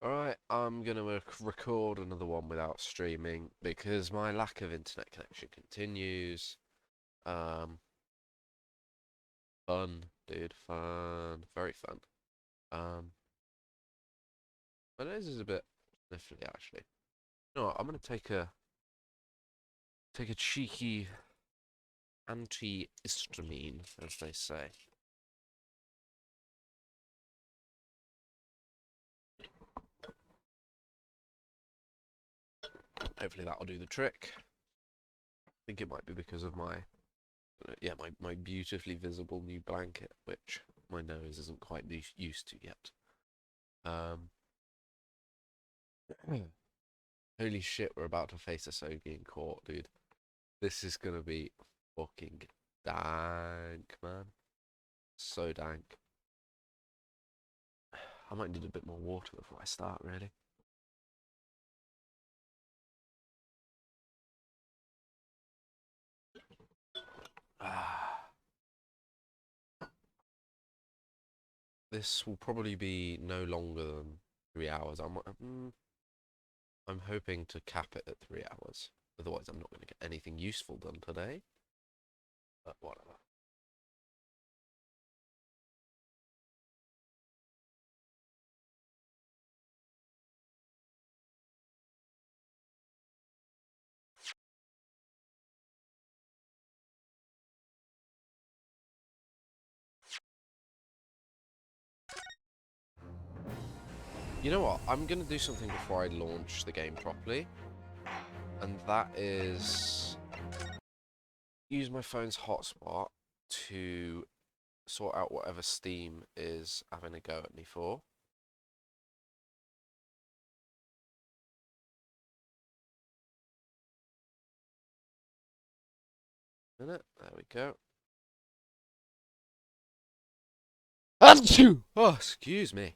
Alright, I'm gonna record another one without streaming because my lack of internet connection continues. Um, Fun, dude, fun, very fun. Um, my nose is a bit sniffly actually. You know what, I'm gonna take a cheeky antihistamine, as they say. Hopefully that'll do the trick. I think it might be because of my beautifully visible new blanket, which my nose isn't quite used to yet. Um, Holy shit, we're about to face a Sogi in court, dude. This is gonna be fucking dank, man. So dank. I might need a bit more water before I start, really. This will probably be no longer than 3 hours. I'm hoping to cap it at 3 hours. Otherwise, I'm not going to get anything useful done today. But whatever. You know what? I'm going to do something before I launch the game properly. And that is use my phone's hotspot to sort out whatever Steam is having a go at me for. Minute, there we go. Achoo! Oh, excuse me.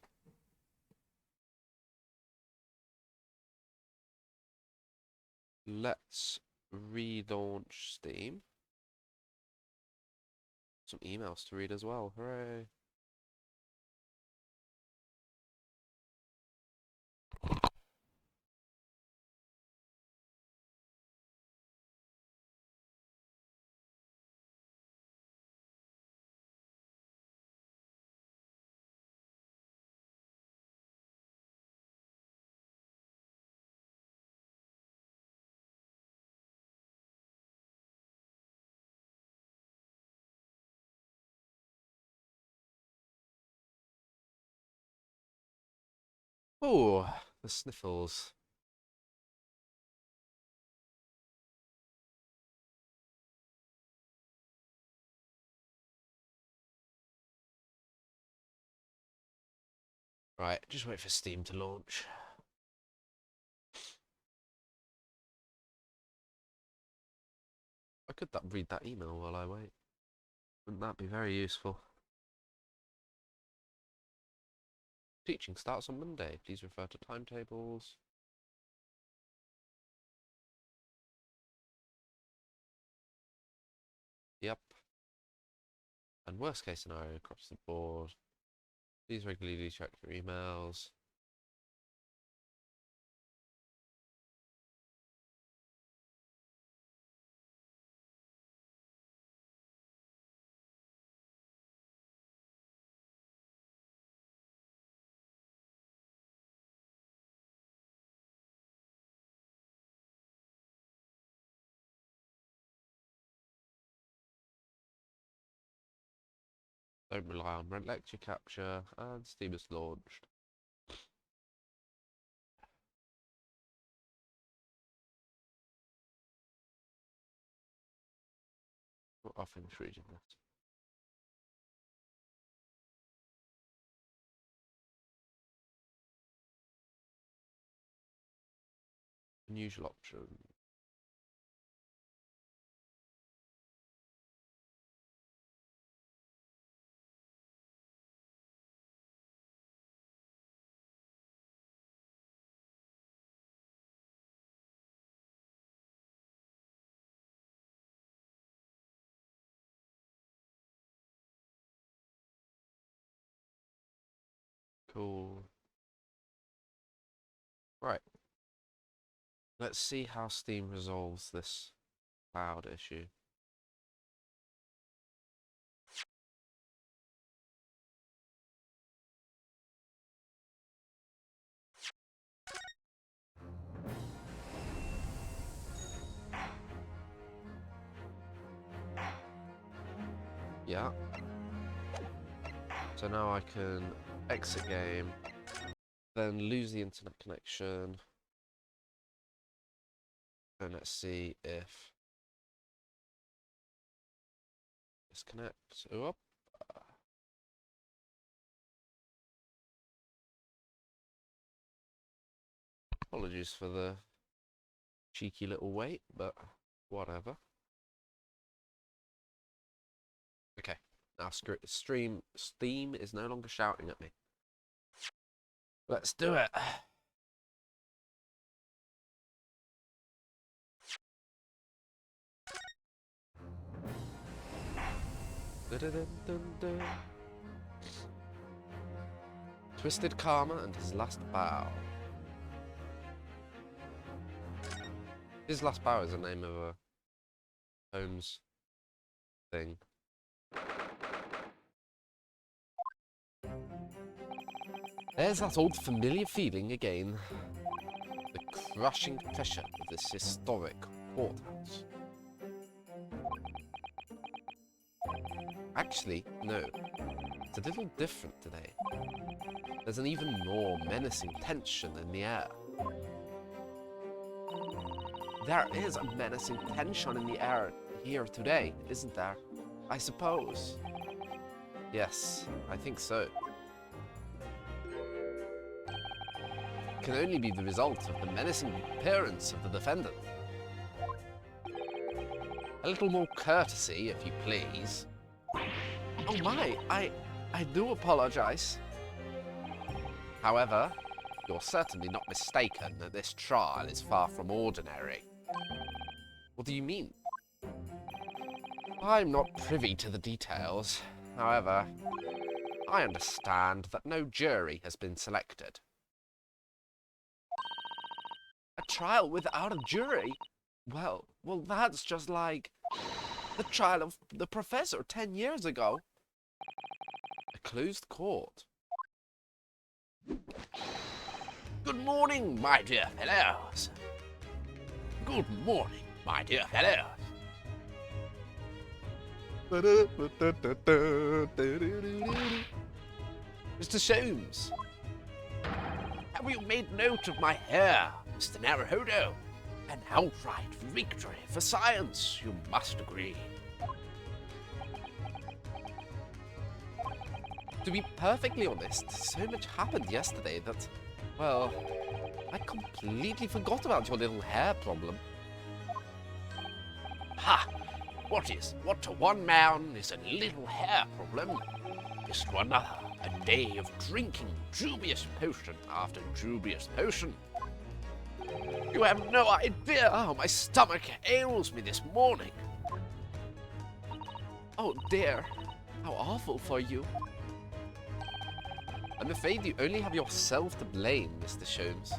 Let's relaunch Steam. Some emails to read as well. Hooray. Oh, the sniffles. Right, just wait for Steam to launch. I could read that email while I wait. Wouldn't that be very useful? Teaching starts on Monday. Please refer to timetables. Yep. And worst case scenario across the board. Please regularly check your emails. Don't rely on red lecture capture. And Steam is launched. I'll finish reading this. Unusual option. Cool. Right. Let's see how Steam resolves this cloud issue. Yeah. So now I can exit game, then lose the internet connection. And let's see if disconnect. Oh, apologies for the cheeky little wait, but whatever. Okay, now Steam is no longer shouting at me. Let's do it. Twisted Karma and His Last Bow. His Last Bow is the name of a Holmes thing. There's that old familiar feeling again. The crushing pressure of this historic courthouse. Actually, no. It's a little different today. There's an even more menacing tension in the air. There is a menacing tension in the air here today, isn't there? I suppose. Yes, I think so. It can only be the result of the menacing appearance of the defendant. A little more courtesy, if you please. Oh my, I do apologize. However, you're certainly not mistaken that this trial is far from ordinary. What do you mean? I'm not privy to the details. However, I understand that no jury has been selected. A trial without a jury? Well, that's just like the trial of the professor 10 years ago. A closed court. Good morning, my dear fellows. Good morning, my dear fellows. Mr. Soames, have you made note of my hair, Mr. Naruhodo? An outright victory for science, you must agree. To be perfectly honest, so much happened yesterday that, well, I completely forgot about your little hair problem. Ha! What to one man is a little hair problem, is to another a day of drinking dubious potion after dubious potion. You have no idea how my stomach ails me this morning. Oh dear, how awful for you. I'm afraid you only have yourself to blame, Mr. Soames.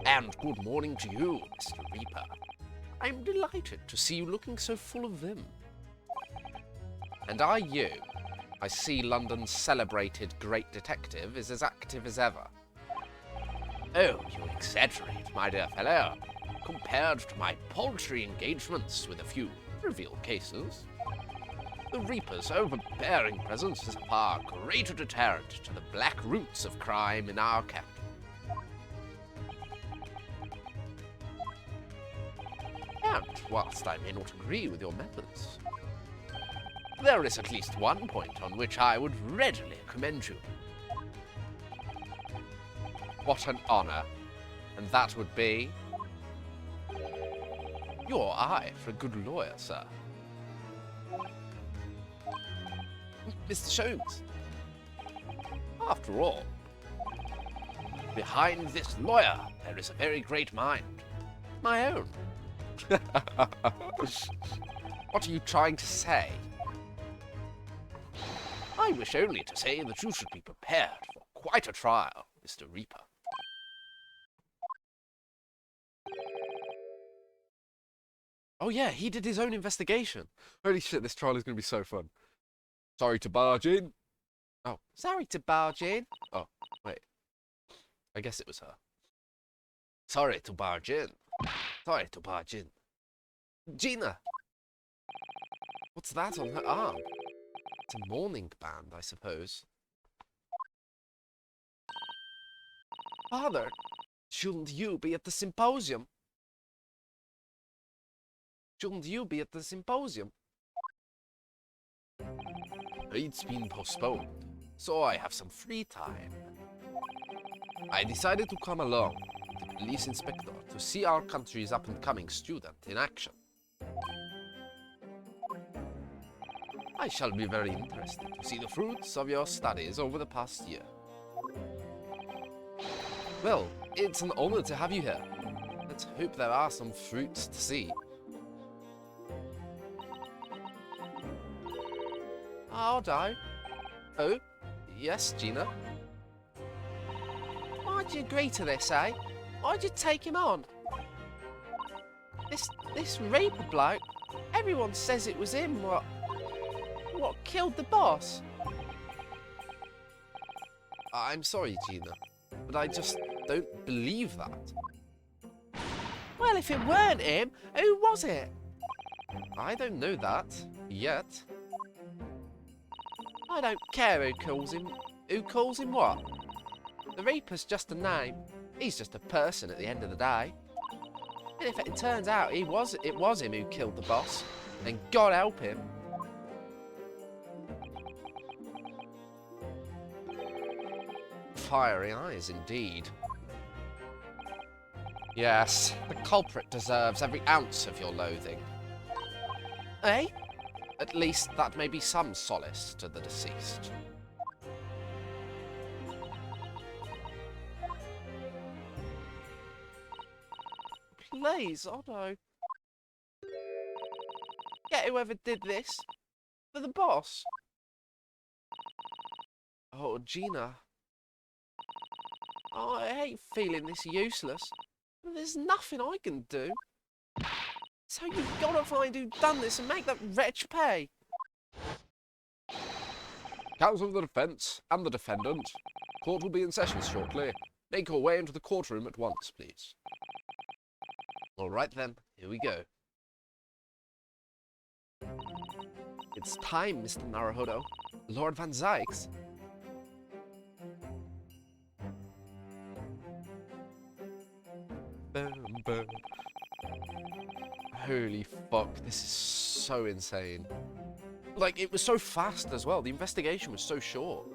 And good morning to you, Mr. Reaper. I'm delighted to see you looking so full of vim. And are you? I see London's celebrated great detective is as active as ever. Oh, you exaggerate, my dear fellow. Compared to my paltry engagements with a few trivial cases, the Reaper's overbearing presence is a far greater deterrent to the black roots of crime in our capital. And whilst I may not agree with your methods, there is at least one point on which I would readily commend you. What an honor. And that would be your eye for a good lawyer, sir. Mr. Soames, after all, behind this lawyer there is a very great mind. My own. What are you trying to say? I wish only to say that you should be prepared for quite a trial, Mr. Reaper. Oh yeah, he did his own investigation. Holy shit, this trial is going to be so fun. Sorry to barge in. Oh, sorry to barge in. Oh, wait. I guess it was her. Sorry to barge in. Sorry to barge in. Gina! What's that on her arm? It's a mourning band, I suppose. Father, shouldn't you be at the symposium? Shouldn't you be at the symposium? It's been postponed, so I have some free time. I decided to come along with the police inspector to see our country's up-and-coming student in action. I shall be very interested to see the fruits of your studies over the past year. Well, it's an honor to have you here. Let's hope there are some fruits to see. Aldo? Oh, yes, Gina? Why'd you agree to this, eh? Why'd you take him on? This Reaper bloke, everyone says it was him what killed the boss. I'm sorry, Gina, but I just don't believe that. Well, if it weren't him, who was it? I don't know that, yet. I don't care who calls him. Who calls him what? The Reaper's just a name. He's just a person at the end of the day. And if it turns out it was him who killed the boss, then God help him. Fiery eyes indeed. Yes, the culprit deserves every ounce of your loathing. Eh? At least that may be some solace to the deceased. Please, Otto. Get whoever did this. For the boss. Oh, Gina. Oh, I hate feeling this useless. There's nothing I can do. So you've got to find who done this and make that wretch pay. Counsel for the defence and the defendant. Court will be in session shortly. Make your way into the courtroom at once, please. All right then, here we go. It's time, Mr. Naruhodo. Lord Van Zykes. Boom, boom. Holy fuck, this is so insane. Like, it was so fast as well. The investigation was so short.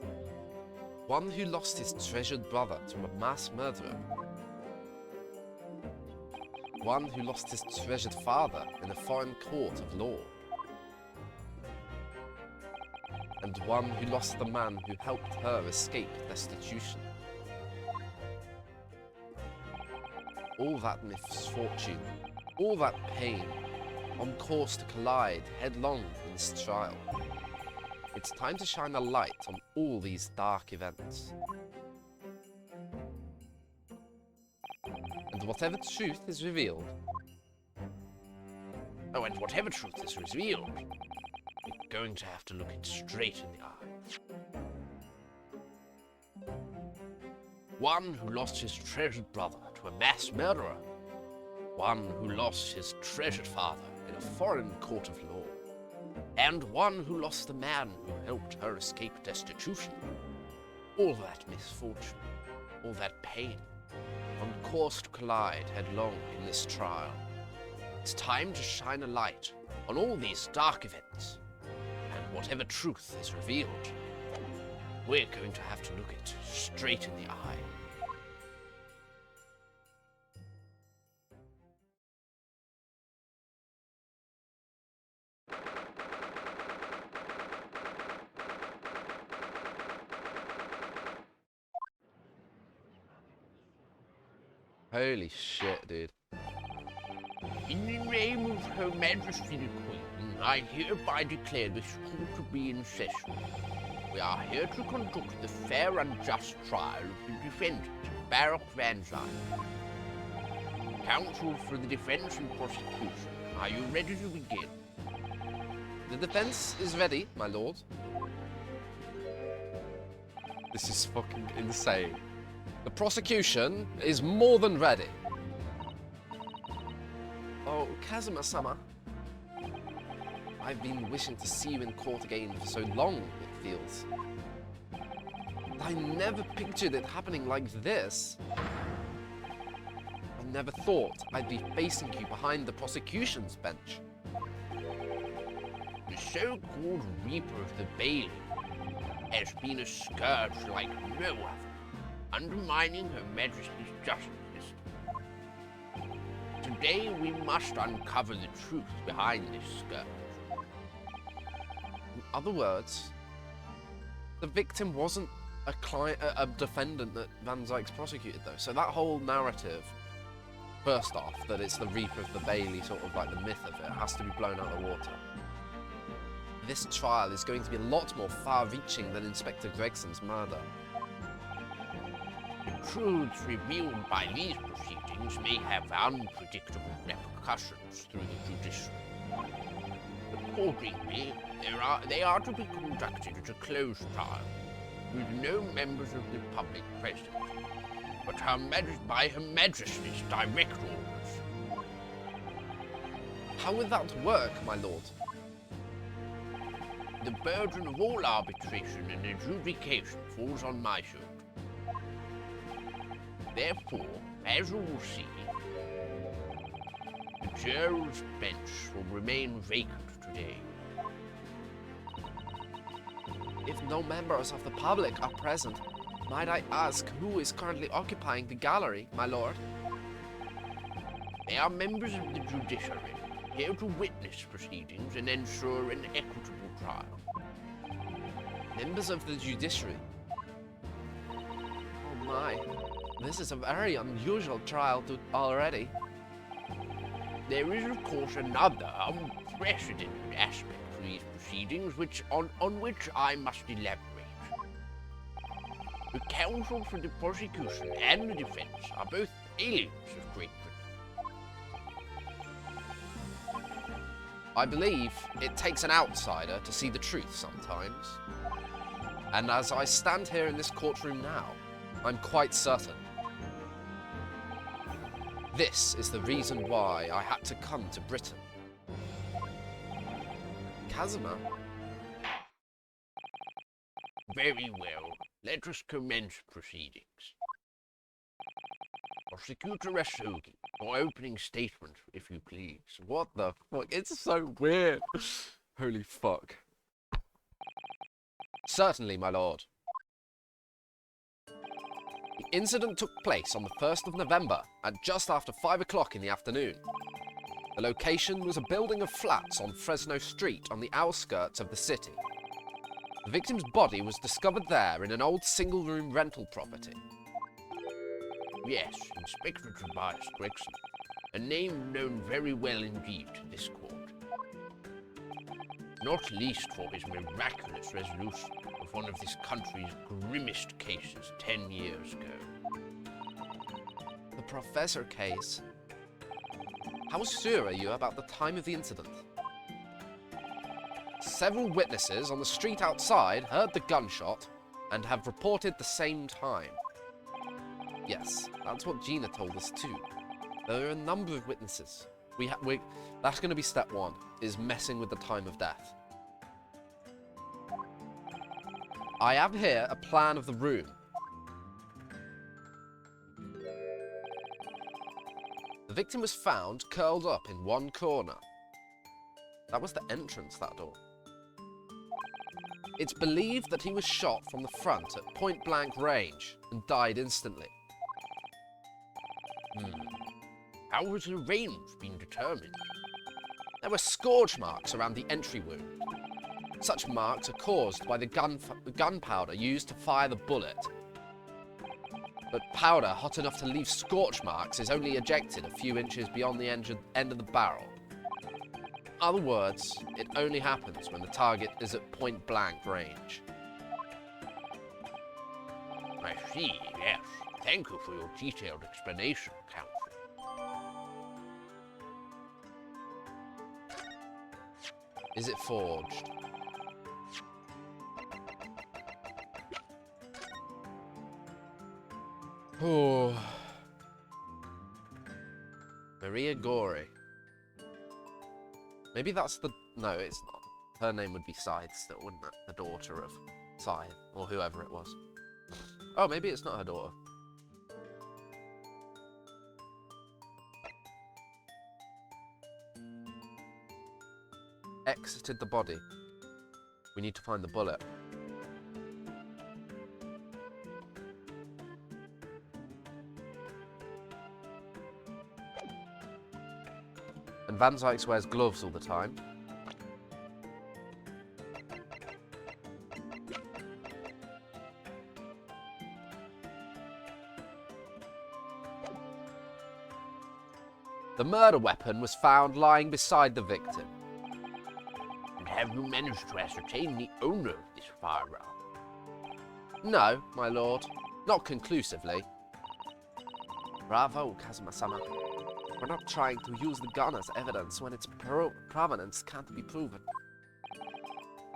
One who lost his treasured brother to a mass murderer. One who lost his treasured father in a foreign court of law. And one who lost the man who helped her escape destitution. All that misfortune, all that pain, on course to collide headlong in this trial. It's time to shine a light on all these dark events. And whatever truth is revealed... Oh, and whatever truth is revealed, you're going to have to look it straight in the eye. One who lost his treasured brother to a mass murderer. One who lost his treasured father in a foreign court of law. And one who lost the man who helped her escape destitution. All that misfortune, all that pain, on course to collide headlong in this trial. It's time to shine a light on all these dark events. And whatever truth is revealed, we're going to have to look it straight in the eye. Holy shit, dude. In the name of Her Majesty the Queen, I hereby declare this court to be in session. We are here to conduct the fair and just trial of the defendant, Baron Van Zyke. Counsel for the defense and prosecution, are you ready to begin? The defense is ready, my lord. This is fucking insane. The prosecution is more than ready. Oh, Kazuma-sama. I've been wishing to see you in court again for so long, it feels. I never pictured it happening like this. I never thought I'd be facing you behind the prosecution's bench. The so-called Reaper of the Bailey has been a scourge like no other, undermining Her Majesty's justice system. Today we must uncover the truth behind this scourge. In other words, the victim wasn't a defendant that Van Zyk's prosecuted, though. So that whole narrative, first off, that it's the Reaper of the Bailey, sort of like the myth of it, has to be blown out of the water. This trial is going to be a lot more far-reaching than Inspector Gregson's murder. The truths revealed by these proceedings may have unpredictable repercussions through the judiciary. Accordingly, they are to be conducted at a closed trial, with no members of the public present, but by Her Majesty's direct orders. How would that work, my lord? The burden of all arbitration and adjudication falls on my shoulders. Therefore, as you will see, the juror's bench will remain vacant today. If no members of the public are present, might I ask who is currently occupying the gallery, my lord? They are members of the judiciary, here to witness proceedings and ensure an equitable trial. Members of the judiciary? Oh my, this is a very unusual trial already. There is, of course, another unprecedented aspect to these proceedings on which I must elaborate. The counsel for the prosecution and the defense are both aliens of Great Britain. I believe it takes an outsider to see the truth sometimes. And as I stand here in this courtroom now, I'm quite certain. This is the reason why I had to come to Britain. Kazuma? Very well. Let us commence proceedings. Prosecutor Rasogi, your opening statement, if you please. What the fuck? It's so weird. Holy fuck. Certainly, my lord. The incident took place on the 1st of November at just after 5 o'clock in the afternoon. The location was a building of flats on Fresno Street on the outskirts of the city. The victim's body was discovered there in an old single-room rental property. Yes, Inspector Tobias Gregson, a name known very well indeed to this court. Not least for his miraculous resolution of one of this country's grimmest cases 10 years ago. The Professor case. How sure are you about the time of the incident? Several witnesses on the street outside heard the gunshot and have reported the same time. Yes, that's what Gina told us too. There are a number of witnesses. That's going to be step one, is messing with the time of death. I have here a plan of the room. The victim was found curled up in one corner. That was the entrance, that door. It's believed that he was shot from the front at point-blank range and died instantly. How was the range being determined? There were scourge marks around the entry wound. Such marks are caused by the gunpowder used to fire the bullet. But powder hot enough to leave scorch marks is only ejected a few inches beyond the end of the barrel. In other words, it only happens when the target is at point-blank range. I see, yes. Thank you for your detailed explanation, Counsel. Is it forged? Oh. Maria Gori. Maybe that's the... No, it's not. Her name would be Scythe still, wouldn't it? The daughter of Scythe, or whoever it was. Oh, maybe it's not her daughter. Exited the body. We need to find the bullet. And Van Zykes wears gloves all the time. The murder weapon was found lying beside the victim. And have you managed to ascertain the owner of this firearm? No, my lord. Not conclusively. Bravo, Kazuma-sama. We're not trying to use the gun as evidence when its provenance can't be proven.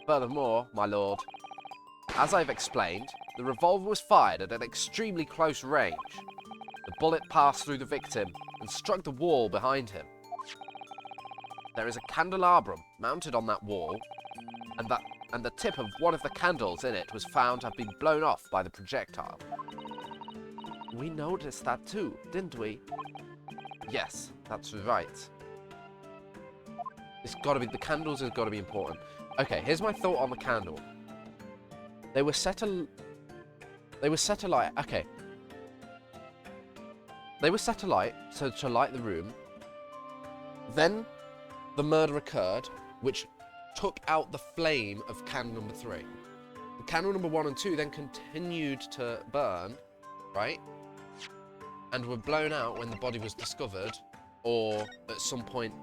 Furthermore, my lord, as I've explained, the revolver was fired at an extremely close range. The bullet passed through the victim and struck the wall behind him. There is a candelabrum mounted on that wall, and the tip of one of the candles in it was found to have been blown off by the projectile. We noticed that too, didn't we? Yes, that's right. It's got to be, the candles has got to be important. Okay, here's my thought on the candle. They were set alight. Okay. They were set alight so to light the room. Then the murder occurred, which took out the flame of candle number 3. The candle number 1 and 2 then continued to burn, right? And were blown out when the body was discovered, or at some point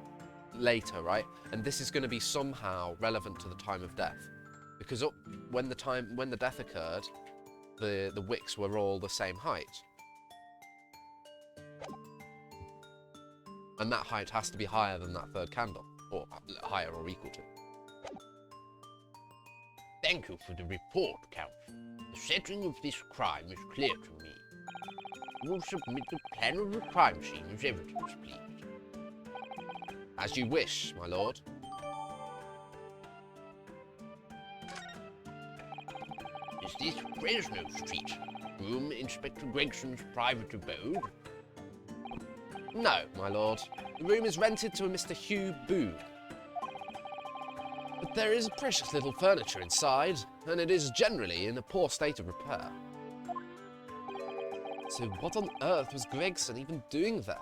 later, right? And this is going to be somehow relevant to the time of death, because when the death occurred, the wicks were all the same height, and that height has to be higher than that third candle, or higher or equal to. Thank you for the report, Count. The setting of this crime is clear to me. You will submit the plan of the crime scene as evidence, please. As you wish, my lord. Is this Fresno Street, room Inspector Gregson's private abode? No, my lord. The room is rented to a Mr. Hugh Boone. But there is precious little furniture inside, and it is generally in a poor state of repair. So what on earth was Gregson even doing there?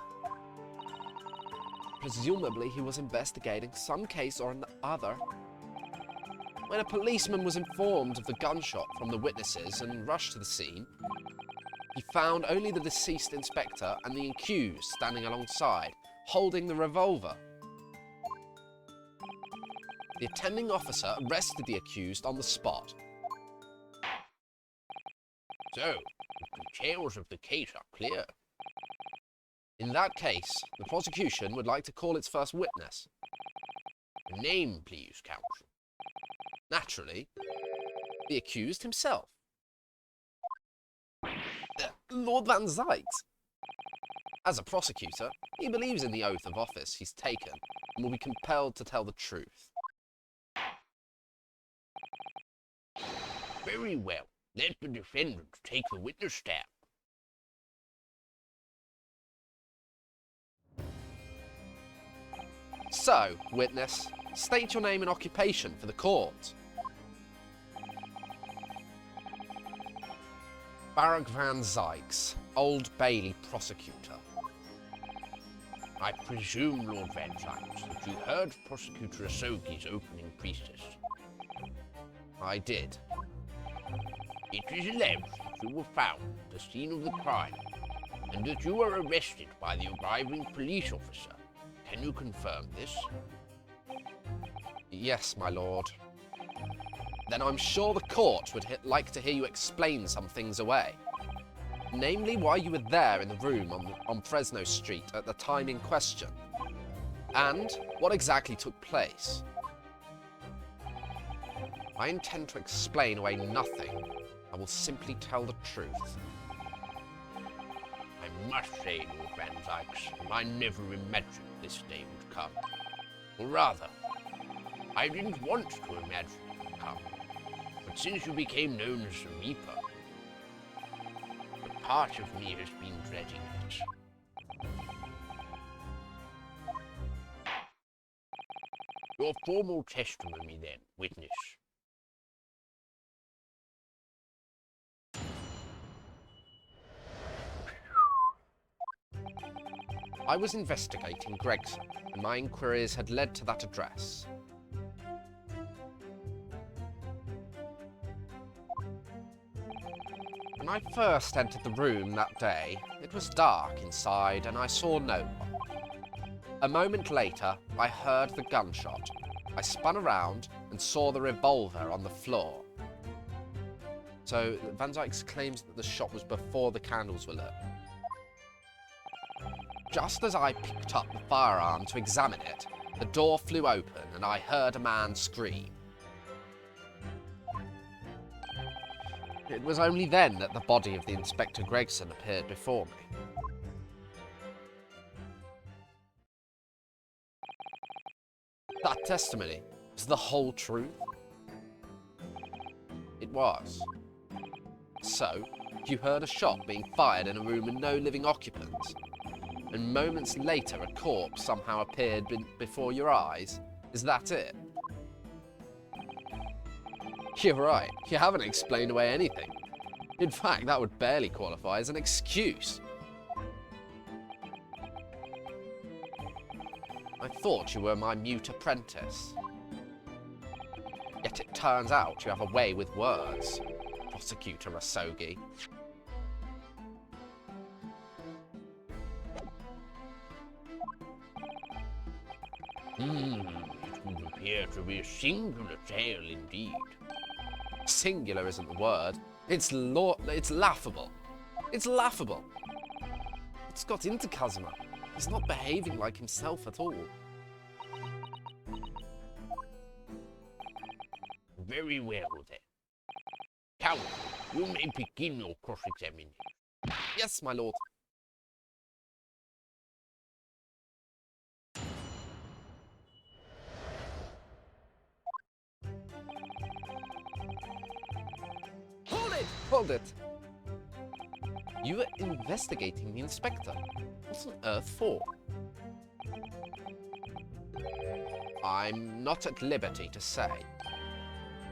Presumably he was investigating some case or another. When a policeman was informed of the gunshot from the witnesses and rushed to the scene, he found only the deceased inspector and the accused standing alongside, holding the revolver. The attending officer arrested the accused on the spot. So, the details of the case are clear. In that case, the prosecution would like to call its first witness. A name, please, counsel. Naturally, the accused himself. Lord Van Zykes. As a prosecutor, he believes in the oath of office he's taken and will be compelled to tell the truth. Very well. Let the defendant take the witness stand. So, witness, state your name and occupation for the court. Barak Van Zykes, Old Bailey prosecutor. I presume, Lord Van Zykes, that you heard Prosecutor Asogi's opening priestess. I did. It is alleged that you were found at the scene of the crime, and that you were arrested by the arriving police officer. Can you confirm this? Yes, my lord. Then I'm sure the court would like to hear you explain some things away. Namely, why you were there in the room on Fresno Street at the time in question. And what exactly took place. I intend to explain away nothing. I will simply tell the truth. I must say, Lord Van Dykes, I never imagined this day would come. Or rather, I didn't want to imagine it would come. But since you became known as the Reaper, a part of me has been dreading it. Your formal testimony, then, witness. I was investigating Gregson, and my inquiries had led to that address. When I first entered the room that day, it was dark inside and I saw no one. A moment later, I heard the gunshot. I spun around and saw the revolver on the floor. So, Van Dykes claims that the shot was before the candles were lit. Just as I picked up the firearm to examine it, the door flew open and I heard a man scream. It was only then that the body of the Inspector Gregson appeared before me. That testimony was the whole truth? It was. So, you heard a shot being fired in a room with no living occupants, and moments later a corpse somehow appeared before your eyes? Is that it? You're right, you haven't explained away anything. In fact, that would barely qualify as an excuse. I thought you were my mute apprentice. Yet it turns out you have a way with words, Prosecutor Asogi. It would appear to be a singular tale indeed. Singular isn't the word. It's laughable. It's laughable. It's got into Kazuma. He's not behaving like himself at all. Very well then. Count, you may begin your cross-examination. Yes, my lord. Hold it! Hold it! You were investigating the inspector. What on earth for? I'm not at liberty to say.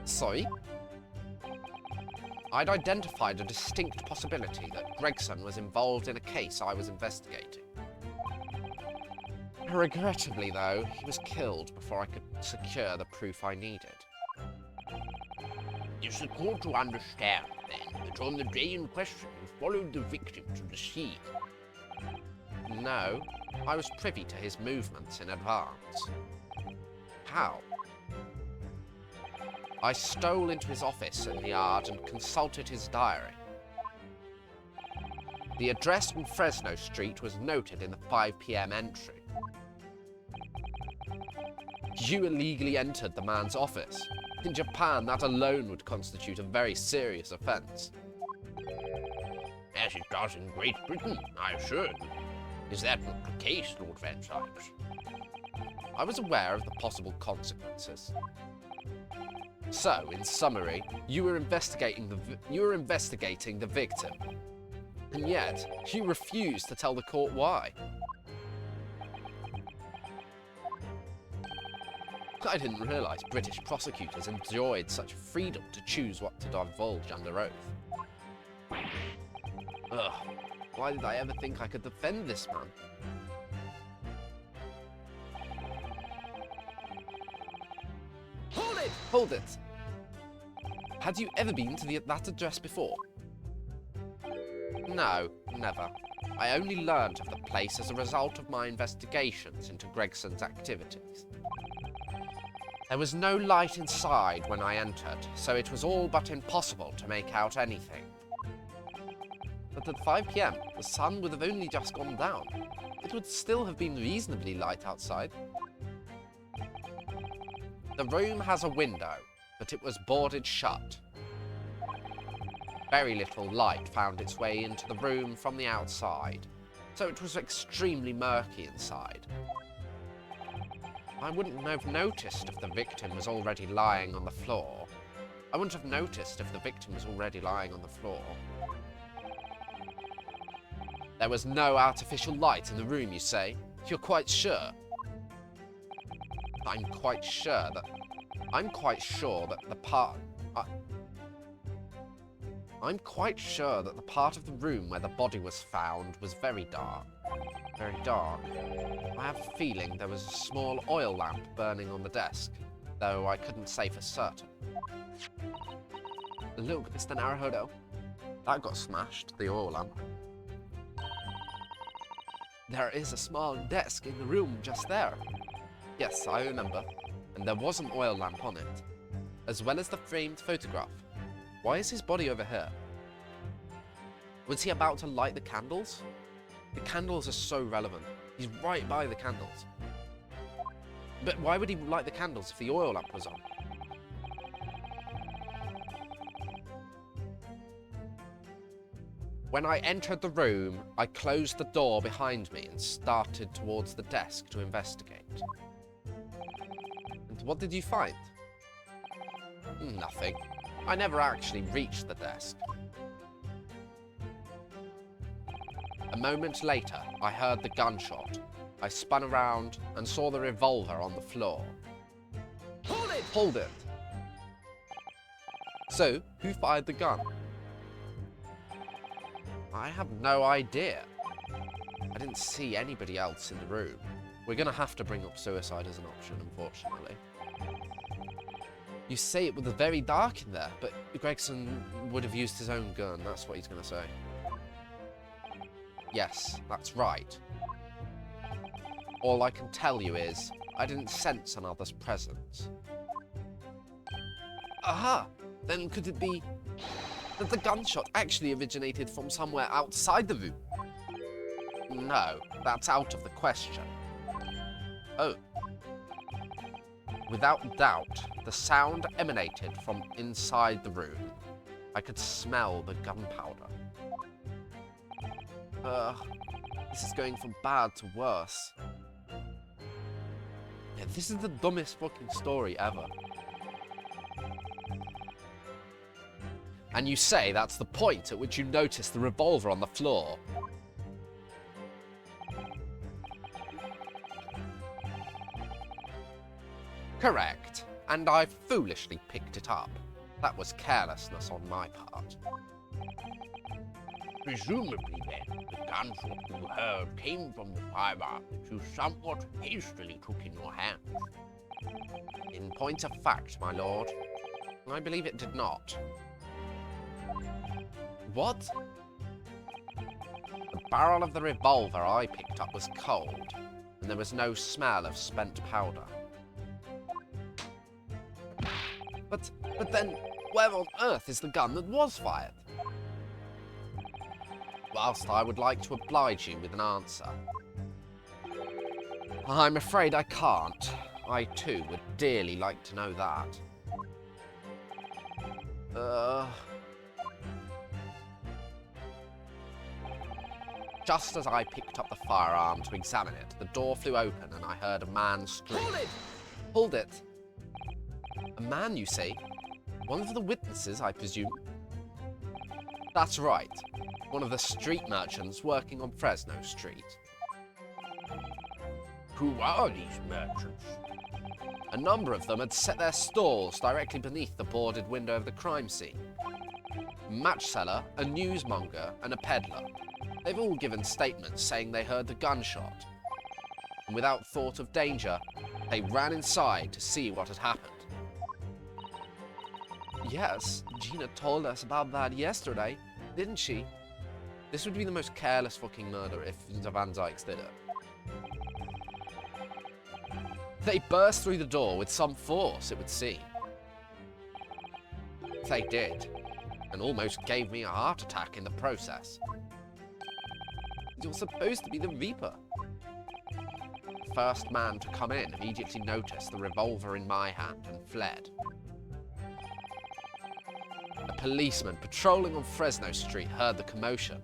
Sorry? I'd identified a distinct possibility that Gregson was involved in a case I was investigating. Regrettably, though, he was killed before I could secure the proof I needed. Is the court to understand, then, that on the day in question you followed the victim to the scene? No, I was privy to his movements in advance. How? I stole into his office in the yard and consulted his diary. The address on Fresno Street was noted in the 5 p.m. entry. You illegally entered the man's office. In Japan, that alone would constitute a very serious offence. As it does in Great Britain, I assure you. Is that not the case, Lord Van Dykes? I was aware of the possible consequences. So, in summary, you were investigating the victim, and yet you refused to tell the court why. I didn't realise British prosecutors enjoyed such freedom to choose what to divulge under oath. Ugh, why did I ever think I could defend this man? Hold it! Hold it! Had you ever been to that address before? No, never. I only learned of the place as a result of my investigations into Gregson's activities. There was no light inside when I entered, so it was all but impossible to make out anything. But at 5 p.m, the sun would have only just gone down. It would still have been reasonably light outside. The room has a window, but it was boarded shut. Very little light found its way into the room from the outside, so it was extremely murky inside. I wouldn't have noticed if the victim was already lying on the floor. There was no artificial light in the room, you say? You're quite sure? I'm quite sure that the part of the room where the body was found was very dark. Very dark. I have a feeling there was a small oil lamp burning on the desk, though I couldn't say for certain. Look, Mr. Naruhodo. That got smashed, the oil lamp. There is a small desk in the room just there. Yes, I remember. And there was an oil lamp on it, as well as the framed photograph. Why is his body over here? Was he about to light the candles? The candles are so relevant. He's right by the candles. But why would he light the candles if the oil lamp was on? When I entered the room, I closed the door behind me and started towards the desk to investigate. And what did you find? Nothing. I never actually reached the desk. A moment later, I heard the gunshot. I spun around and saw the revolver on the floor. Hold it! Hold it! So, who fired the gun? I have no idea. I didn't see anybody else in the room. We're gonna have to bring up suicide as an option, unfortunately. You say it was very dark in there, but Gregson would have used his own gun, that's what he's gonna say. Yes, that's right. All I can tell you is, I didn't sense another's presence. Aha! Then could it be that the gunshot actually originated from somewhere outside the room? No, that's out of the question. Oh. Without doubt, the sound emanated from inside the room. I could smell the gunpowder. This is going from bad to worse. Yeah, this is the dumbest fucking story ever. And you say that's the point at which you notice the revolver on the floor. Correct. And I foolishly picked it up. That was carelessness on my part. Presumably then, the gunshot you heard came from the firearm that you somewhat hastily took in your hands. In point of fact, my lord, I believe it did not. What? The barrel of the revolver I picked up was cold, and there was no smell of spent powder. But then, where on earth is the gun that was fired? Whilst I would like to oblige you with an answer, I'm afraid I can't. I too would dearly like to know that. Just as I picked up the firearm to examine it, the door flew open and I heard a man scream. Hold it! Hold it! A man, you say? One of the witnesses, I presume? That's right. One of the street merchants working on Fresno Street. Who are these merchants? A number of them had set their stalls directly beneath the boarded window of the crime scene. A match seller, a newsmonger, and a peddler. They've all given statements saying they heard the gunshot. And without thought of danger, they ran inside to see what had happened. Yes, Gina told us about that yesterday, didn't she? This would be the most careless fucking murder if the Van Dykes did it. They burst through the door with some force, it would seem. They did, and almost gave me a heart attack in the process. You're supposed to be the Reaper. The first man to come in immediately noticed the revolver in my hand and fled. policeman patrolling on Fresno Street heard the commotion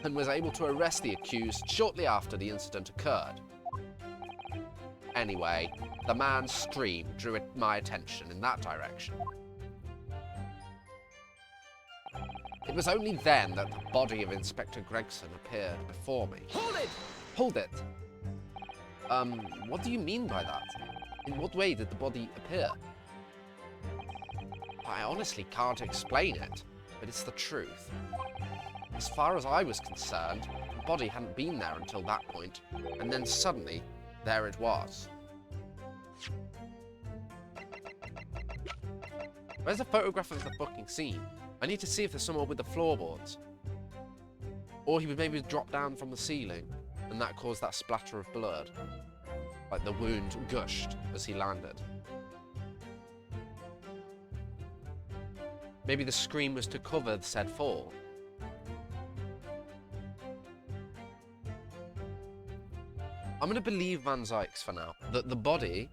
and was able to arrest the accused shortly after the incident occurred. Anyway, the man's scream drew my attention in that direction. It was only then that the body of Inspector Gregson appeared before me. Hold it! Hold it! What do you mean by that? In what way did the body appear? I honestly can't explain it, but it's the truth. As far as I was concerned, the body hadn't been there until that point, and then suddenly, there it was. Where's a photograph of the fucking scene? I need to see if there's someone with the floorboards. Or he would maybe drop down from the ceiling, and that caused that splatter of blood. Like the wound gushed as he landed. Maybe the scream was to cover said fall. I'm gonna believe Van Zykes for now, that the body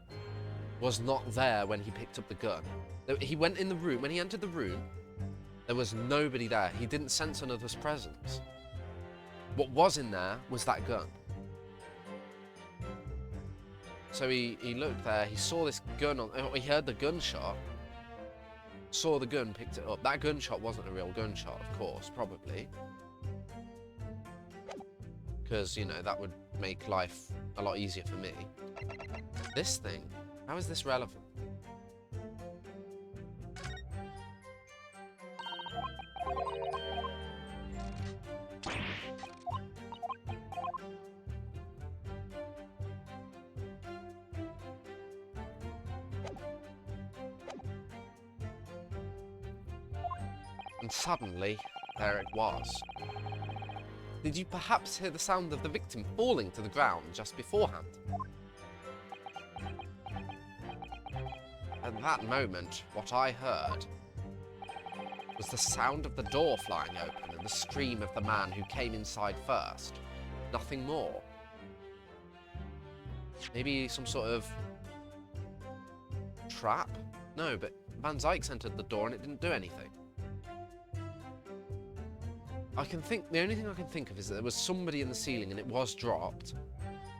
was not there when he picked up the gun. He went in the room, when he entered the room, there was nobody there. He didn't sense another's presence. What was in there was that gun. So he looked there, he saw this gun, he heard the gunshot, saw the gun, picked it up. That gunshot wasn't a real gunshot, of course, probably. Because, you know, that would make life a lot easier for me. This thing, how is this relevant? And suddenly, there it was. Did you perhaps hear the sound of the victim falling to the ground just beforehand? At that moment, what I heard was the sound of the door flying open and the scream of the man who came inside first. Nothing more. Maybe some sort of trap? No, but Van Zykes entered the door and it didn't do anything. The only thing I can think of is that there was somebody in the ceiling and it was dropped,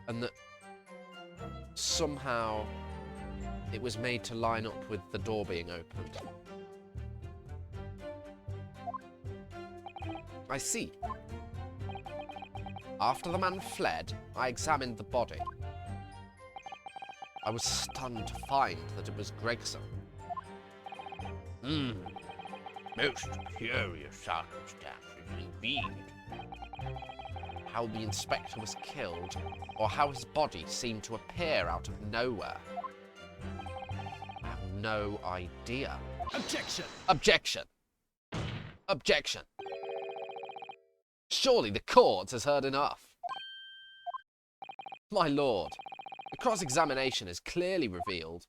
and that somehow it was made to line up with the door being opened. I see. After the man fled, I examined the body. I was stunned to find that it was Gregson. Most curious circumstances indeed. How the inspector was killed, or how his body seemed to appear out of nowhere. I have no idea. Objection! Objection! Objection! Surely the court has heard enough. My lord, the cross-examination has clearly revealed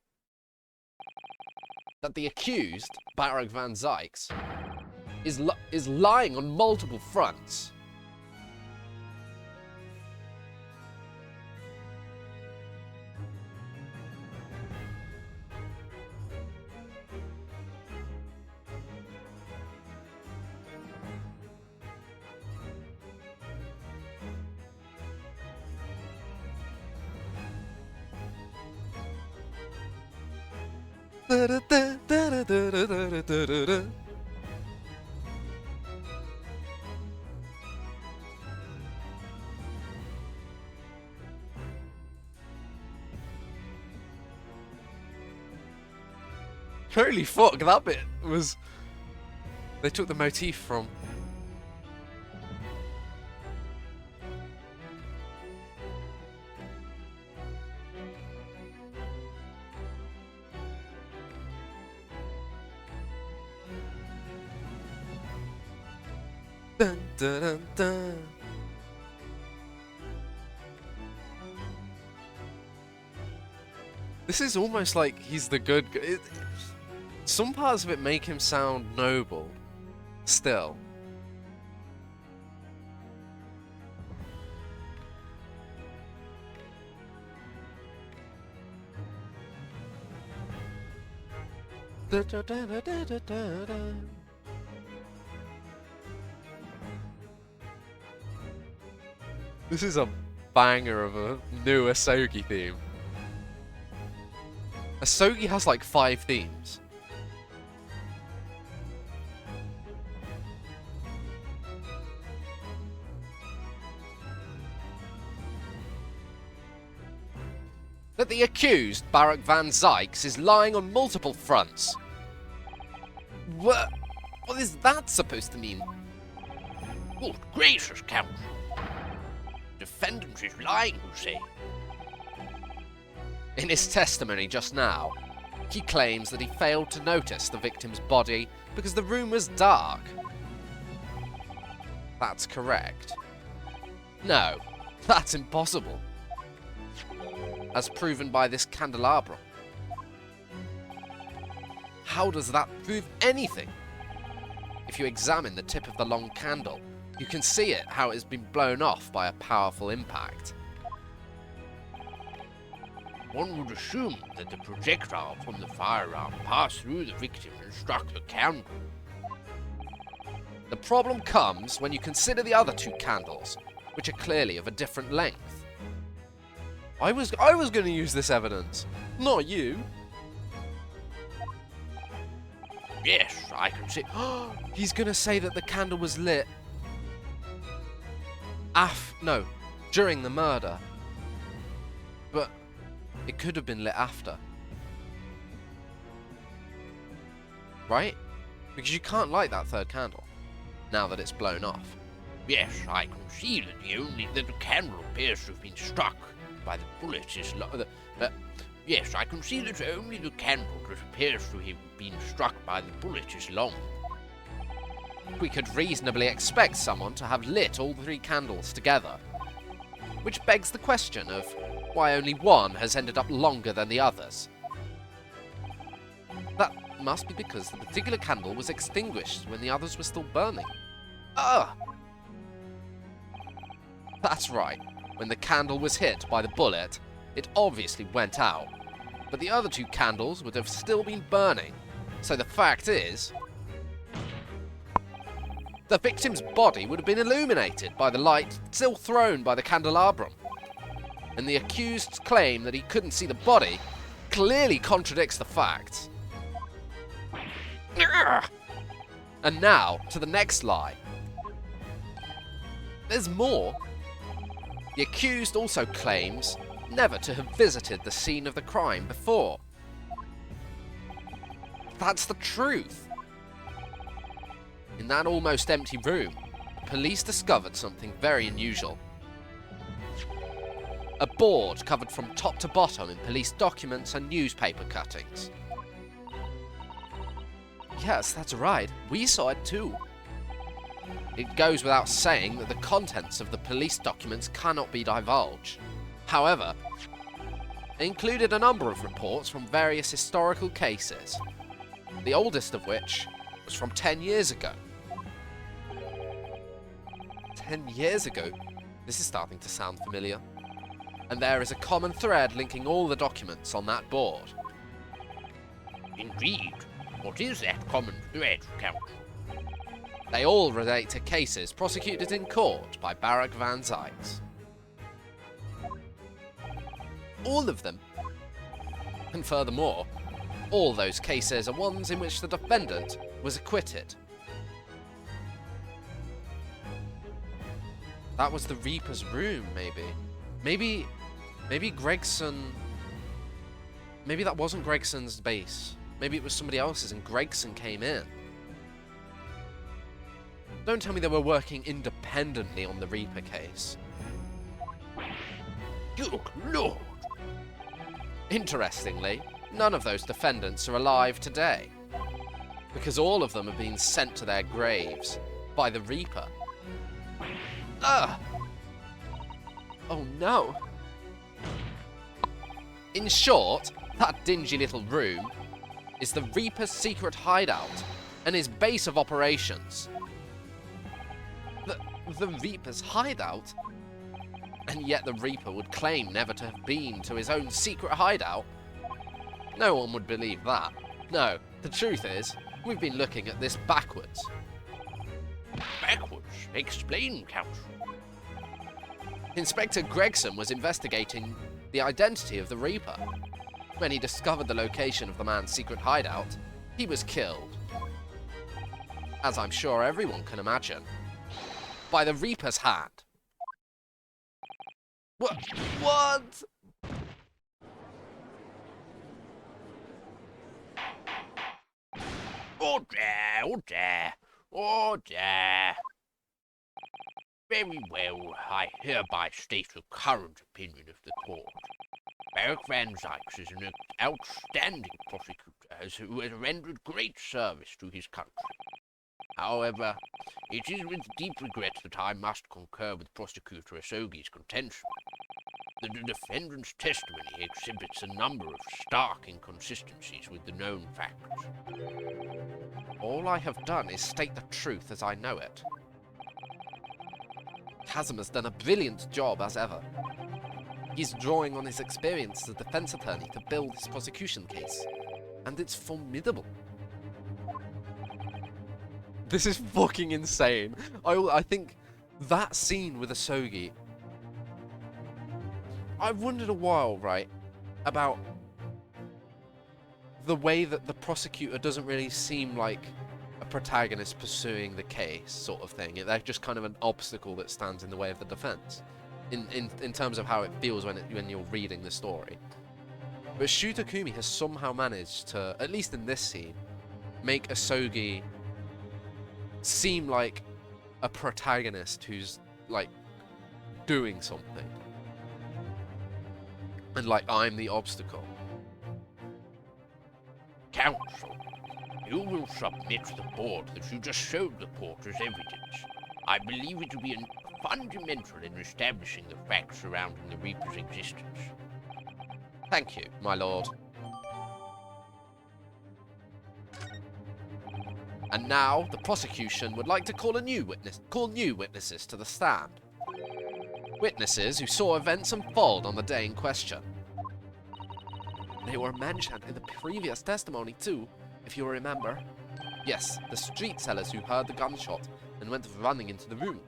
that the accused, Baron Van Zykes, is lying on multiple fronts. Holy fuck, that bit was... They took the motif from... Dun, dun, dun, dun. This is almost like he's the good guy. Some parts of it make him sound noble, still. This is a banger of a new Asogi theme. Asogi has like 5 themes. That the accused, Barak van Zykes, is lying on multiple fronts. What is that supposed to mean? Good gracious, Count. Defendant is lying, you say? In his testimony just now, he claims that he failed to notice the victim's body because the room was dark. That's correct. No, that's impossible. As proven by this candelabrum. How does that prove anything? If you examine the tip of the long candle, you can see it how it has been blown off by a powerful impact. One would assume that the projectile from the firearm passed through the victim and struck the candle. The problem comes when you consider the other 2 candles, which are clearly of a different length. I was going to use this evidence, not you. Yes, I can see. He's going to say that the candle was lit during the murder. But it could have been lit after. Right? Because you can't light that 3rd candle now that it's blown off. Yes, I can see that the candle appears to have been struck by the bullet is yes, I can see that only the candle that appears to have been struck by the bullet is long. We could reasonably expect someone to have lit all 3 candles together. Which begs the question of why only one has ended up longer than the others. That must be because the particular candle was extinguished when the others were still burning. That's right. When the candle was hit by the bullet, it obviously went out. But the other 2 candles would have still been burning. So the fact is, the victim's body would have been illuminated by the light still thrown by the candelabrum. And the accused's claim that he couldn't see the body clearly contradicts the facts. And now, to the next lie. There's more. The accused also claims never to have visited the scene of the crime before. That's the truth. In that almost empty room, police discovered something very unusual. A board covered from top to bottom in police documents and newspaper cuttings. Yes, that's right. We saw it too. It goes without saying that the contents of the police documents cannot be divulged. However, it included a number of reports from various historical cases, the oldest of which was from 10 years ago. 10 years ago? This is starting to sound familiar. And there is a common thread linking all the documents on that board. Indeed. What is that common thread, Count? They all relate to cases prosecuted in court by Barak van Zykes. All of them. And furthermore, all those cases are ones in which the defendant was acquitted. That was the Reaper's room, maybe. Maybe Gregson... Maybe that wasn't Gregson's base. Maybe it was somebody else's and Gregson came in. Don't tell me they were working independently on the Reaper case. Good Lord! Interestingly, none of those defendants are alive today. Because all of them have been sent to their graves by the Reaper. Ugh! Oh no! In short, that dingy little room is the Reaper's secret hideout and his base of operations. The Reaper's hideout? And yet the Reaper would claim never to have been to his own secret hideout? No one would believe that. No, the truth is, we've been looking at this backwards. Backwards? Explain, Count. Inspector Gregson was investigating the identity of the Reaper. When he discovered the location of the man's secret hideout, he was killed. As I'm sure everyone can imagine. By the Reaper's hand. What? What? Order. Very well, I hereby state the current opinion of the court. Beric Van Zykes is an outstanding prosecutor who has rendered great service to his country. However, it is with deep regret that I must concur with Prosecutor Asogi's contention. The defendant's testimony exhibits a number of stark inconsistencies with the known facts. All I have done is state the truth as I know it. Chasm has done a brilliant job as ever. He's drawing on his experience as a defense attorney to build his prosecution case. And it's formidable. This is fucking insane. I think that scene with Asogi... I've wondered a while, right, about the way that the prosecutor doesn't really seem like a protagonist pursuing the case, sort of thing. They're just kind of an obstacle that stands in the way of the defense, in terms of how it feels when you're reading the story. But Shu Takumi has somehow managed to, at least in this scene, make Asogi seem like a protagonist who's, like, doing something. And, like, I'm the obstacle. Counsel, you will submit to the board that you just showed the court as evidence. I believe it to be fundamental in establishing the facts surrounding the Reaper's existence. Thank you, my lord. And now, the prosecution would like to call new witnesses to the stand. Witnesses who saw events unfold on the day in question. They were mentioned in the previous testimony too, if you remember. Yes, the street sellers who heard the gunshot and went running into the room.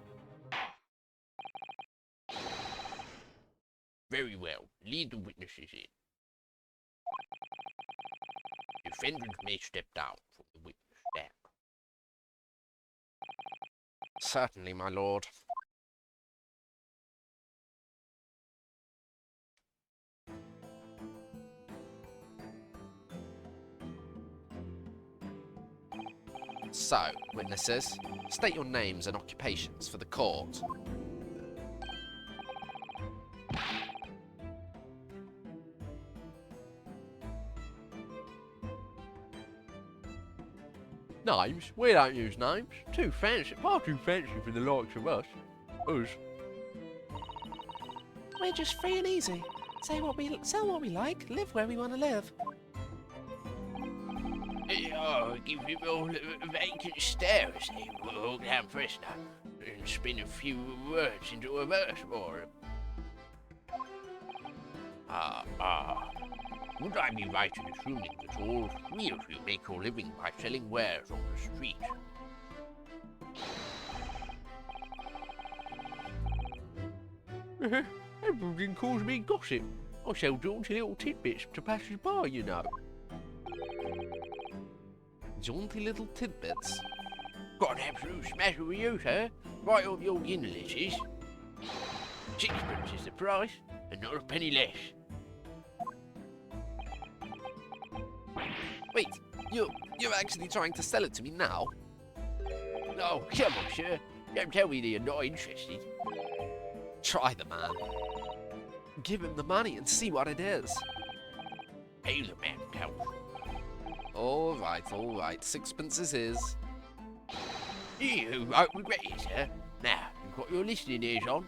Very well. Lead the witnesses in. Defendant may step down from the witness stand. Certainly, my lord. So, witnesses, state your names and occupations for the court. Names? We don't use names. Too fancy. Far too fancy for the likes of us. Us. We're just free and easy. Say what we like, live where we want to live. Give him all a vacant stare as he walk down prisoner and spin a few words into a verse for him. Would I be right in assuming that all three of you make your living by selling wares on the street? Everything calls me gossip. I sell jaunty little tidbits to passers by, you know. Jaunty little tidbits. Got an absolute smasher with you, sir. Right off your guinea lettuces. 6pence is the price, and not a penny less. Wait, you're actually trying to sell it to me now? Oh, come on, sir. Don't tell me that you're not interested. Try the man. Give him the money and see what it is. Pay the man, counsel. All right. 6pence is his. You won't regret it, sir. Now, you've got your listening ears on.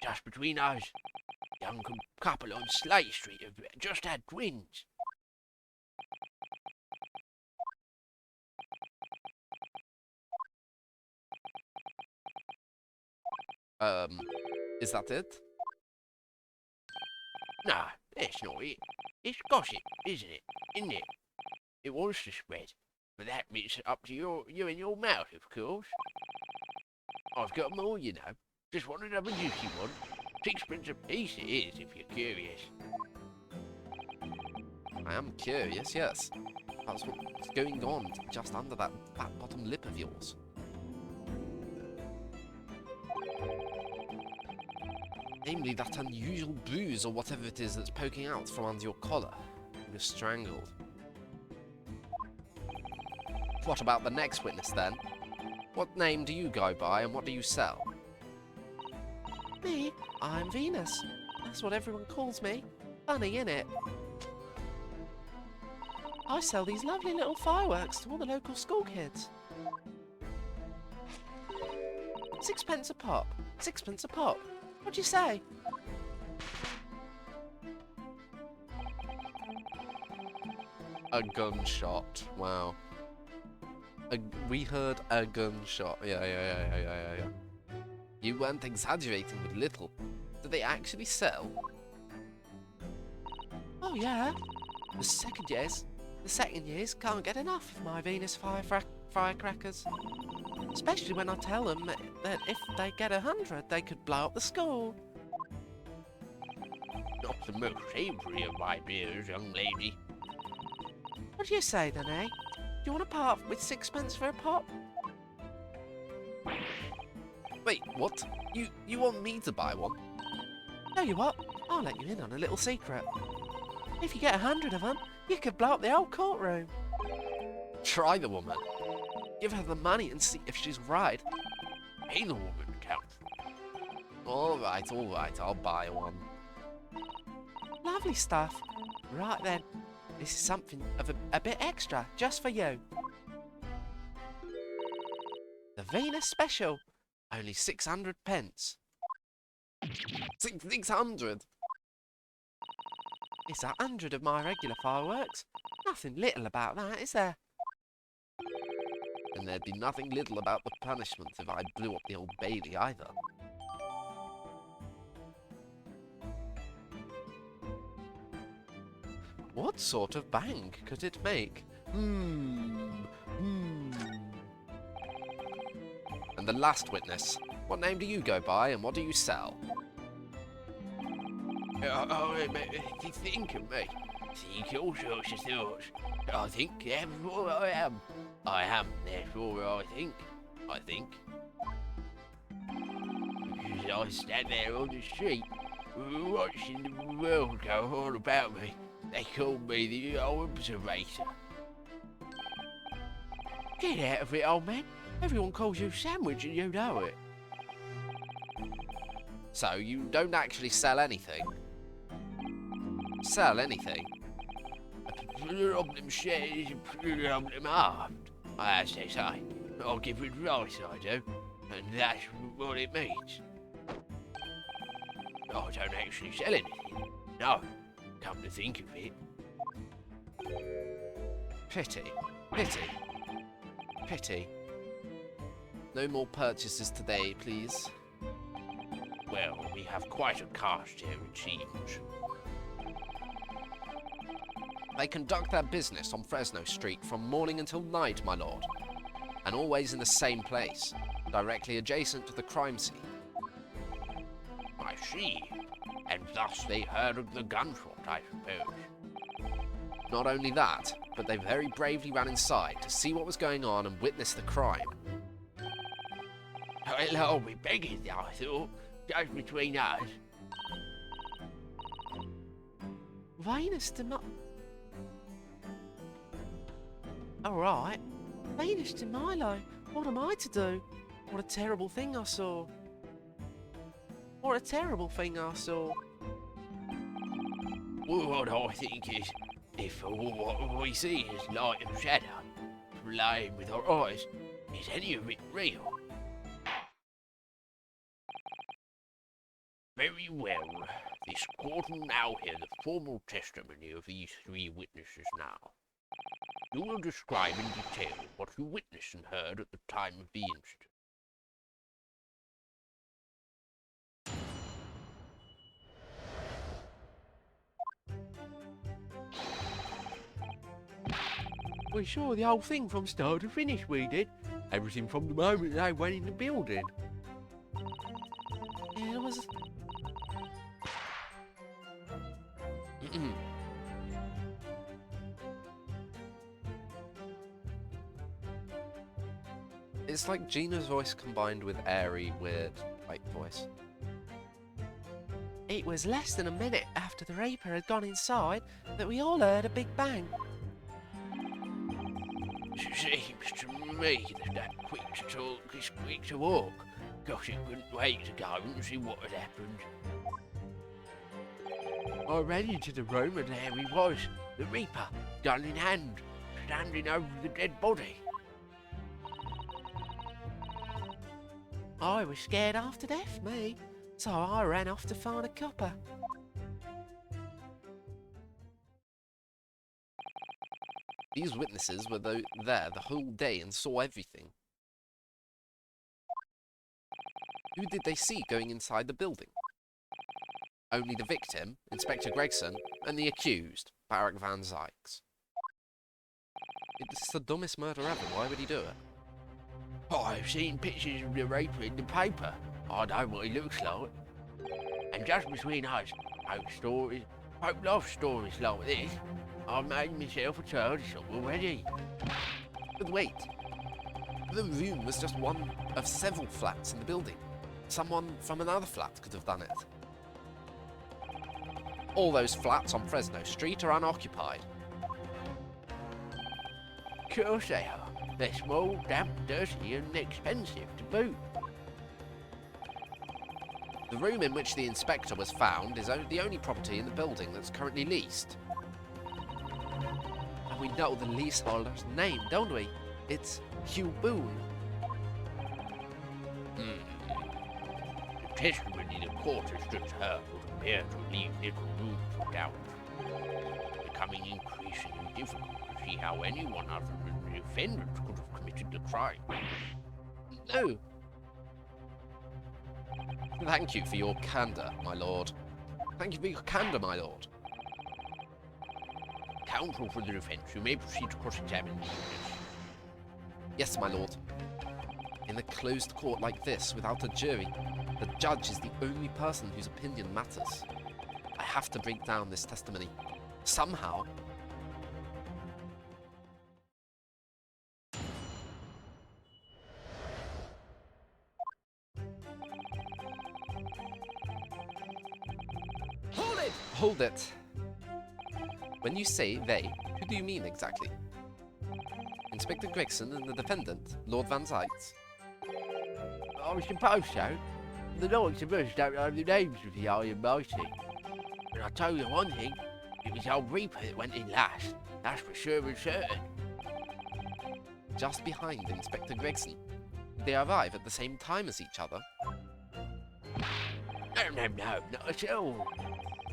Just between us, young couple on Slate Street have just had twins. Is that it? Nah, that's not it. It's gossip, isn't it? Isn't it? It wants to spread, but that bit's up to you and your mouth, of course. I've got more, you know. Just wanted a juicy one. 6pence a piece it is, if you're curious. I am curious, yes. That's what's going on just under that bottom lip of yours. Namely, that unusual bruise or whatever it is that's poking out from under your collar. You're strangled. What about the next witness, then? What name do you go by, and what do you sell? Me? I'm Venus. That's what everyone calls me. Funny, innit? I sell these lovely little fireworks to all the local school kids. 6pence a pop. 6pence a pop. What'd you say? A gunshot. Wow. We heard a gunshot. Yeah. You weren't exaggerating with little. Do they actually sell? Oh yeah. The second years can't get enough of my Venus firecrackers. Especially when I tell them that if they get 100, they could blow up the school. Not the most savoury of my beers, young lady. What do you say then, eh? Do you want to part with 6pence for a pop? Wait, what? You want me to buy one? Tell you what, I'll let you in on a little secret. If you get 100 of them, you could blow up the whole courtroom. Try the woman. Give her the money and see if she's right. Pay the woman, Count. All right, I'll buy one. Lovely stuff. Right then, this is something of a bit extra, just for you. The Venus Special. Only 600pence. 600? It's 100 of my regular fireworks. Nothing little about that, is there? And there'd be nothing little about the punishment if I blew up the Old Bailey either. What sort of bang could it make? And the last witness. What name do you go by and what do you sell? If you think of me, think all sorts of thoughts. I think therefore I am. I am therefore I think. As I stand there on the street, watching the world go all about me, they call me the observator. Get out of it, old man. Everyone calls you Sandwich and you know it. So you don't actually sell anything? Sell anything? Problem shares, problem halved, as they say. I'll give advice, I do, and that's what it means. I don't actually sell anything. No, come to think of it. Pity. No more purchases today, please. Well, we have quite a cast here, it seems. They conduct their business on Fresno Street from morning until night, my lord. And always in the same place, directly adjacent to the crime scene. I see. And thus they heard of the gunshot, I suppose. Not only that, but they very bravely ran inside to see what was going on and witness the crime. Well, I'll be begging, I thought, just between us. Venus de Milo. Alright. Venus de Milo. What am I to do? What a terrible thing I saw. What I think is, if what we see is light and shadow, playing with our eyes, is any of it real? Very well. This court will now hear the formal testimony of these three witnesses now. You will describe in detail what you witnessed and heard at the time of the incident. We saw the whole thing from start to finish, we did. Everything from the moment they went in the building. It was... It's like Gina's voice combined with airy, weird, white voice. It was less than a minute after the Reaper had gone inside that we all heard a big bang. Seems to me that quick to talk is quick to walk. Gosh, it couldn't wait to go and see what had happened. I ran into the room and there he was, the Reaper, gun in hand, standing over the dead body. I was scared half to death, me, so I ran off to find a copper. These witnesses were there the whole day and saw everything. Who did they see going inside the building? Only the victim, Inspector Gregson, and the accused, Barrack Van Zykes. It's the dumbest murder ever, why would he do it? I've seen pictures of the Reaper in the paper. I know what he looks like. And just between us, folk love stories like this. I've made myself a child shop already. But wait, the room was just one of several flats in the building. Someone from another flat could have done it. All those flats on Fresno Street are unoccupied. Of course they are. They're small, damp, dirty and expensive to boot. The room in which the inspector was found is the only property in the building that's currently leased. And we know the leaseholder's name, don't we? It's Hugh Boone. The testimony the court has just heard would appear to leave little room for doubt. Becoming increasingly difficult to see how anyone other than the defendant could have committed the crime. No. Thank you for your candour, my lord. Thank you for your candour, my lord. Counsel for the defence, you may proceed to cross-examine the witness. Yes, my lord. In a closed court like this, without a jury, the judge is the only person whose opinion matters. I have to break down this testimony. Somehow. Hold it! Hold it. When you say they, who do you mean exactly? Inspector Gregson and the defendant, Lord Van Zykes? I suppose so. The likes of us don't know the names of the High and Mighty. But I'll tell you one thing, it was old Reaper that went in last. That's for sure and certain. Just behind Inspector Gregson. They arrive at the same time as each other. No, not at all.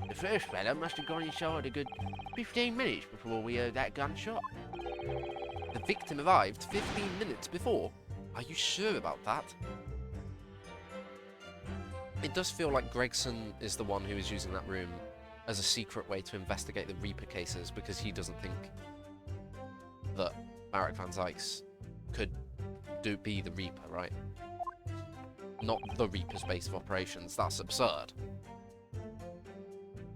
The first fella must have gone inside a good 15 minutes before we heard that gunshot. The victim arrived 15 minutes before. Are you sure about that? It does feel like Gregson is the one who is using that room as a secret way to investigate the Reaper cases because he doesn't think that Barrack Van Zykes could be the Reaper, right? Not the Reaper's base of operations. That's absurd.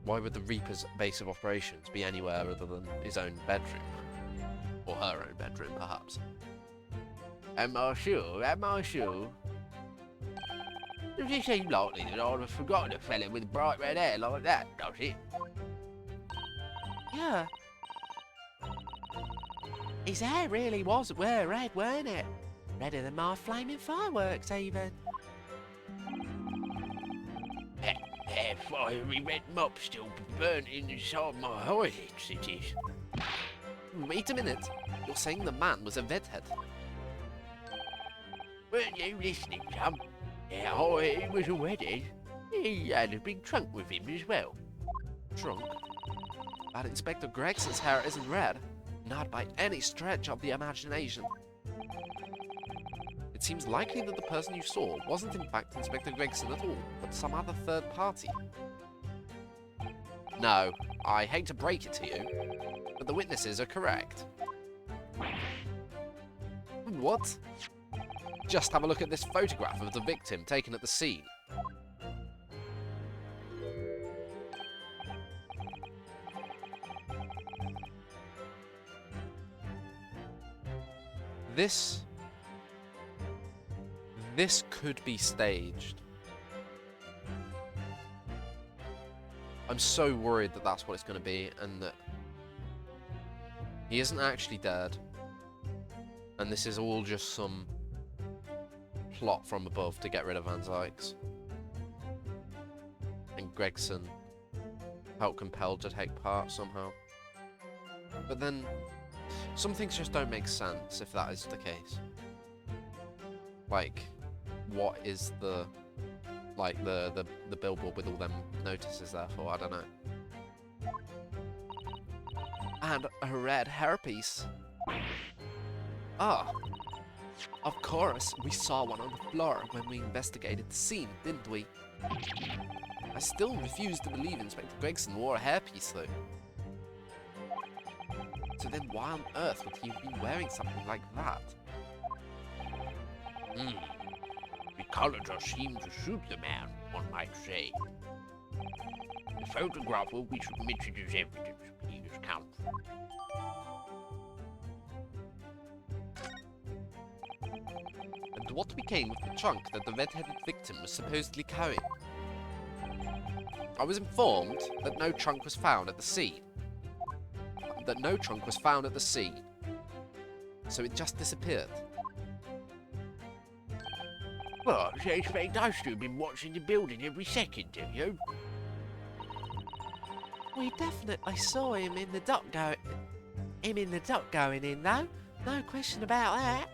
Why would the Reaper's base of operations be anywhere other than his own bedroom? Or her own bedroom, perhaps. Am I sure? Does it seem likely that I'd have forgotten a fella with bright red hair like that, does it? Yeah. His hair really was red, weren't it? Redder than my flaming fireworks, even. That fiery red mop still burnt inside my eyelids, it is. Wait a minute. You're saying the man was a redhead? Weren't you listening, chum? Yeah, he was a redhead. He had a big trunk with him as well. Trunk? But Inspector Gregson's hair isn't red. Not by any stretch of the imagination. It seems likely that the person you saw wasn't in fact Inspector Gregson at all, but some other third party. No, I hate to break it to you, but the witnesses are correct. What? Just have a look at this photograph of the victim taken at the scene. This could be staged. I'm so worried that that's what it's going to be, and that he isn't actually dead, and this is all just some plot from above to get rid of Van Zykes. And Gregson felt compelled to take part somehow. But then, some things just don't make sense if that is the case. Like, what is the billboard with all them notices there for? I don't know. And a red hairpiece. Ah, of course, we saw one on the floor when we investigated the scene, didn't we? I still refuse to believe Inspector Gregson wore a hairpiece, though. So then why on earth would he have been wearing something like that? The colour does seem to suit the man, one might say. The photograph will be submitted as evidence, please, Counsel. And what became of the trunk that the red-headed victim was supposedly carrying? I was informed that no trunk was found at the scene. So it just disappeared. Well, so you expect us to have been watching the building every second, do you? We definitely saw him in the dock going in, though. No question about that.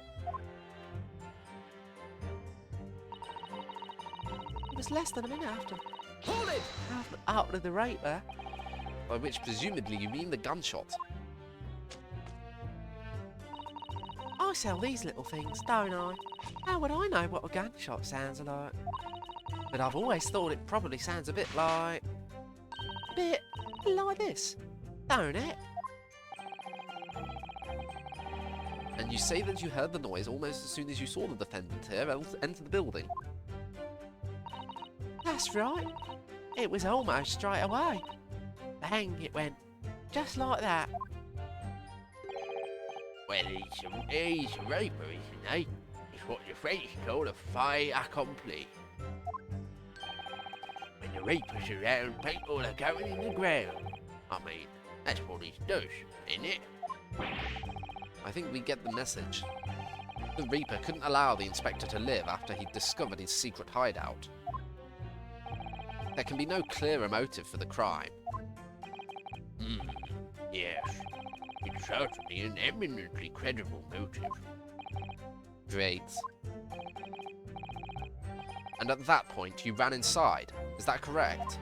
It was less than a minute after. Hold it! After the rape there. By which presumably you mean the gunshot. I sell these little things, don't I? How would I know what a gunshot sounds like? But I've always thought it probably sounds a bit like this, don't it? And you say that you heard the noise almost as soon as you saw the defendant here enter the building. That's right. It was almost straight away. Bang, it went. Just like that. Well, he's a raper, isn't he? It's what the French call a fait accompli. When the reaper's around, people are going in the ground. I mean, that's what he does, isn't it? I think we get the message. The Reaper couldn't allow the Inspector to live after he'd discovered his secret hideout. There can be no clearer motive for the crime. Yes. It's certainly an eminently credible motive. Great. And at that point, you ran inside. Is that correct?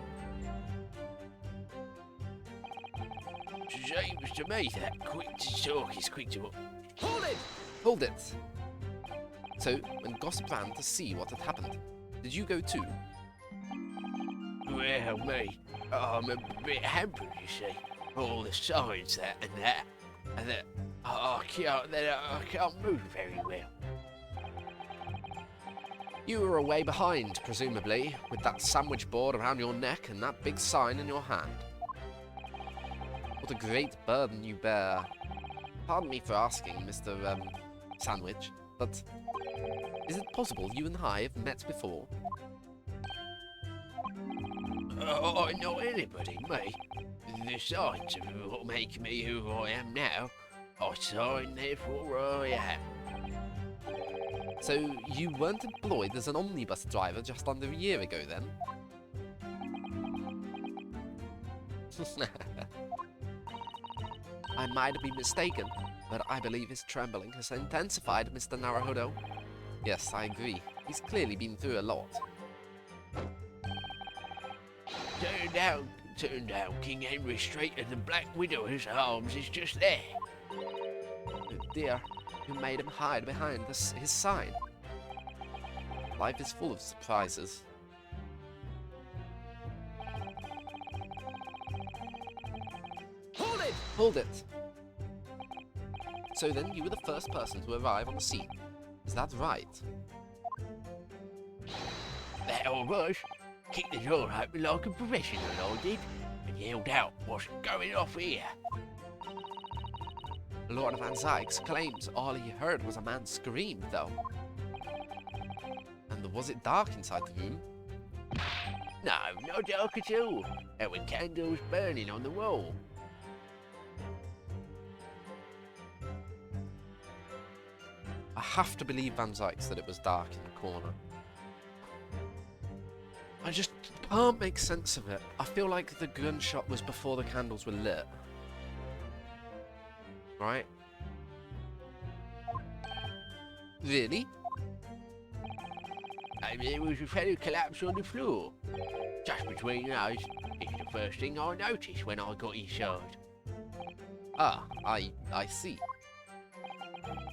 Seems to me that quick to talk is quick to... Hold it! Hold it! So, when Gossip ran to see what had happened, did you go too? Well, me, I'm a bit hampered, you see. All the signs and that I can't move very well. You were away behind, presumably, with that sandwich board around your neck and that big sign in your hand. What a great burden you bear. Pardon me for asking, Mr. Sandwich, but is it possible you and I have met before? Not anybody, me. The signs of what make me who I am now, I sign, therefore I am. So you weren't employed as an omnibus driver just under a year ago, then? I might be mistaken, but I believe his trembling has intensified, Mr. Naruhodo. Yes, I agree. He's clearly been through a lot. Turn down King Henry Street and the Black Widow's Arms is just there. Oh dear, you made him hide behind his sign. Life is full of surprises. Hold it! Hold it! So then you were the first person to arrive on the scene. Is that right? That I was. Kicked the door open like a professional, I did, and yelled out, "What's going off here?" Lord Van Zykes claims all he heard was a man scream, though. And was it dark inside the room? No, not dark at all. There were candles burning on the wall. I have to believe Van Zykes that it was dark in the corner. I just can't make sense of it. I feel like the gunshot was before the candles were lit. Right? Really? And there was a fellow collapsed on the floor. Just between us, it's the first thing I noticed when I got inside. Ah, I see.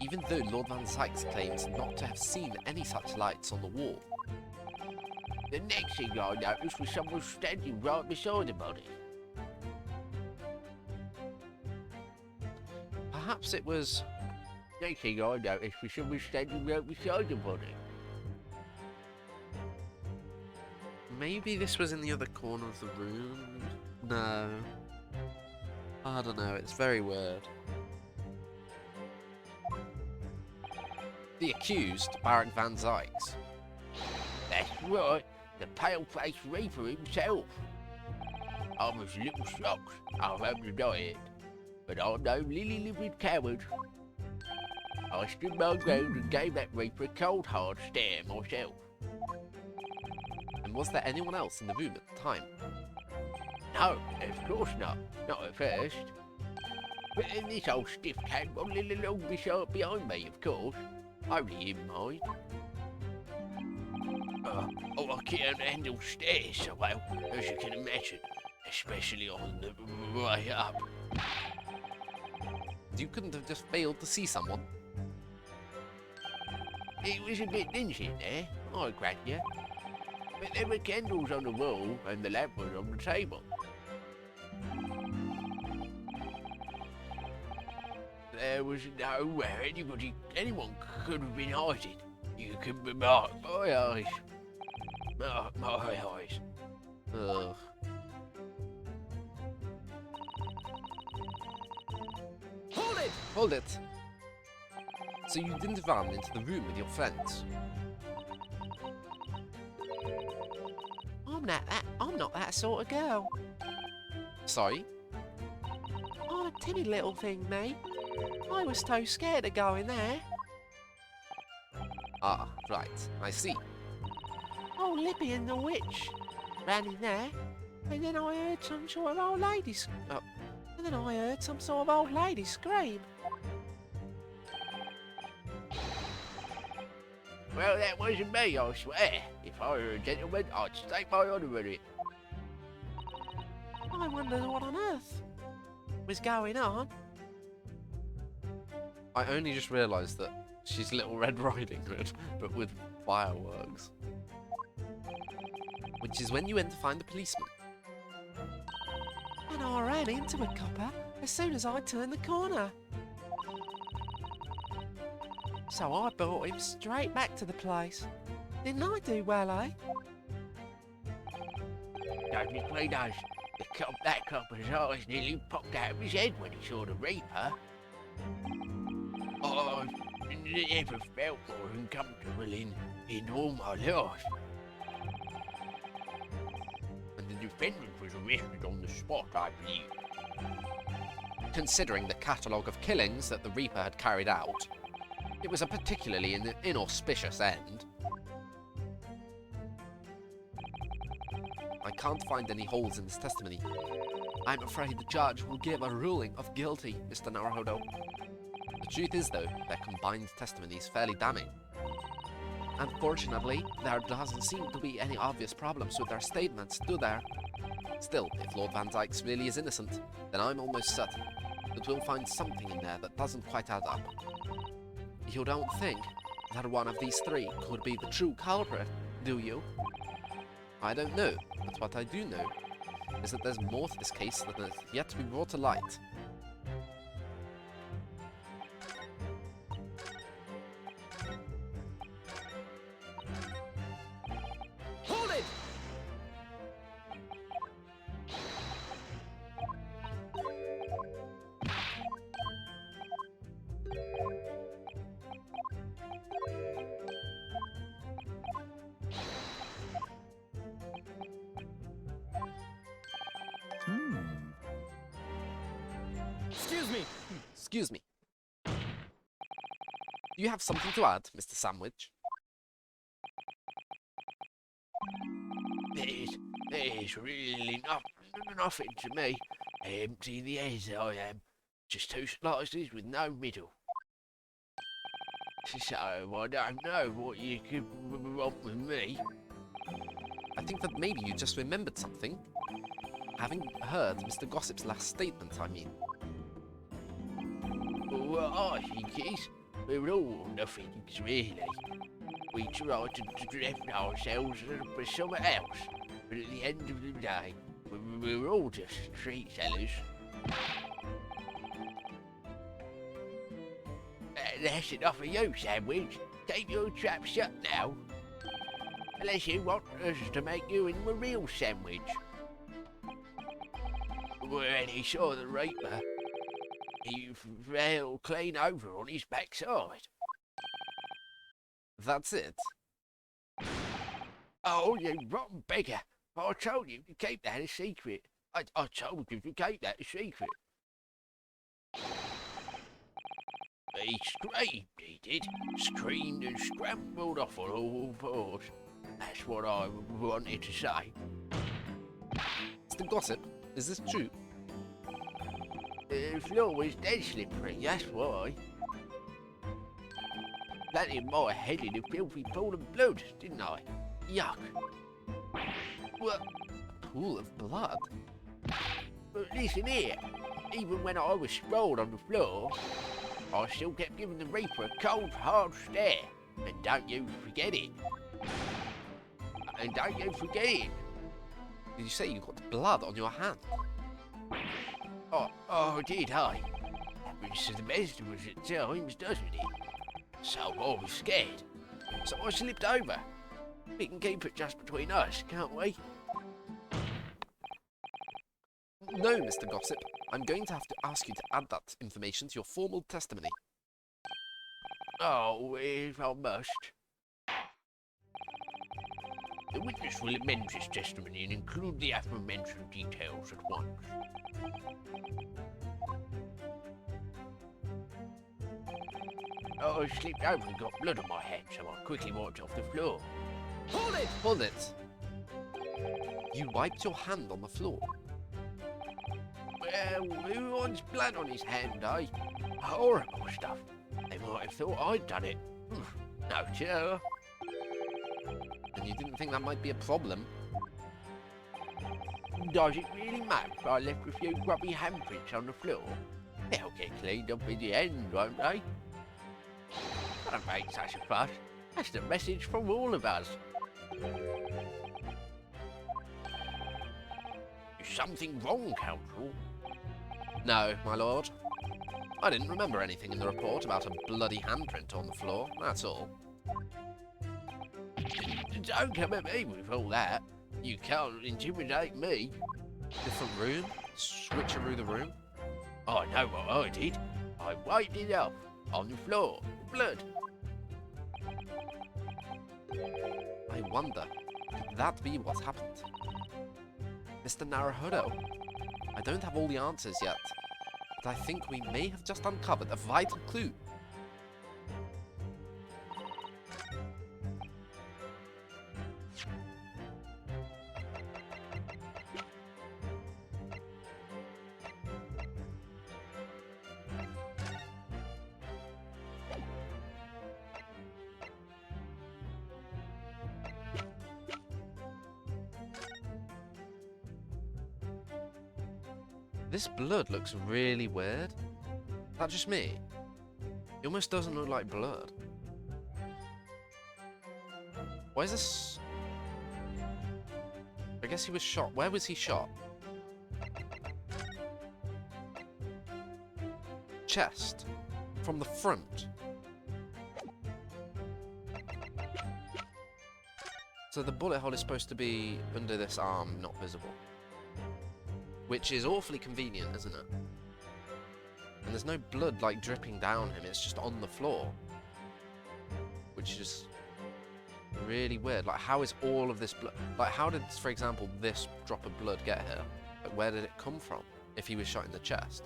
Even though Lord Van Zykes claims not to have seen any such lights on the wall. The next thing I noticed was someone standing right beside the body. Perhaps it was... Next thing I noticed was someone standing right beside the body. Maybe this was in the other corner of the room? No. I don't know, it's very weird. The accused, Baron Van Zykes. That's right, the pale-faced Reaper himself. I was a little shocked, I'll have to deny it, but I'm no lily-livered coward. I stood my ground and gave that Reaper a cold hard stare myself. And was there anyone else in the room at the time? No, of course not, not at first. But then this old stiff came waddling along behind me, of course. Only him, mind. I can't handle stairs so well, as you can imagine, especially on the way up. You couldn't have just failed to see someone. It was a bit dingy in there, I grant you. But there were candles on the wall and the lamp was on the table. There was nowhere anyone could have been hiding. You can remark my eyes. My eyes. Ugh. Hold it! Hold it! So you didn't run into the room with your friends? I'm not that sort of girl. Sorry? I'm a timid little thing, me. I was too scared to go in there. Ah, right, I see. Oh, Libby and the witch ran in there, and then I heard some sort of old lady scream. Well, that wasn't me, I swear. If I were a gentleman, I'd stake my honour on it. I wondered what on earth was going on. I only just realised that she's Little Red Riding Hood, but with fireworks. Which is when you went to find the policeman. And I ran into a copper as soon as I turned the corner. So I brought him straight back to the place. Didn't I do well, eh? Don't be played us. That copper's eyes nearly popped out of his head when he saw the Reaper. I've never felt more uncomfortable in all my life. And the defendant was arrested on the spot, I believe. Considering the catalogue of killings that the Reaper had carried out, it was a particularly inauspicious end. I can't find any holes in this testimony. I'm afraid the judge will give a ruling of guilty, Mr. Naruhodo. The truth is, though, that combined testimony is fairly damning. Unfortunately, there doesn't seem to be any obvious problems with their statements, do there? Still, if Lord Van Zykes really is innocent, then I'm almost certain that we'll find something in there that doesn't quite add up. You don't think that one of these three could be the true culprit, do you? I don't know, but what I do know is that there's more to this case that has yet to be brought to light. Hold it! Excuse me. Excuse me. Do you have something to add, Mr. Sandwich? There's really nothing to me. Empty the as I am. Just two slices with no middle. So I don't know what you could want with me. I think that maybe you just remembered something. Having heard Mr. Gossip's last statement, I mean. What I think is, we're all nothings really. We try to drift ourselves for something else, but at the end of the day, we're all just street sellers. That's enough of you, Sandwich. Keep your trap shut now. Unless you want us to make you into a real sandwich. We're any sure the Reaper, he fell clean over on his backside. That's it. Oh, you rotten beggar. I told you to keep that a secret. I told you to keep that a secret. He screamed, he did. Screamed and scrambled off on all fours. That's what I wanted to say. Mr. Gossip, is this true? The floor was dead slippery, that's why. Planted my head in a filthy pool of blood, didn't I? Yuck. What? A pool of blood? But listen here. Even when I was sprawled on the floor, I still kept giving the Reaper a cold, hard stare. And don't you forget it. And don't you forget it. Did you say you got blood on your hand? Oh, did I? Happens to the best of us at times, doesn't it? So I was scared. So I slipped over. We can keep it just between us, can't we? No, Mr. Gossip. I'm going to have to ask you to add that information to your formal testimony. Oh, if I must. The witness will amend his testimony and include the aforementioned details at once. I slipped over and got blood on my hand, so I quickly wiped off the floor. Hold it! Hold it! You wiped your hand on the floor. Well, who wants blood on his hand, eh? Horrible stuff. They might have thought I'd done it. No terror. And you didn't think that might be a problem? Does it really matter if I left a few grubby handprints on the floor? They'll get cleaned up in the end, won't they? Don't make such a fuss. That's the message from all of us. Is something wrong, Counsel? No, my lord. I didn't remember anything in the report about a bloody handprint on the floor, that's all. Don't come at me with all that. You can't intimidate me. Different room? Switcheroo the room? I know what I did. I wiped it off on the floor. Blood. I wonder, could that be what happened? Mr. Naruhodo, I don't have all the answers yet, but I think we may have just uncovered a vital clue. This blood looks really weird. Is that just me? It almost doesn't look like blood. Why is this... I guess he was shot. Where was he shot? Chest. From the front. So the bullet hole is supposed to be under this arm, not visible. Which is awfully convenient, isn't it? And there's no blood, like, dripping down him, it's just on the floor. Which is really weird. Like, how is all of this blood... Like, how did, for example, this drop of blood get here? Like, where did it come from, if he was shot in the chest?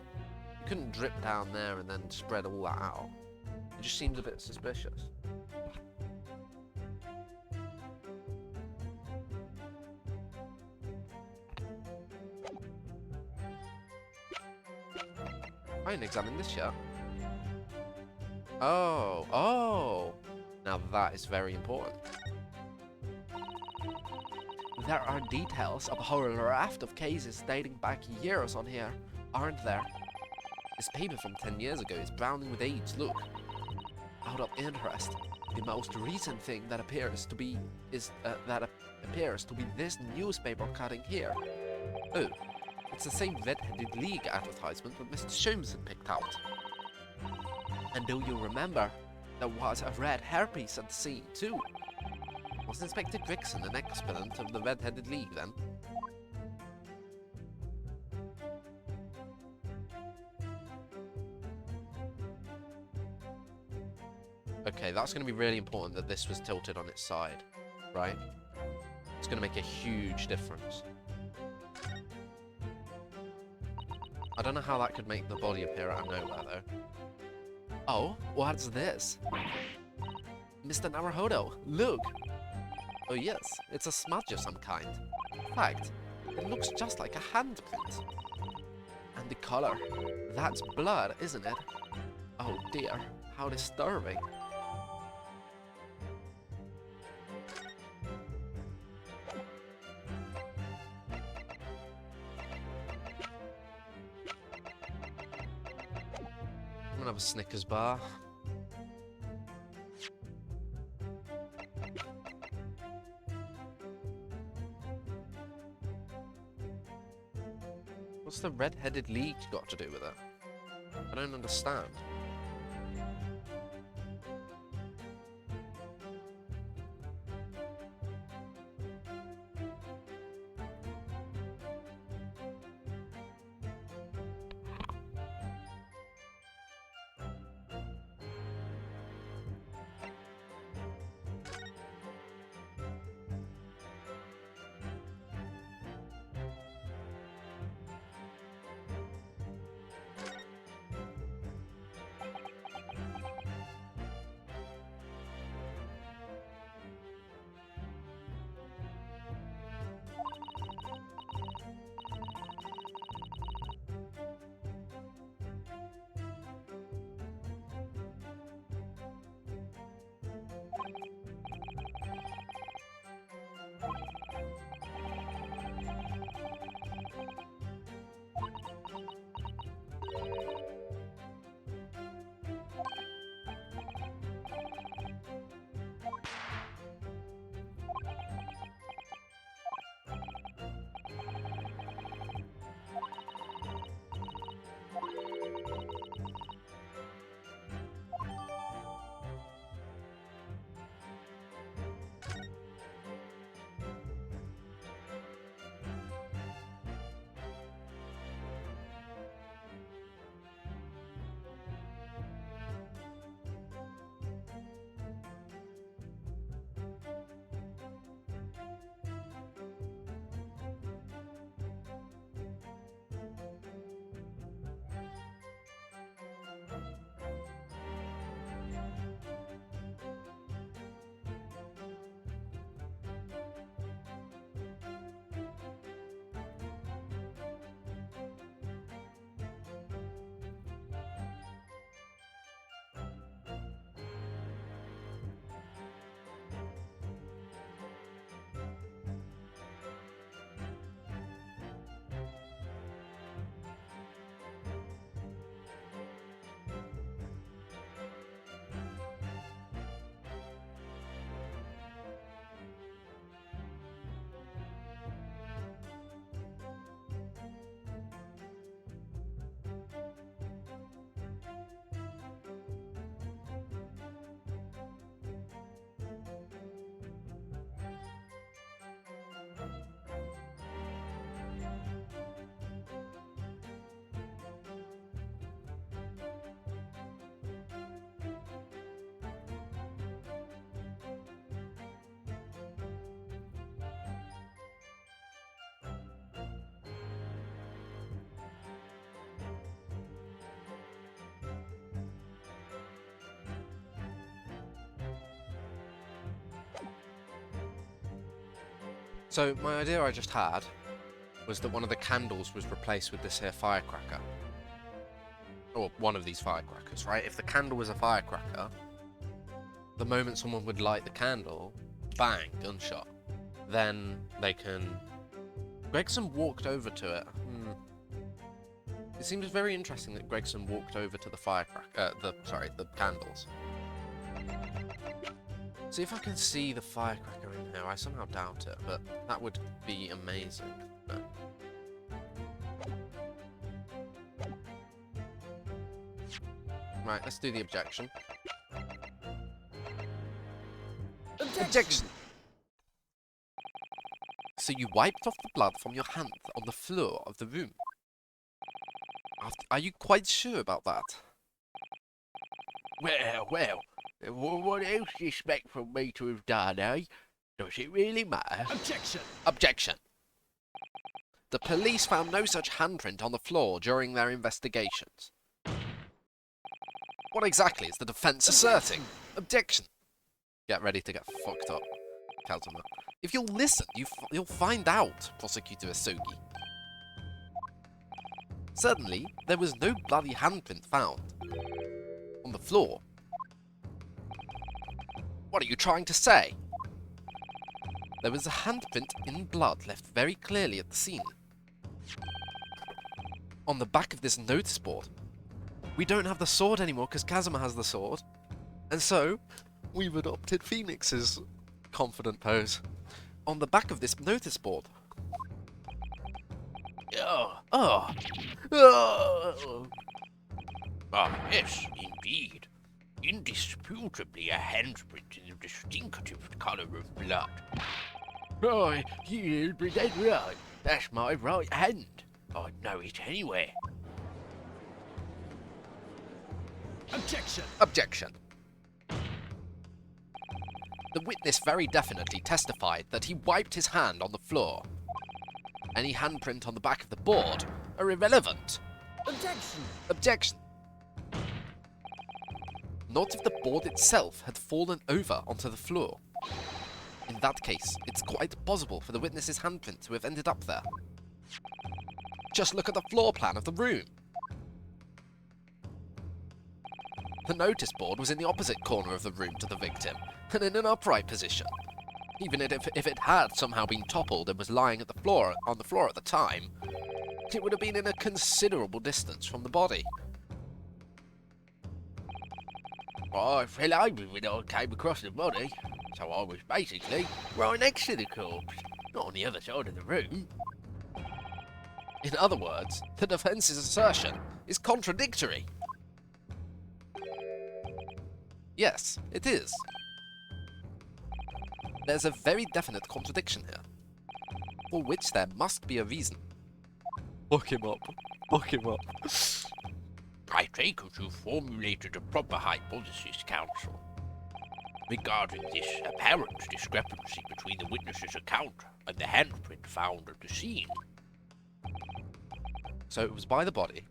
You couldn't drip down there and then spread all that out. It just seems a bit suspicious. I didn't examine this yet. Oh, oh! Now that is very important. There are details of a whole raft of cases dating back years on here, aren't there? This paper from 10 years ago is browning with age, look. Out of interest, the most recent thing that appears to be this newspaper cutting here. Oh, it's the same Red-Headed League advertisement that Mr. Sholmeson picked out. And do you remember, there was a red hairpiece at the scene too? Was Inspector Gregson an exponent of the Red-Headed League then? Okay, that's going to be really important that this was tilted on its side, right? It's going to make a huge difference. I don't know how that could make the body appear out of nowhere, though. Oh, what's this? Mr. Naruhodo, look! Oh yes, it's a smudge of some kind. In fact, it looks just like a handprint. And the color, that's blood, isn't it? Oh dear, how disturbing. I'm gonna have a Snickers bar. What's the Red-Headed League got to do with it? I don't understand. So my idea I just had was that one of the candles was replaced with this here firecracker. Or one of these firecrackers, right? If the candle was a firecracker, the moment someone would light the candle, bang, gunshot. Then they can... Gregson walked over to it. It seems very interesting that Gregson walked over to the firecracker, the candles. See if I can see the firecracker in here. I somehow doubt it, but that would be amazing. No. Right, let's do the objection. Objection! So you wiped off the blood from your hand on the floor of the room. Are you quite sure about that? Well, what else do you expect from me to have done, eh? Does it really matter? Objection! Objection! The police found no such handprint on the floor during their investigations. What exactly is the defense asserting? Objection! Get ready to get fucked up, Kazuma. If you'll listen, you'll find out, Prosecutor Isugi. Certainly, there was no bloody handprint found on the floor. What are you trying to say? There was a handprint in blood left very clearly at the scene. On the back of this notice board. We don't have the sword anymore because Kazuma has the sword. And so, we've adopted Phoenix's confident pose. On the back of this notice board. Ah, yes, indeed. Indisputably a handprint in the distinctive colour of blood. Oh, you'll be dead right. That's my right hand. I'd know it anywhere. Objection! Objection. The witness very definitely testified that he wiped his hand on the floor. Any handprint on the back of the board are irrelevant. Objection! Objection. Not if the board itself had fallen over onto the floor. In that case, it's quite possible for the witness's handprint to have ended up there. Just look at the floor plan of the room. The notice board was in the opposite corner of the room to the victim, and in an upright position. Even if it had somehow been toppled and was lying on the floor at the time, it would have been in a considerable distance from the body. Well, I fell over when I came across the body, so I was basically right next to the corpse, not on the other side of the room. In other words, the defence's assertion is contradictory. Yes, it is. There's a very definite contradiction here, for which there must be a reason. Look him up. Look him up. I take it you've formulated a proper hypothesis, Counsel, regarding this apparent discrepancy between the witness's account and the handprint found at the scene. So it was by the body,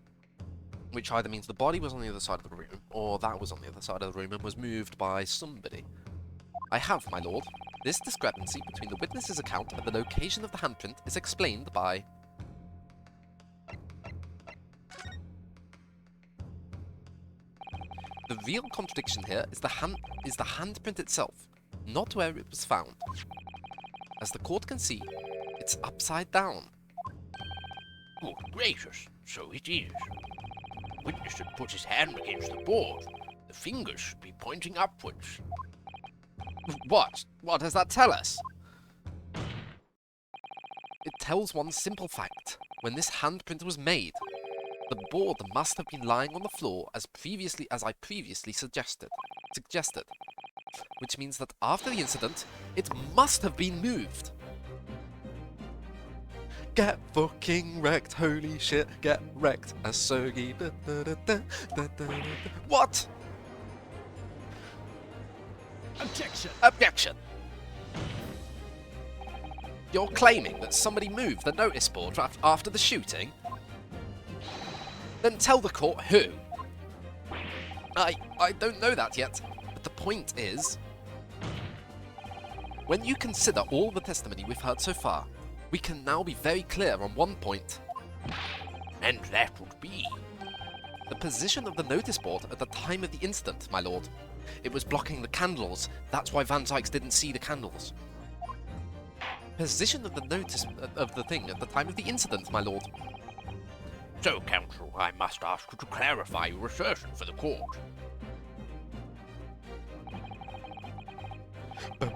which either means the body was on the other side of the room, or that was on the other side of the room and was moved by somebody. I have, my lord. This discrepancy between the witness's account and the location of the handprint is explained by... The real contradiction here is the handprint itself, not where it was found. As the court can see, it's upside down. Good gracious, so it is. The witness had put his hand against the board. The fingers should be pointing upwards. What? What does that tell us? It tells one simple fact. When this handprint was made, the board must have been lying on the floor as I previously suggested. Which means that after the incident, it must have been moved. Get fucking wrecked, holy shit, get wrecked, Asugi. What? Objection! Objection! You're claiming that somebody moved the notice board after the shooting? Then tell the court who. I don't know that yet, but the point is... When you consider all the testimony we've heard so far, we can now be very clear on one point. And that would be... The position of the notice board at the time of the incident, my lord. It was blocking the candles. That's why Van Zykes didn't see the candles. Position of the notice of the thing at the time of the incident, my lord. So, Counsel, I must ask you to clarify your assertion for the court. At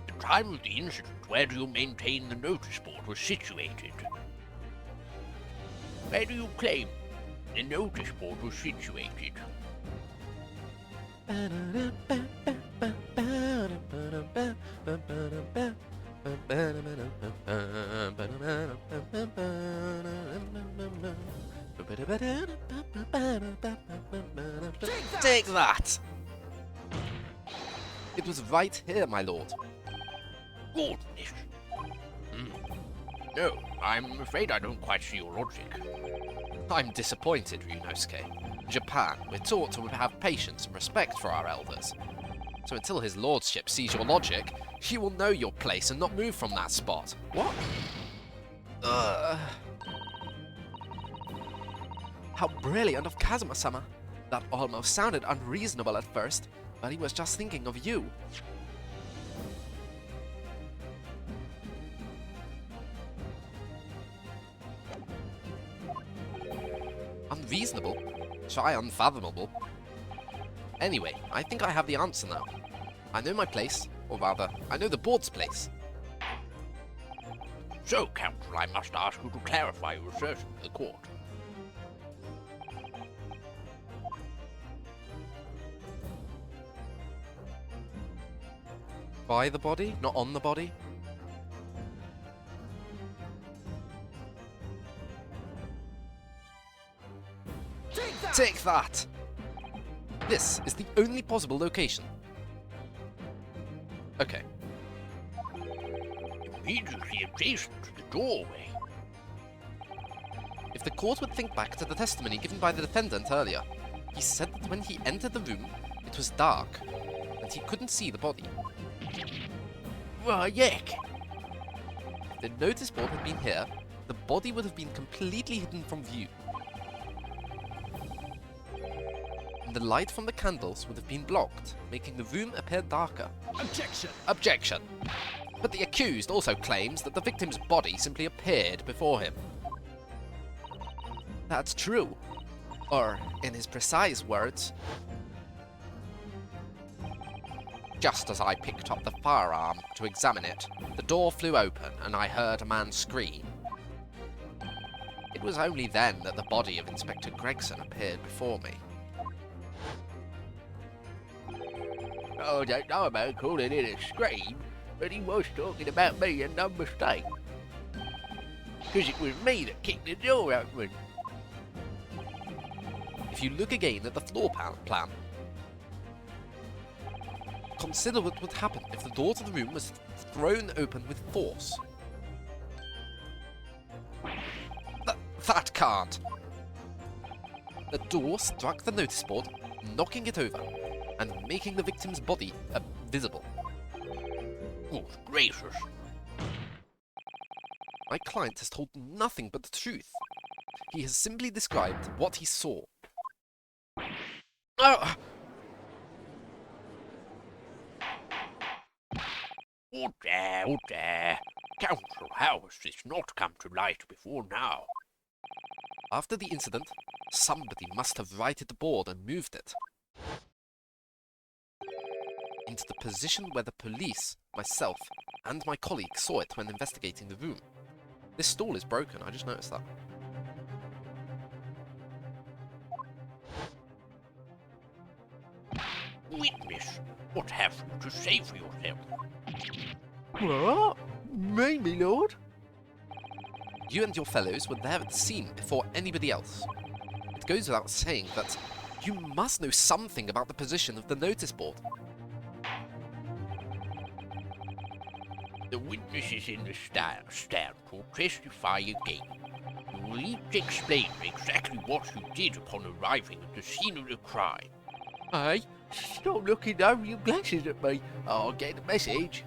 the time of the incident, where do you maintain the notice board was situated? Where do you claim the notice board was situated? Take that! It was right here, my lord. Goodness. No, I'm afraid I don't quite see your logic. I'm disappointed, Ryunosuke. In Japan, we're taught to have patience and respect for our elders. So until his lordship sees your logic, he will know your place and not move from that spot. What? How brilliant of Kazuma-sama! That almost sounded unreasonable at first, but he was just thinking of you. Unreasonable? Try unfathomable. Anyway, I think I have the answer now. I know my place, or rather, I know the board's place. So, Counsel, I must ask you to clarify your assertion for the court. By the body, not on the body? Take that! This is the only possible location. Okay. Immediately adjacent to the doorway. If the court would think back to the testimony given by the defendant earlier, he said that when he entered the room, it was dark, and he couldn't see the body. Why, yuck! If the notice board had been here, the body would have been completely hidden from view. And the light from the candles would have been blocked, making the room appear darker. Objection! Objection! But the accused also claims that the victim's body simply appeared before him. That's true. Or, in his precise words, just as I picked up the firearm to examine it, the door flew open and I heard a man scream. It was only then that the body of Inspector Gregson appeared before me. I don't know about calling it a scream, but he was talking about me and no mistake. Because it was me that kicked the door open. If you look again at the floor plan, consider what would happen if the door to the room was thrown open with force. That can't! The door struck the notice board, knocking it over, and making the victim's body visible. Good gracious. My client has told nothing but the truth. He has simply described what he saw. Oh there, oh there. Counsel, how has this not come to light before now? After the incident, somebody must have righted the board and moved it into the position where the police, myself, and my colleague saw it when investigating the room. This stool is broken, I just noticed that. Witness, what have you to say for yourself? What? Me, me lord? You and your fellows were there at the scene before anybody else. It goes without saying that you must know something about the position of the notice board. The witnesses in the stand will testify again. You will each explain exactly what you did upon arriving at the scene of the crime. Aye, Stop looking over your glasses at me. I'll get the message.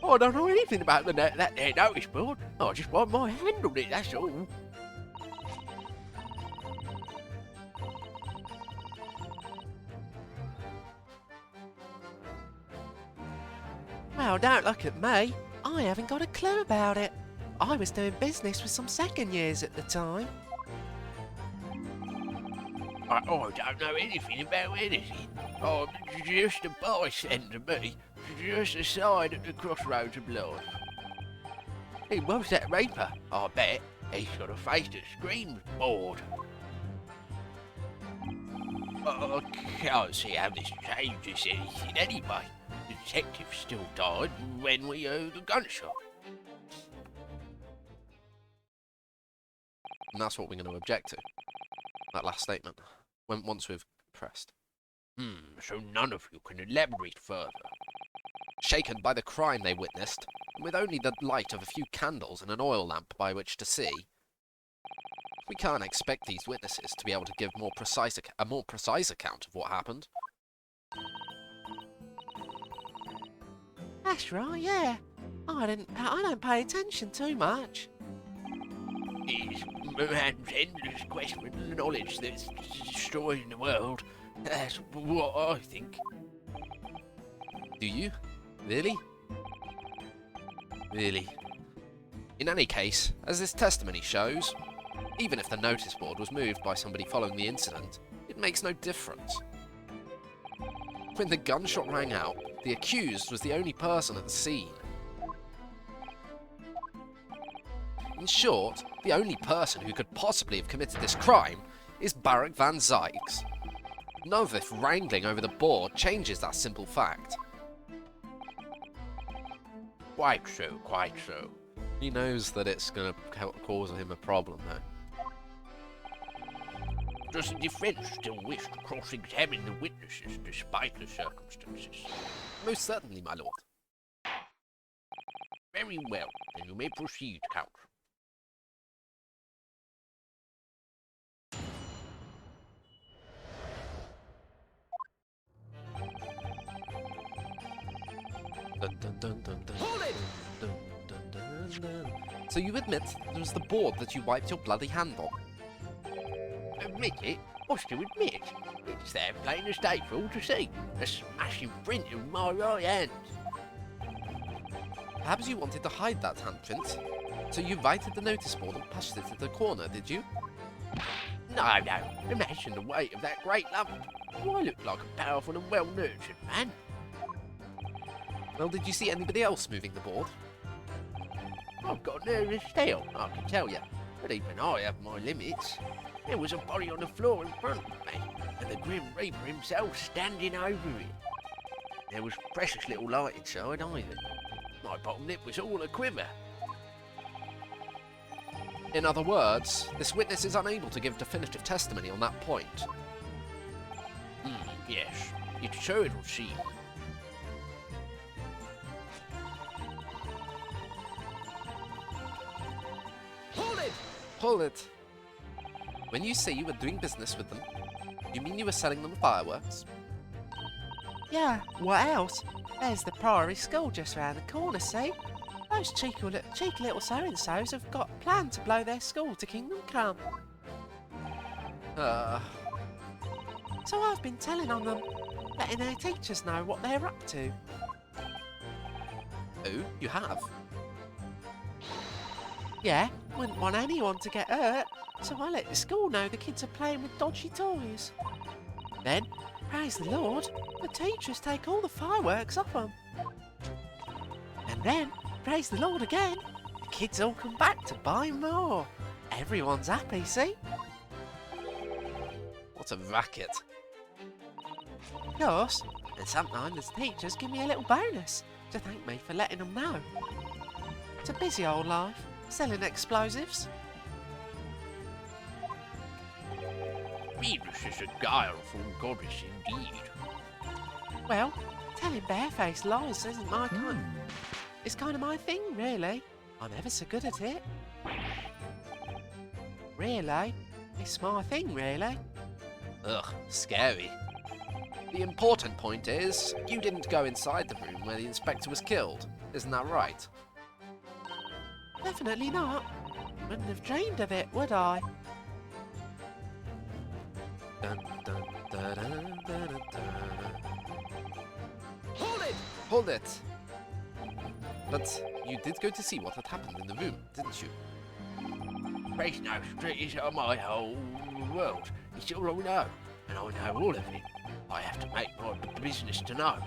I don't know anything about that there notice board. I just want my hand on it, that's all. Well, don't look at me. I haven't got a clue about it. I was doing business with some second years at the time. I don't know anything about anything. I'm just a bystander, me. Just a sign at the crossroads of life. Hey, what's that Reaper? I bet he's got a face that screams bored. I can't see how this changes anything anyway. The detective still died when we heard the gunshot. And that's what we're going to object to. That last statement. Once we've pressed. So none of you can elaborate further. Shaken by the crime they witnessed, and with only the light of a few candles and an oil lamp by which to see, we can't expect these witnesses to be able to give a more precise account of what happened. That's right, yeah. I don't pay attention too much. It's man's endless quest for knowledge that's destroying the world. That's what I think. Do you? Really? Really? In any case, as this testimony shows, even if the notice board was moved by somebody following the incident, it makes no difference. When the gunshot rang out, the accused was the only person at the scene. In short, the only person who could possibly have committed this crime is Barak van Zykes. None of this wrangling over the board changes that simple fact. Quite so, quite so. He knows that it's going to cause him a problem, though. Does the defence still wish to cross-examine the witnesses despite the circumstances? Most certainly, my lord. Very well, then you may proceed, Count. Dun, dun, dun, dun, dun, dun, dun, dun, dun. So you admit it was the board that you wiped your bloody hand on? Admit it? What's to admit? It's there plain as day for all to see. A smashing print of my right hand. Perhaps you wanted to hide that handprint, so you righted the notice board and pushed it to the corner, did you? No, no. Imagine the weight of that great lump. Do I look like a powerful and well-nurtured man? Well, did you see anybody else moving the board? I've got nervous steel, I can tell you. But even I have my limits. There was a body on the floor in front of me, and the Grim Reaper himself standing over it. There was precious little light inside either. My bottom lip was all a quiver. In other words, this witness is unable to give definitive testimony on that point. Yes, it's so it'll seem. Hold it! When you say you were doing business with them, you mean you were selling them fireworks? Yeah, what else? There's the Priory School just round the corner, see? Those cheeky little so-and-sos have got a plan to blow their school to Kingdom Come. So I've been telling on them, letting their teachers know what they're up to. Oh, you have? Yeah, wouldn't want anyone to get hurt, so I let the school know the kids are playing with dodgy toys. Then, praise the Lord, the teachers take all the fireworks off them. And then, praise the Lord again, the kids all come back to buy more. Everyone's happy, see? What a racket. Yes, and sometimes the teachers give me a little bonus to thank me for letting them know. It's a busy old life, selling explosives. Venus is a guileful goddess indeed. Well, telling barefaced lies isn't my kind. It's kind of my thing, really. I'm ever so good at it. Really? It's my thing, really. Ugh, scary. The important point is, you didn't go inside the room where the inspector was killed. Isn't that right? Definitely not. Wouldn't have dreamed of it, would I? Dun, dun, dun, dun, dun, dun, dun. Hold it! Hold it! But you did go to see what had happened in the room, didn't you? Fresno Street is my whole world. It's all I know, and I know all of it. I have to make my business to know.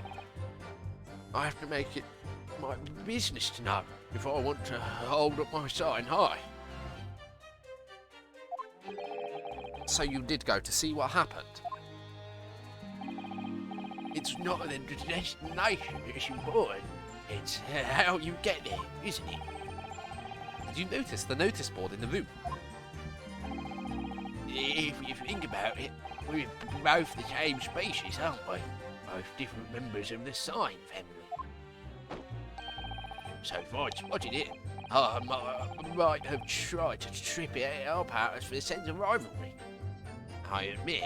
I have to make it my business to know if I want to hold up my sign high. So you did go to see what happened? It's not the destination that's important. It's how you get there, isn't it? Did you notice the notice board in the room? If you think about it, we're both the same species, aren't we? Both different members of the sign family. So if I'd spotted it, I might have tried to trip it apart as for the sense of rivalry. I admit.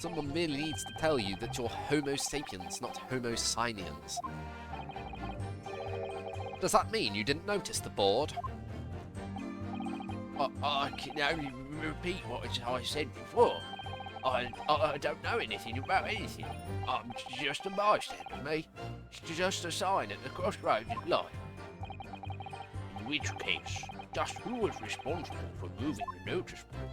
Someone merely needs to tell you that you're Homo sapiens, not Homo sinians. Does that mean you didn't notice the board? I can only repeat what I said before. I don't know anything about anything. I'm just a bystander, me. It's just a sign at the crossroads of life. In which case, just who was responsible for moving the notice board?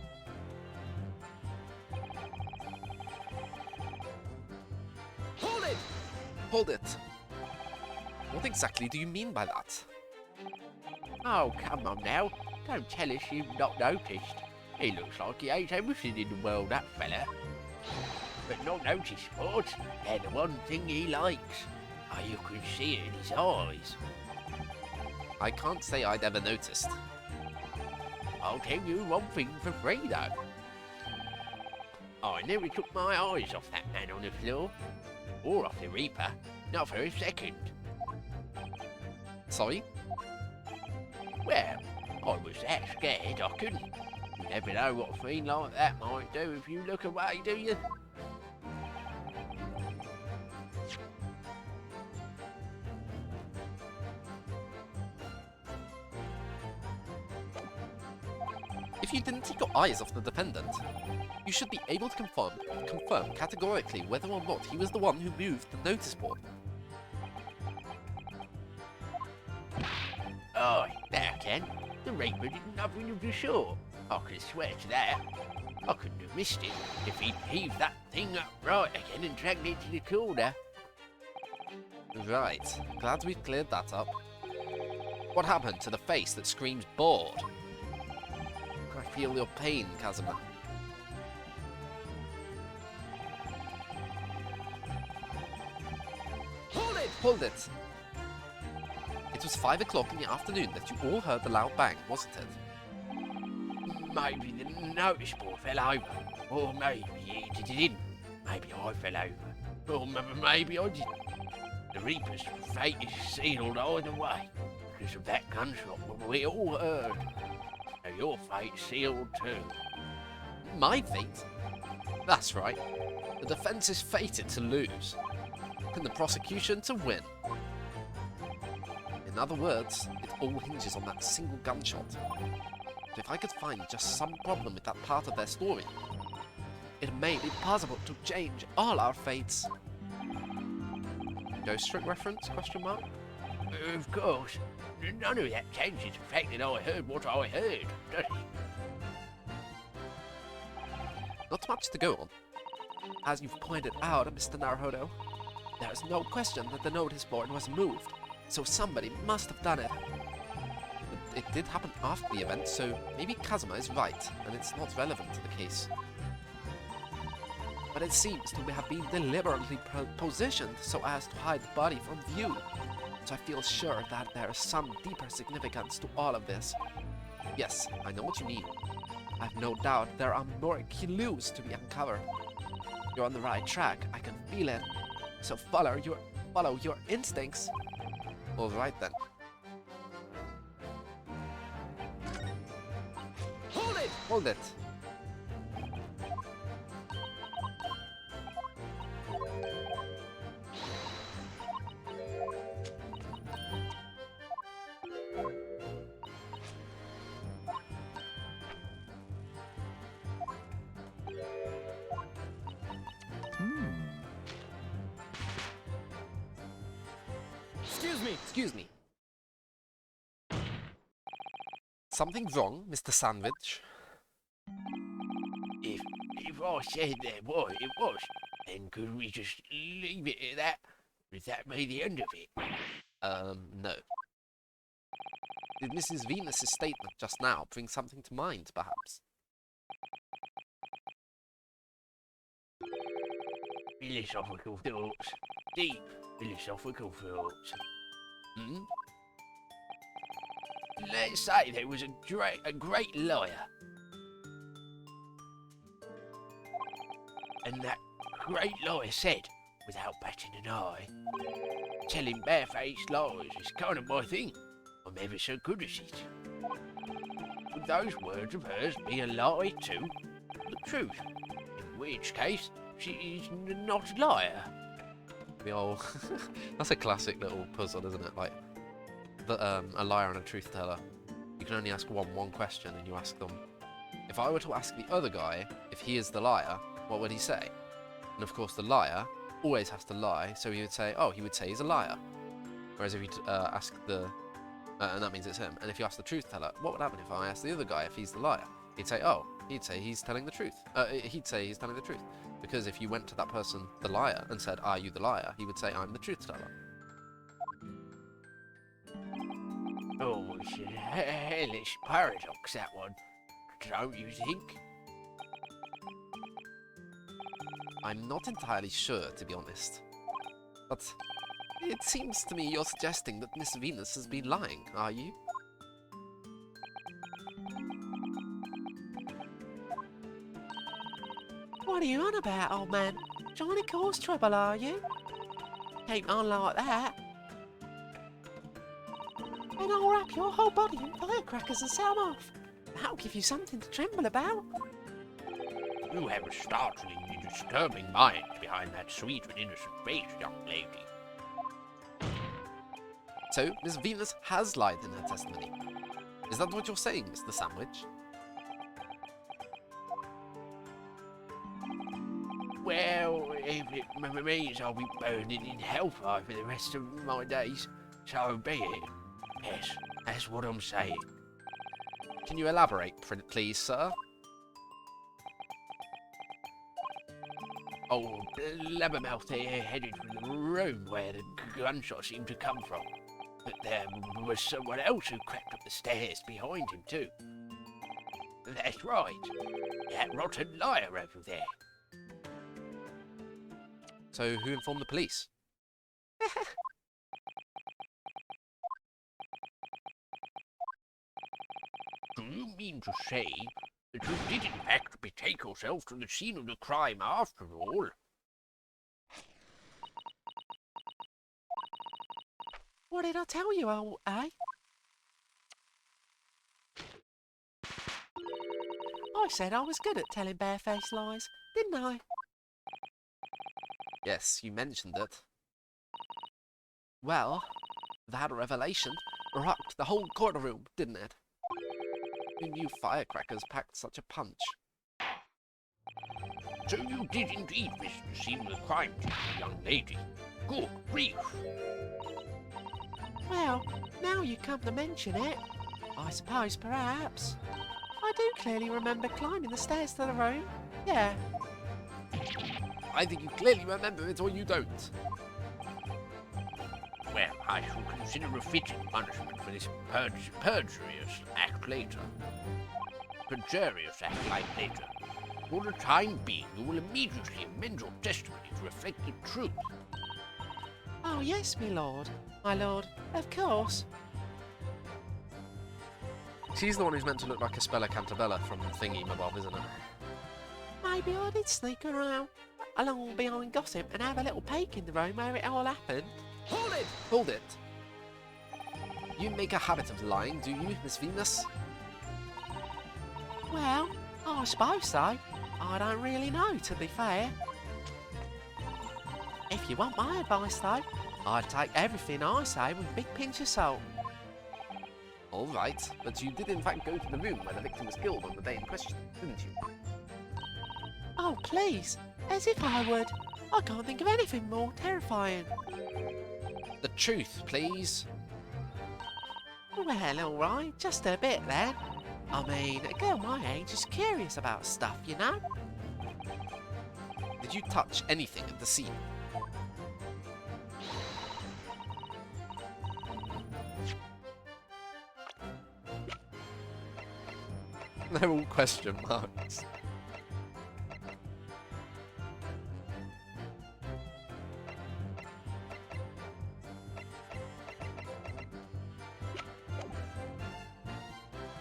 Hold it! Hold it! What exactly do you mean by that? Oh, come on now. Don't tell us you've not noticed. He looks like he hates everything in the world, that fella. But not notice boards. They're the one thing he likes. Oh, you can see it in his eyes. I can't say I'd ever noticed. I'll tell you one thing for free, though. I never took my eyes off that man on the floor. Or off the Reaper. Not for a second. Sorry? Well, I was that scared I couldn't. You never know what a fiend like that might do if you look away, do you? If you didn't take your eyes off the defendant, you should be able to confirm categorically whether or not he was the one who moved the notice board. Oh, that I can. The Reaper did nothing of the sort. I can swear to that. I couldn't have missed it if he'd heaved that thing up right again and dragged it to the corner. Right, glad we've cleared that up. What happened to the face that screams bored? I feel your pain, Kazuma. Hold it! Hold it! It was 5 o'clock in the afternoon that you all heard the loud bang, wasn't it? Maybe the notice board fell over. Or maybe it didn't. Maybe I fell over. Or maybe I didn't. The Reaper's fate is sealed either way. Because of that gunshot we all heard. So your fate's sealed too. My fate? That's right. The defense is fated to lose, and the prosecution to win. In other words, it all hinges on that single gunshot. But if I could find just some problem with that part of their story, it may be possible to change all our fates. Ghost Trick reference, question mark? Of course. None of that changes the fact that I heard what I heard, does it? Not much to go on. As you've pointed out, Mr. Naruhodo, there is no question that the notice board was moved, so somebody must have done it. But it did happen after the event, so maybe Kazuma is right, and it's not relevant to the case. But it seems to have been deliberately positioned so as to hide the body from view. So I feel sure that there is some deeper significance to all of this. Yes, I know what you mean. I have no doubt there are more clues to be uncovered. You're on the right track, I can feel it. So follow your instincts. Alright then. Hold it. Excuse me. Something wrong, Mr. Sandwich? If I said there was, it was, then could we just leave it at that? Would that be the end of it? No. Did Mrs. Venus's statement just now bring something to mind, perhaps? Philosophical thoughts. Deep philosophical thoughts. Hmm? Let's say there was a great liar. And that great liar said, without batting an eye, telling barefaced lies is kind of my thing. I'm ever so good at it. Would those words of hers be a lie to the truth? In which case, she is not a liar. The old... That's a classic little puzzle, isn't it? Like, a liar and a truth teller. You can only ask one question, and you ask them, if I were to ask the other guy if he is the liar, what would he say? And of course the liar always has to lie, so he would say, oh, he would say he's a liar. Whereas if you ask the... and that means it's him. And if you ask the truth teller, what would happen if I asked the other guy if he's the liar? He'd say, oh, he'd say he's telling the truth. He'd say he's telling the truth. Because if you went to that person, the liar, and said, are you the liar? He would say, I'm the truth teller. Oh, it's a hellish paradox, that one. Don't you think? I'm not entirely sure, to be honest. But it seems to me you're suggesting that Miss Venus has been lying, are you? What are you on about, old man? Trying to cause trouble, are you? Keep on like that. And I'll wrap your whole body in firecrackers and set 'em off. That'll give you something to tremble about. You have a startlingly disturbing mind behind that sweet and innocent face, young lady. So, Miss Venus has lied in her testimony. Is that what you're saying, Mr. Sandwich? Well, if it means I'll be burning in hellfire for the rest of my days, so be it. Yes, that's what I'm saying. Can you elaborate, please, sir? Oh, blabbermouth there headed for the room where the gunshot seemed to come from. But there was someone else who crept up the stairs behind him, too. That's right. That rotten liar over there. So, who informed the police? Do you mean to say that you did in fact betake yourself to the scene of the crime after all? What did I tell you, old eh? I said I was good at telling barefaced lies, didn't I? Yes, you mentioned it. Well, that revelation rocked the whole courtroom, didn't it? Who knew firecrackers packed such a punch? So you did indeed visit the scene of the crime, young lady. Good grief. Well, now you come to mention it, I suppose perhaps. I do clearly remember climbing the stairs to the room. Yeah. Either you clearly remember it or you don't. Well, I shall consider a fitting punishment for this perjurious act later. Perjurious act like later. For the time being, you will immediately amend your testimony to reflect the truth. Oh yes, my lord, of course. She's the one who's meant to look like a Spella Cantabella from Thingy Mabob, isn't it? Maybe I did sneak around along behind gossip and have a little peek in the room where it all happened. Hold it! Hold it! You make a habit of lying, do you, Miss Venus? Well, Oh, I suppose so. I don't really know, to be fair. If you want my advice, though, I'd take everything I say with a big pinch of salt. All right, but you did in fact go to the room where the victim was killed on the day in question, didn't you? Oh, please. As if I would. I can't think of anything more terrifying. The truth, please. Well, alright, just a bit then. I mean, a girl my age is curious about stuff, you know? Did you touch anything at the scene? They're all question marks.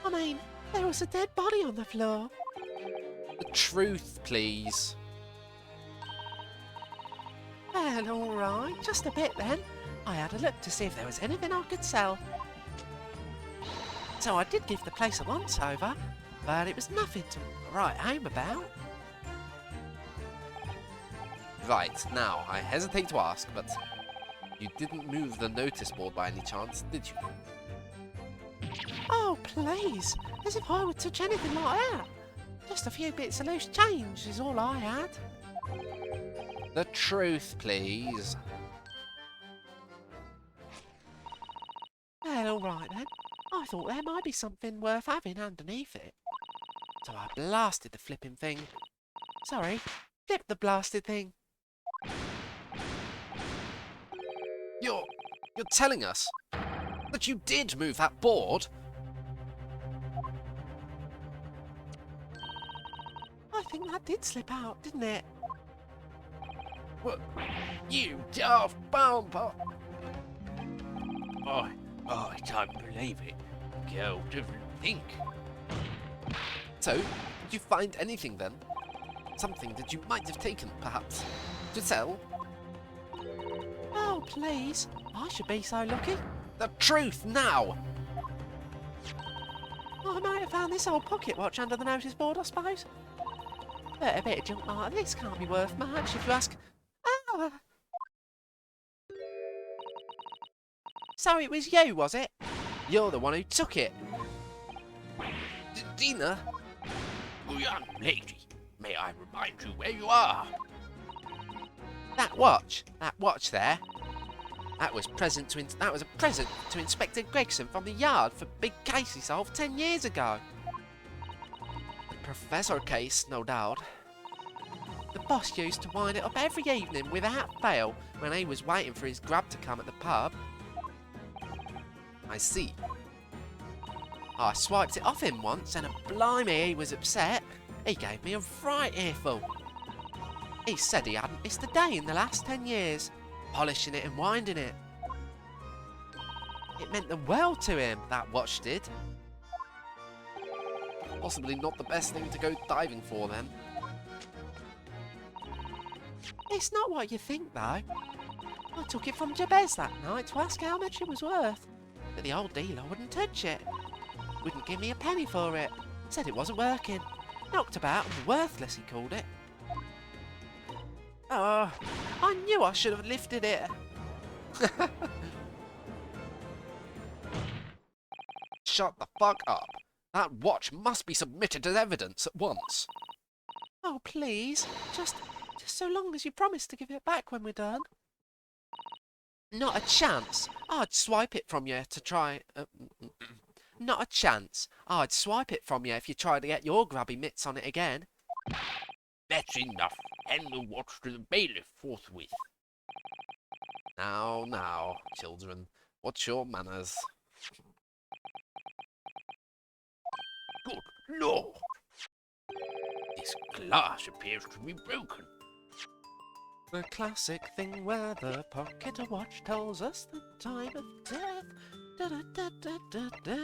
I mean, there was a dead body on the floor. The truth, please. Well, alright, just a bit then. I had a look to see if there was anything I could sell. So I did give the place a once-over, but it was nothing to write home about. Right, now, I hesitate to ask, but you didn't move the notice board by any chance, did you? Oh, please, as if I would touch anything like that. Just a few bits of loose change is all I had. The truth, please. Well, alright then. I thought there might be something worth having underneath it. So I blasted the flipping thing. Sorry, flipped the blasted thing. You're telling us that you did move that board? I think that did slip out, didn't it? What? You daft bumper! I don't believe it. Girl doesn't think. So, did you find anything then? Something that you might have taken, perhaps, to sell? Oh, please. I should be so lucky. The truth now! I might have found this old pocket watch under the notice board, I suppose. But a bit of junk like this can't be worth much if you ask. Ah! So it was you, was it? You're the one who took it. Dina? Young lady, may I remind you where you are? That watch there. That was a present to Inspector Gregson from the yard for big case he solved 10 years ago. The Professor case, no doubt. The boss used to wind it up every evening without fail when he was waiting for his grub to come at the pub. I see. I swiped it off him once and blimey he was upset. He gave me a right earful. He said he hadn't missed a day in the last 10 years, polishing it and winding it. It meant the world to him, that watch did. Possibly not the best thing to go diving for then. It's not what you think, though. I took it from Jabez that night to ask how much it was worth, but the old dealer wouldn't touch it. Wouldn't give me a penny for it. Said it wasn't working. Knocked about and worthless, he called it. Oh, I knew I should have lifted it. Shut the fuck up. That watch must be submitted as evidence at once. Oh, please. Just so long as you promise to give it back when we're done. Not a chance. I'd swipe it from you to try... Not a chance. I'd swipe it from you if you tried to get your grubby mitts on it again. That's enough. Hand the watch to the bailiff forthwith. Now, children. What's your manners? Good Lord! This glass appears to be broken. The classic thing where the pocket watch tells us the time of death. Da da da da da da.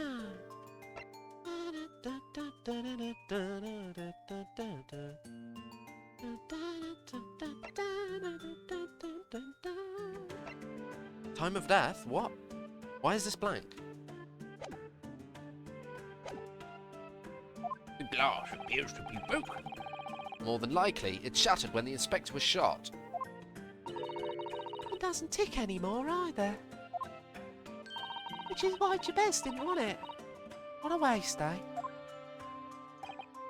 Da da da da da da da da da. Time of death? What? Why is this blank? glass appears to be broken. More than likely, it shattered when the inspector was shot. It doesn't tick anymore either. Which is why Jabez didn't want it. What a waste, eh?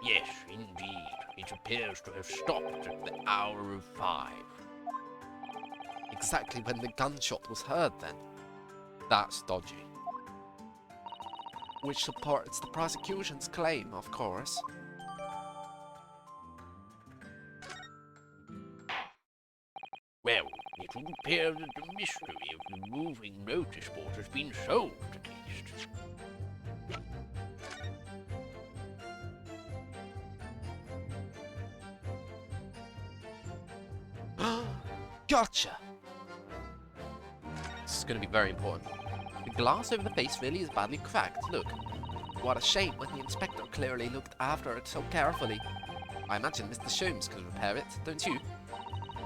Yes, indeed. It appears to have stopped at the hour of 5. Exactly when the gunshot was heard then. That's dodgy. Which supports the prosecution's claim, of course. Well, it would appear that the mystery of the moving notice board has been solved, at least. Gotcha! This is going to be very important. The glass over the face really is badly cracked, look. What a shame when the inspector clearly looked after it so carefully. I imagine Mr. Sholmes could repair it, don't you?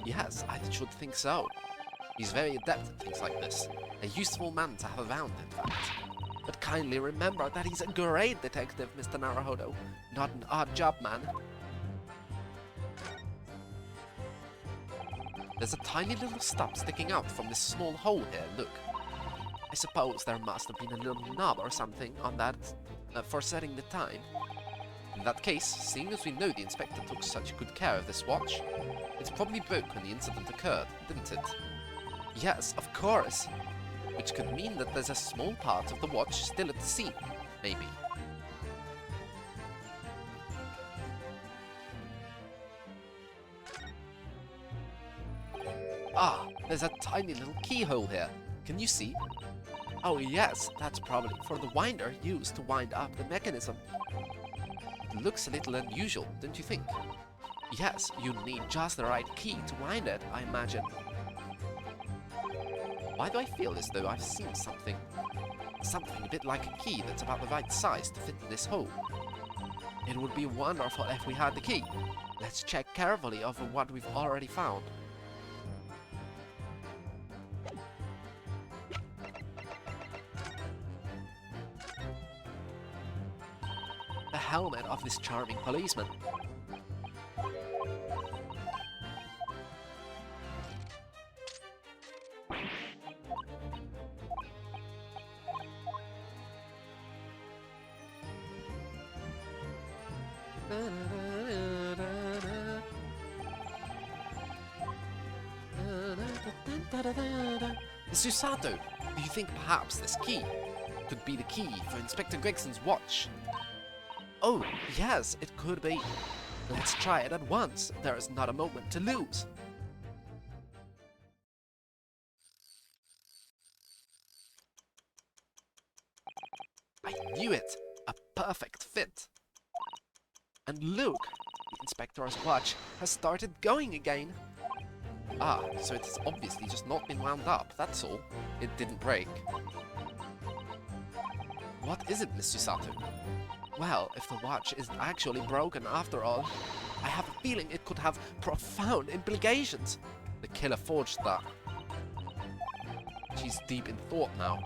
Yes, I should think so. He's very adept at things like this. A useful man to have around, in fact. But kindly remember that he's a great detective, Mr. Naruhodo, not an odd job man. There's a tiny little stub sticking out from this small hole here, look. I suppose there must have been a little knob or something on that for setting the time. In that case, seeing as we know the inspector took such good care of this watch, it's probably broke when the incident occurred, didn't it? Yes, of course. Which could mean that there's a small part of the watch still at the scene, maybe. Ah, there's a tiny little keyhole here. Can you see? Oh yes, that's probably for the winder used to wind up the mechanism. It looks a little unusual, don't you think? Yes, you need just the right key to wind it, I imagine. Why do I feel as though I've seen something? Something a bit like a key that's about the right size to fit in this hole. It would be wonderful if we had the key. Let's check carefully over what we've already found. The helmet of this charming policeman. Mr. Sato, do you think perhaps this key could be the key for Inspector Gregson's watch? Oh, yes, it could be. Let's try it at once. There is not a moment to lose. I knew it! A perfect fit! And look! The inspector's watch has started going again! Ah, so it's obviously just not been wound up, that's all. It didn't break. What is it, Mr. Sato? Well, if the watch isn't actually broken after all, I have a feeling it could have profound implications. The killer forged that. She's deep in thought now.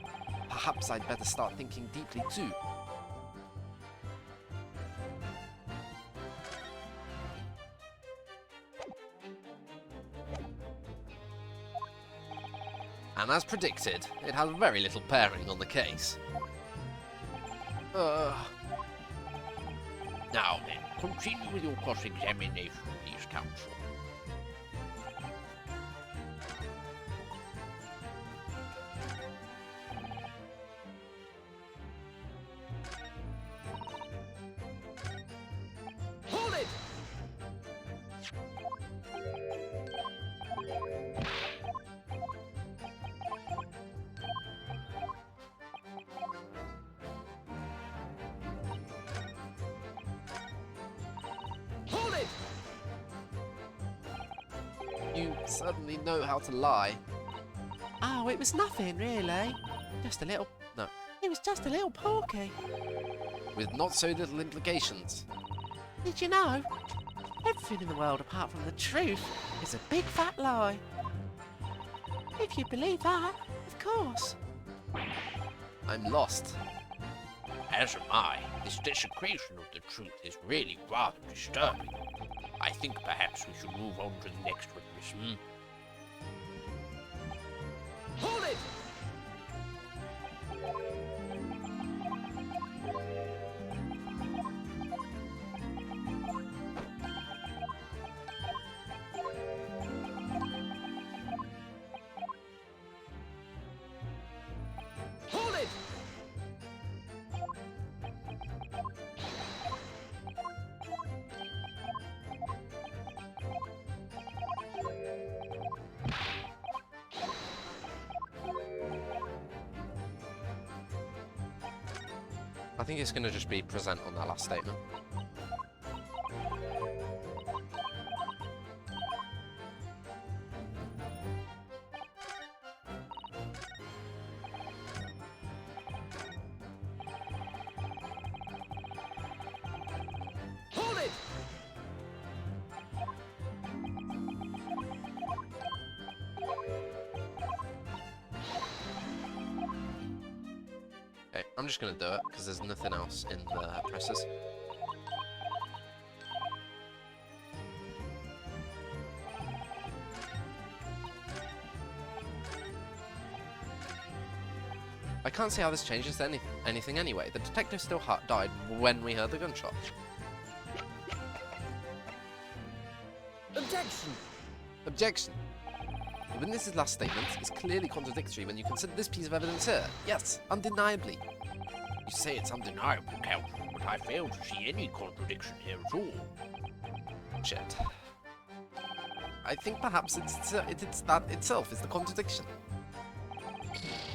Perhaps I'd better start thinking deeply too. And as predicted, it has very little bearing on the case. Now then, continue with your cross-examination, please, counsel. Hold it! Hold it! You certainly know how to lie. Oh, it was nothing, really. Just a little... No. It was just a little porky. With not so little implications. Did you know? Everything in the world apart from the truth is a big fat lie. If you believe that, of course. I'm lost. As am I. This desecration of the truth is really rather disturbing. I think perhaps we should move on to the next witness, Hold it! Hold it! I think it's going to just be present on that last statement. Hold it! Okay, I'm just going to do it because there's nothing else in the presses. I can't see how this changes anything anyway. The detective still died when we heard the gunshot. Objection! Objection. The witness's last statement is clearly contradictory when you consider this piece of evidence here. Yes, undeniably. You say it's undeniable, Count, but I fail to see any contradiction here at all. Shit. I think perhaps it's that itself is the contradiction.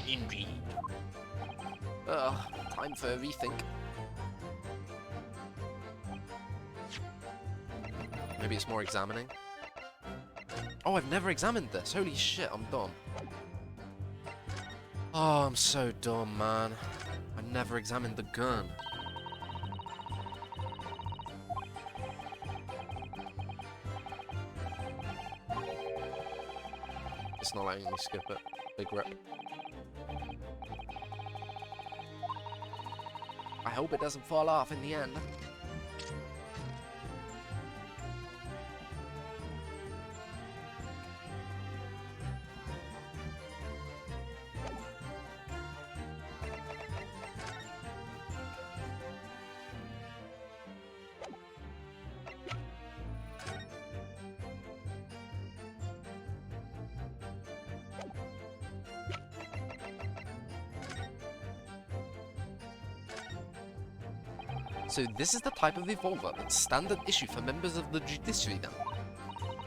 Indeed. Ugh, time for a rethink. Maybe it's more examining. Oh, I've never examined this. Holy shit, I'm dumb. Oh, I'm so dumb, man. I never examined the gun. It's not letting me skip it. Big rip. I hope it doesn't fall off in the end. So this is the type of revolver that's standard issue for members of the judiciary then?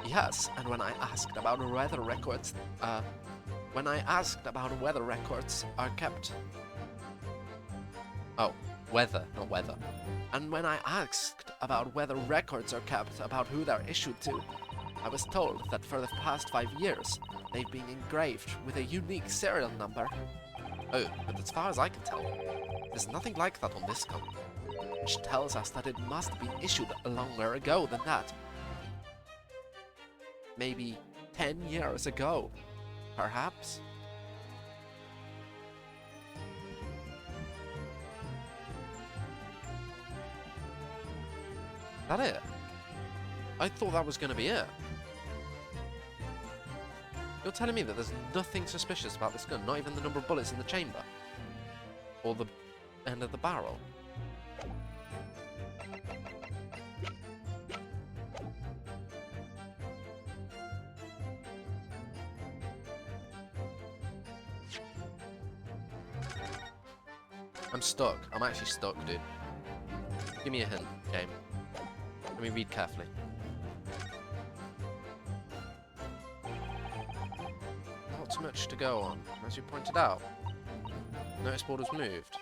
Yes, and when I asked about whether records are kept... Oh, whether, not whether. And when I asked about whether records are kept about who they're issued to, I was told that for the past 5 years, they've been engraved with a unique serial number. Oh, but as far as I can tell, there's nothing like that on this gun, which tells us that it must have been issued longer ago than that. Maybe 10 years ago, perhaps? That it? I thought that was going to be it. You're telling me that there's nothing suspicious about this gun, not even the number of bullets in the chamber? Or the end of the barrel? I'm stuck. I'm actually stuck, dude. Give me a hint, game. Let me read carefully. Not much to go on, as you pointed out. Notice board was moved.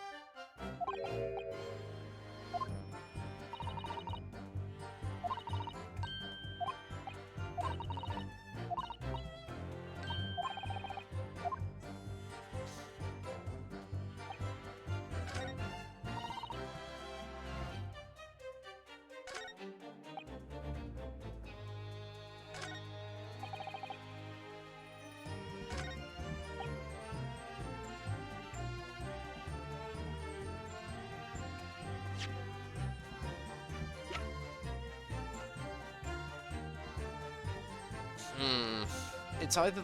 It's either...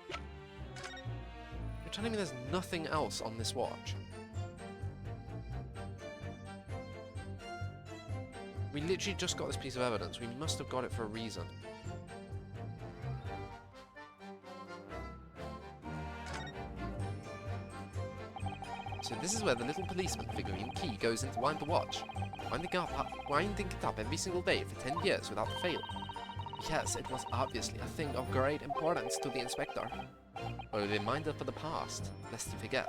You're telling me there's nothing else on this watch? We literally just got this piece of evidence. We must have got it for a reason. So this is where the little policeman figurine key goes in to wind the watch. Winding it up every single day for 10 years without fail. Yes, it was obviously a thing of great importance to the inspector. A reminder for the past, lest he forget.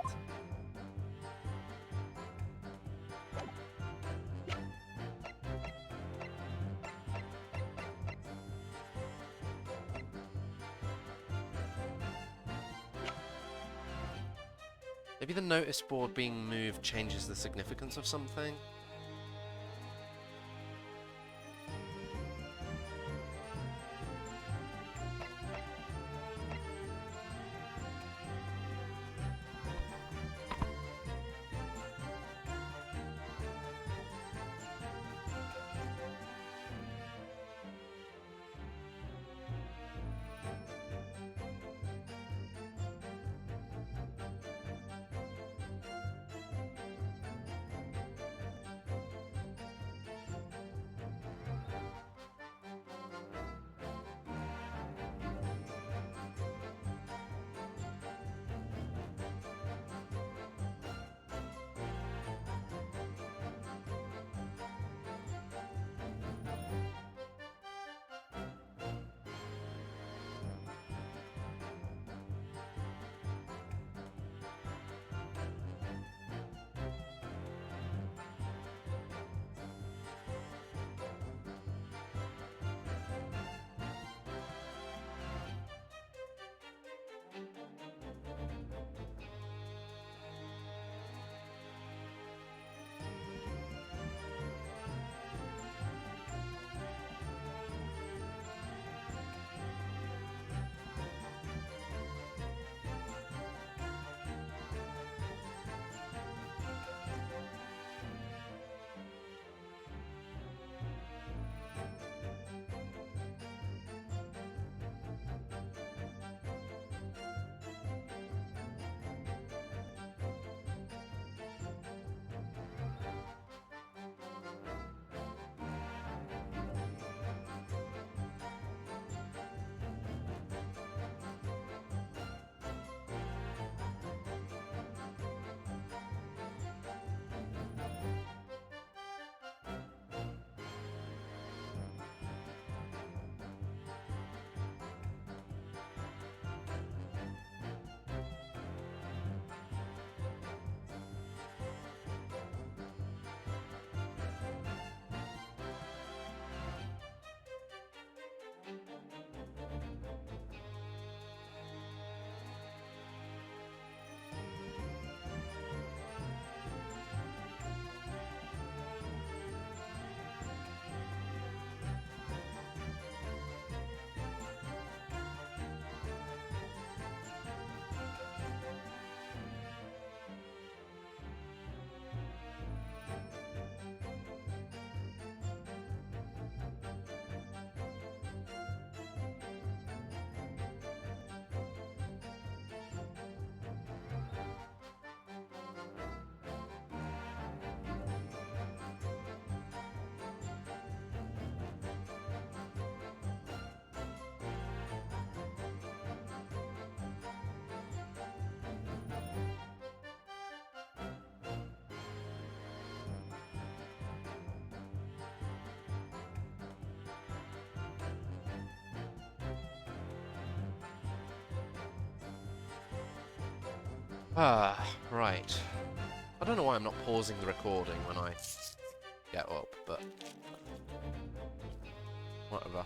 Maybe the notice board being moved changes the significance of something? Ah, right. I don't know why I'm not pausing the recording when I get up, but whatever.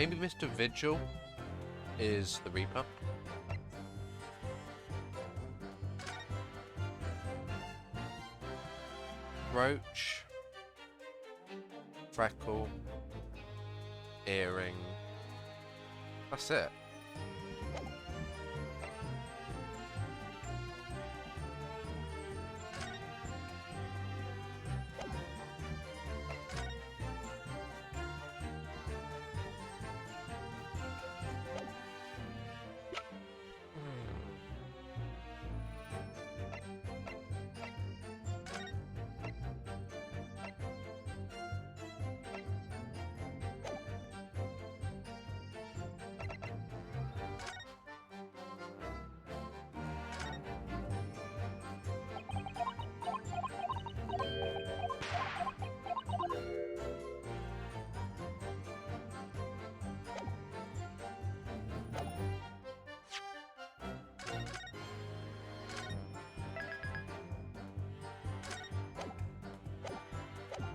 Maybe Mr. Vigil is the Reaper. Roach. Freckle. Earring. That's it.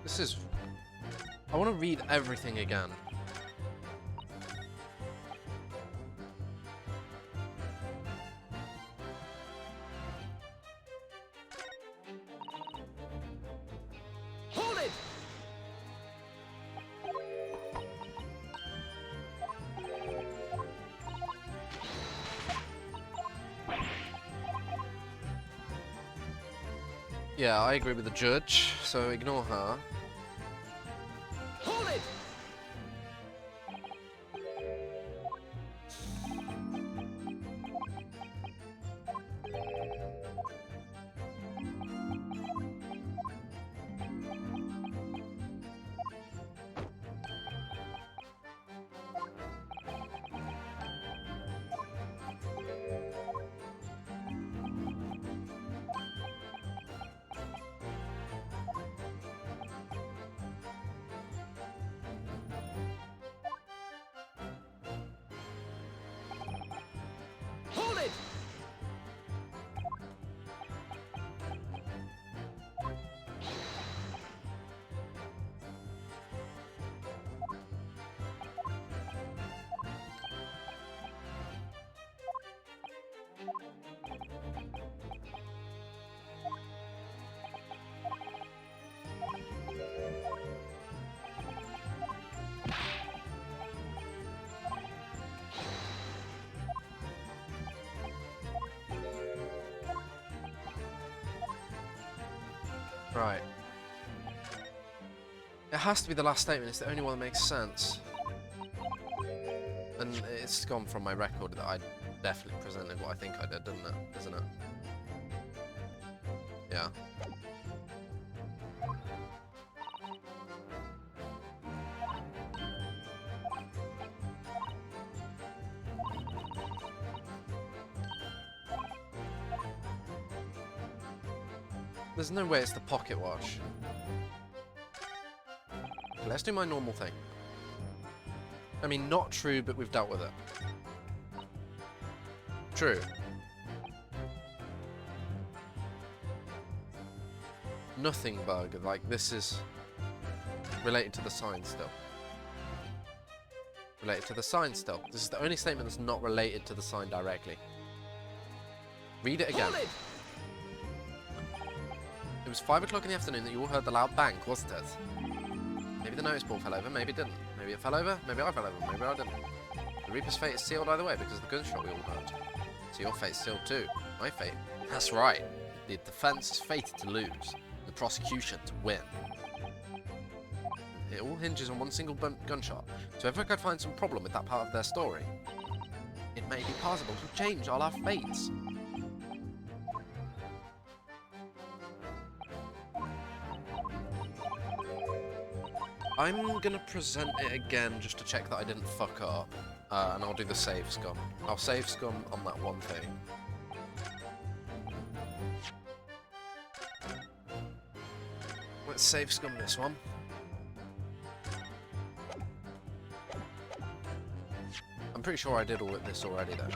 This is... I want to read everything again. Hold it! Yeah, I agree with the judge, so ignore her. Hold it! Hold it! Right. It has to be the last statement, it's the only one that makes sense. And it's gone from my record that I definitely presented what I think I did, didn't it? Isn't it? Yeah. There's no way it's the pocket watch. Okay, let's do my normal thing. I mean, not true, but we've dealt with it. True. Nothing bug, like this is related to the sign still. Related to the sign still. This is the only statement that's not related to the sign directly. Read it again. Hold it! It was 5 o'clock in the afternoon that you all heard the loud bang, wasn't it? Maybe the notice board fell over, maybe it didn't. Maybe it fell over, maybe I fell over, maybe I didn't. The Reaper's fate is sealed either way because of the gunshot we all heard. So your fate's sealed too. My fate. That's right. The defense is fated to lose. The prosecution to win. It all hinges on one single gunshot. So if I could find some problem with that part of their story, it may be possible to change all our fates. I'm gonna present it again just to check that I didn't fuck up, and I'll do the save scum. I'll save scum on that one thing. Let's save scum this one. I'm pretty sure I did all of this already though.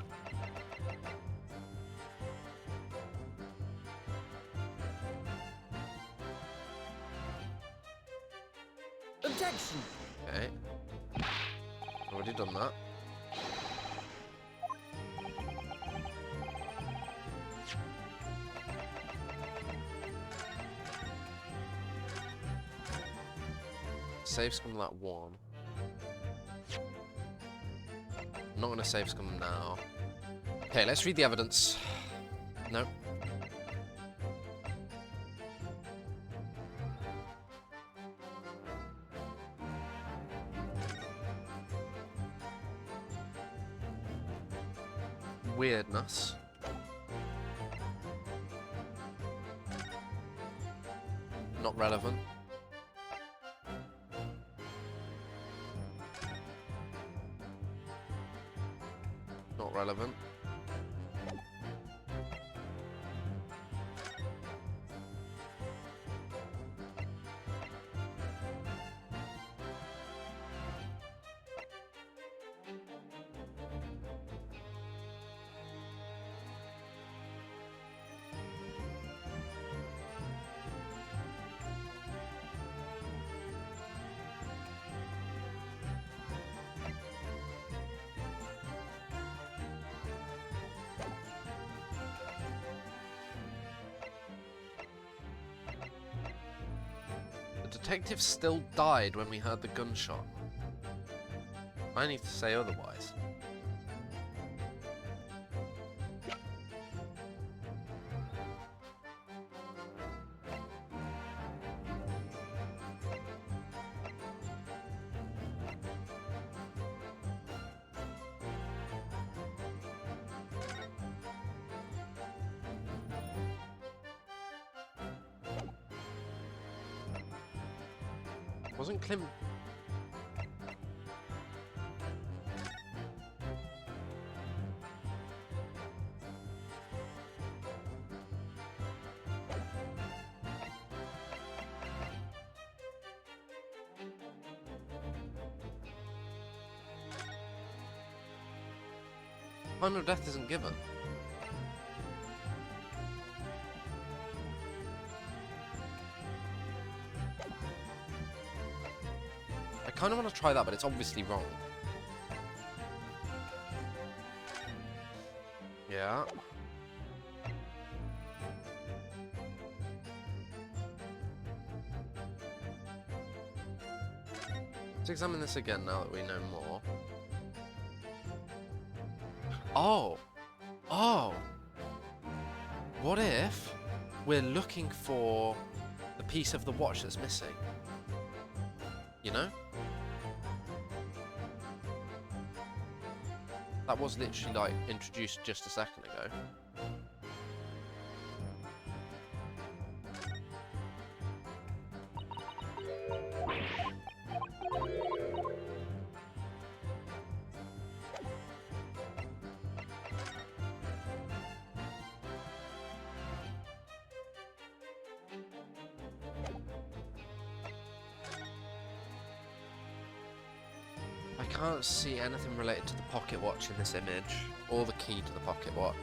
Objection! Okay. Already done that. Save scum that one. I'm not gonna save scum now. Okay, let's read the evidence. No. Weirdness. Not relevant. Not relevant. The detective still died when we heard the gunshot. I need to say otherwise. Wasn't Clem... Final death isn't given. I kind of want to try that, but it's obviously wrong. Yeah. Let's examine this again now that we know more. Oh! Oh! What if we're looking for the piece of the watch that's missing? You know? That was literally, like, introduced just a second ago. I can't see anything related to the pocket watch in this image, or the key to the pocket watch.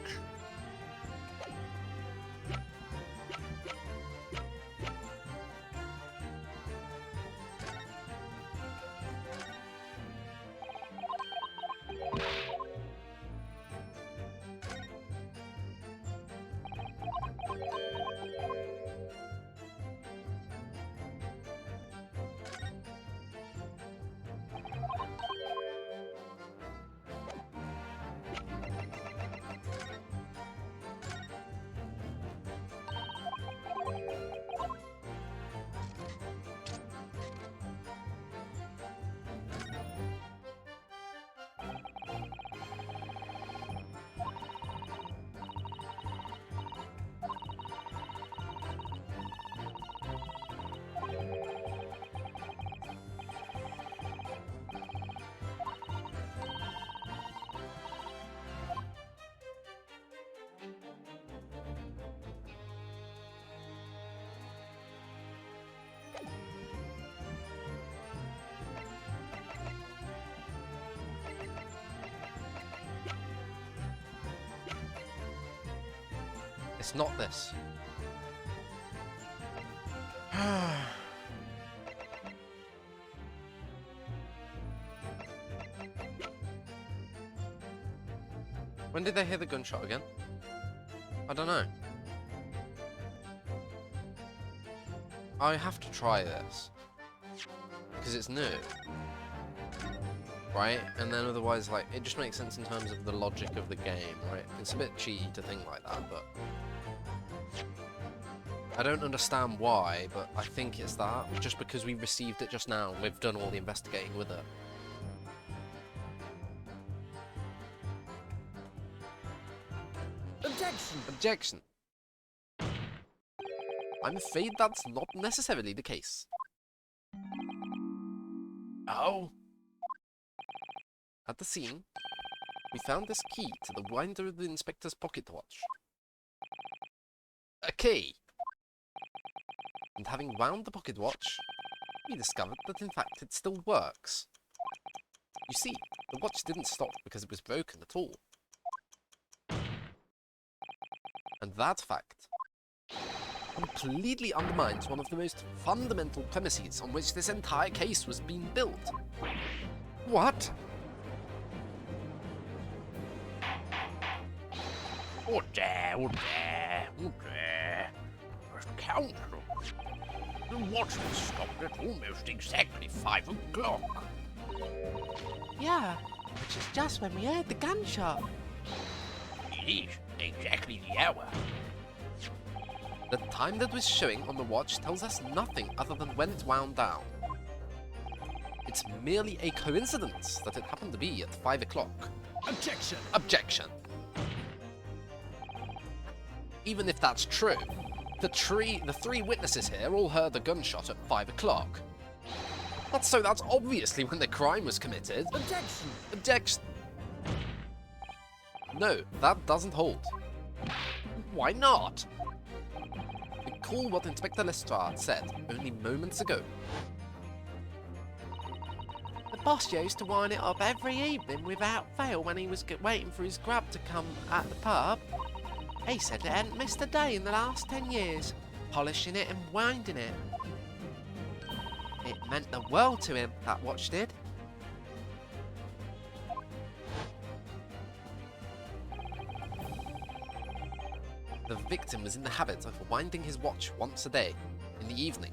It's not this. When did they hear the gunshot again? I don't know. I have to try this. Because it's new. Right? And then otherwise, like, it just makes sense in terms of the logic of the game, right? It's a bit cheaty to think like that, but... I don't understand why, but I think it's that. Just because we received it just now, we've done all the investigating with it. Objection! Objection! I'm afraid that's not necessarily the case. Oh? At the scene, we found this key to the winder of the inspector's pocket watch. A key! And having wound the pocket watch, we discovered that in fact it still works. You see, the watch didn't stop because it was broken at all. And that fact completely undermines one of the most fundamental premises on which this entire case was being built. What? Order, order, order. Council. The watch was stopped at almost exactly 5 o'clock. Yeah, which is just when we heard the gunshot. It is exactly the hour. The time that was showing on the watch tells us nothing other than when it's wound down. It's merely a coincidence that it happened to be at 5 o'clock. Objection! Objection! Even if that's true, the three witnesses here all heard the gunshot at 5 o'clock. That's obviously when the crime was committed. Objection! Objection! No, that doesn't hold. Why not? Recall what Inspector Lestrade said only moments ago. The boss used to wind it up every evening without fail when he was waiting for his grub to come at the pub. He said it hadn't missed a day in the last 10 years, polishing it and winding it. It meant the world to him, that watch did. The victim was in the habit of winding his watch once a day, in the evening.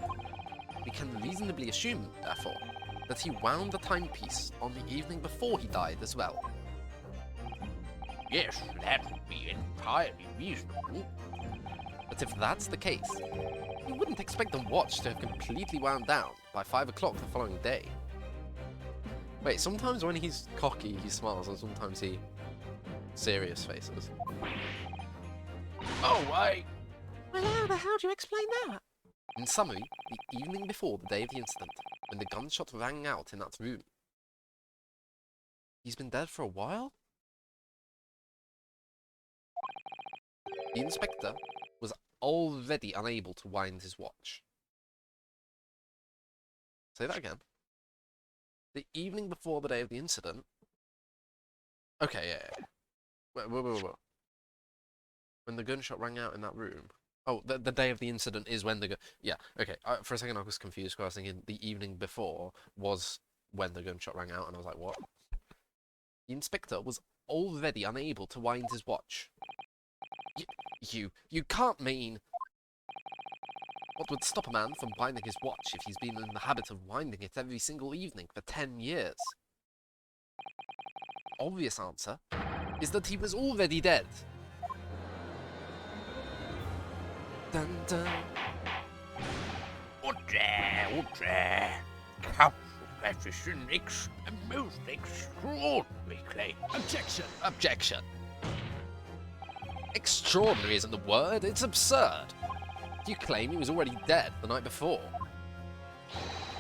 We can reasonably assume, therefore, that he wound the timepiece on the evening before he died as well. Yes, that would be entirely reasonable. But if that's the case, you wouldn't expect the watch to have completely wound down by 5 o'clock the following day. Wait, sometimes when he's cocky, he smiles, and sometimes he... serious faces. Oh, wait. Well, how the hell do you explain that? In summary, the evening before the day of the incident, when the gunshot rang out in that room. He's been dead for a while? The inspector was already unable to wind his watch. Say that again. The evening before the day of the incident? Okay, yeah. Wait. When the gunshot rang out in that room. Oh, the day of the incident is when the yeah, okay. For a second I was confused because I was thinking the evening before was when the gunshot rang out, and I was like, what? The inspector was already unable to wind his watch. You can't mean... What would stop a man from winding his watch if he's been in the habit of winding it every single evening for 10 years? Obvious answer is that he was already dead. Dun dun. Order. Council position most extraordinary claim. Objection! Objection. Extraordinary isn't the word, it's absurd. You claim he was already dead the night before.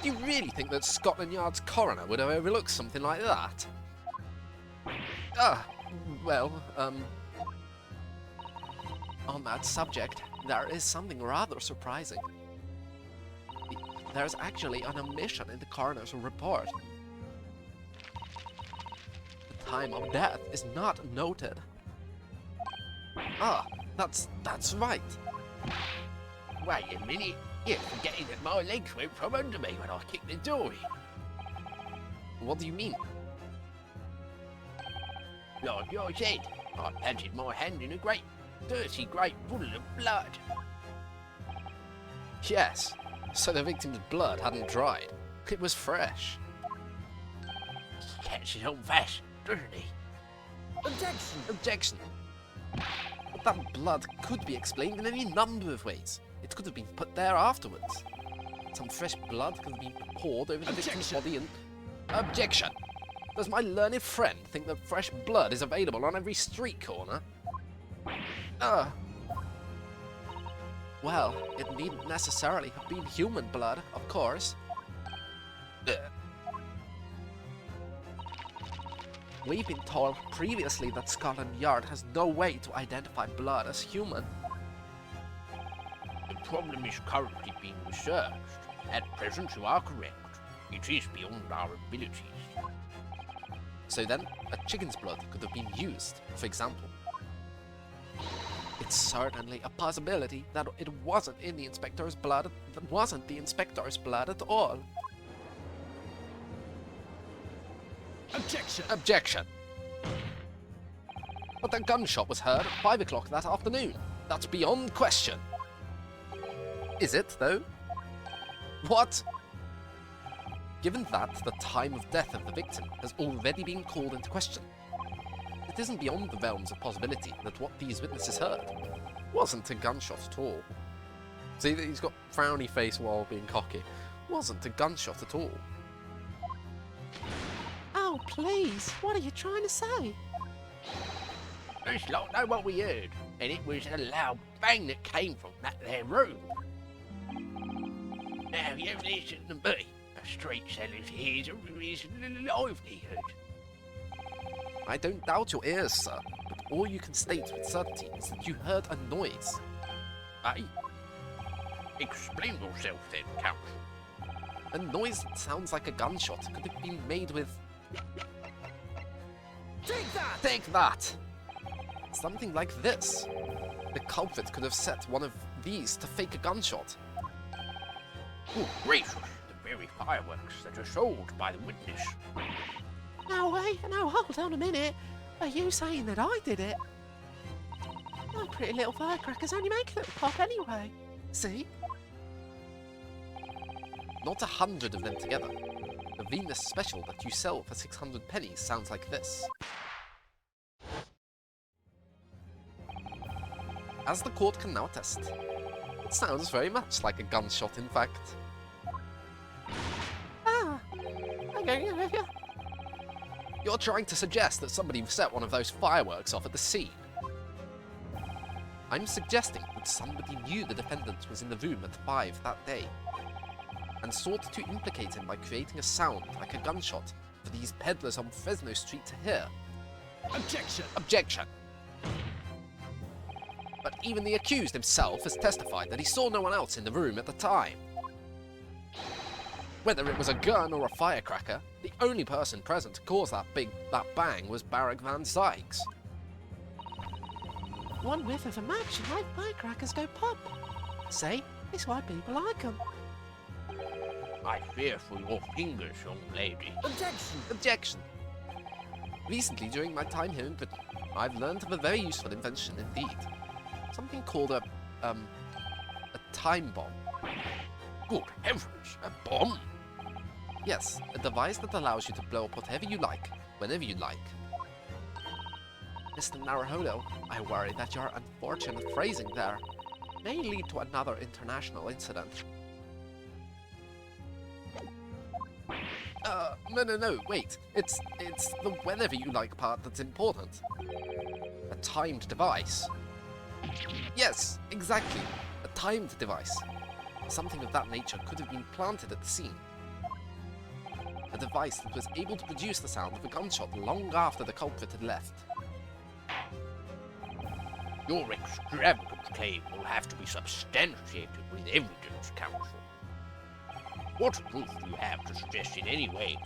Do you really think that Scotland Yard's coroner would have overlooked something like that? On that subject, there is something rather surprising. There's actually an omission in the coroner's report. The time of death is not noted. Ah, that's right. Wait a minute. You're forgetting that my legs went from under me when I kicked the door in. What do you mean? Like I said, I planted my hand in a great, dirty great pool of blood. Yes, so the victim's blood hadn't dried. It was fresh. He catches on fast, doesn't he? Objection! Objection! But that blood could be explained in any number of ways. It could have been put there afterwards. Some fresh blood could have been poured over the victim's body and... Objection! Does my learned friend think that fresh blood is available on every street corner? Well, it needn't necessarily have been human blood, of course. We've been told previously that Scotland Yard has no way to identify blood as human. The problem is currently being researched. At present, you are correct. It is beyond our abilities. So then, a chicken's blood could have been used, for example. It's certainly a possibility that it wasn't in the inspector's blood. That wasn't the inspector's blood at all. Objection! Objection! But the gunshot was heard at 5 o'clock that afternoon. That's beyond question. Is it, though? What? Given that the time of death of the victim has already been called into question, it isn't beyond the realms of possibility that what these witnesses heard wasn't a gunshot at all. See, he's got frowny face while being cocky. Wasn't a gunshot at all. Oh, please, what are you trying to say? It's like know what we heard, and it was a loud bang that came from that there room. Now you listen to me. A street seller's ears are his livelihood. I don't doubt your ears, sir, but all you can state with certainty is that you heard a noise. Hey? Explain yourself then, Counsel. A noise that sounds like a gunshot could have been made with... Take that! Take that! Something like this. The culprit could have set one of these to fake a gunshot. Good gracious, the very fireworks that are sold by the witness. No, wait, no, hold on a minute. Are you saying that I did it? My pretty little firecrackers only make a little pop anyway. See? Not 100 of them together. The Venus special that you sell for 600 pennies sounds like this. As the court can now attest, it sounds very much like a gunshot, in fact. Ah. Okay. You're trying to suggest that somebody set one of those fireworks off at the scene. I'm suggesting that somebody knew the defendant was in the room at 5 that day, and sought to implicate him by creating a sound like a gunshot for these peddlers on Fresno Street to hear. Objection! Objection! But even the accused himself has testified that he saw no one else in the room at the time. Whether it was a gun or a firecracker, the only person present to cause that bang was Barack Van Zykes. One whiff of a match and my firecrackers go pop. See? It's why people like them. I fear for your fingers, young lady. Objection! Objection! Recently, during my time here in Britain, I've learned of a very useful invention indeed. Something called a time bomb. Good heavens, a bomb? Yes, a device that allows you to blow up whatever you like, whenever you like. Mr. Naruhodo, I worry that your unfortunate phrasing there may lead to another international incident. No, wait. It's the whenever you like part that's important. A timed device. Yes, exactly. A timed device. Something of that nature could have been planted at the scene. A device that was able to produce the sound of a gunshot long after the culprit had left. Your extravagant claim will have to be substantiated with evidence, Counsel. What proof do you have to suggest in any way?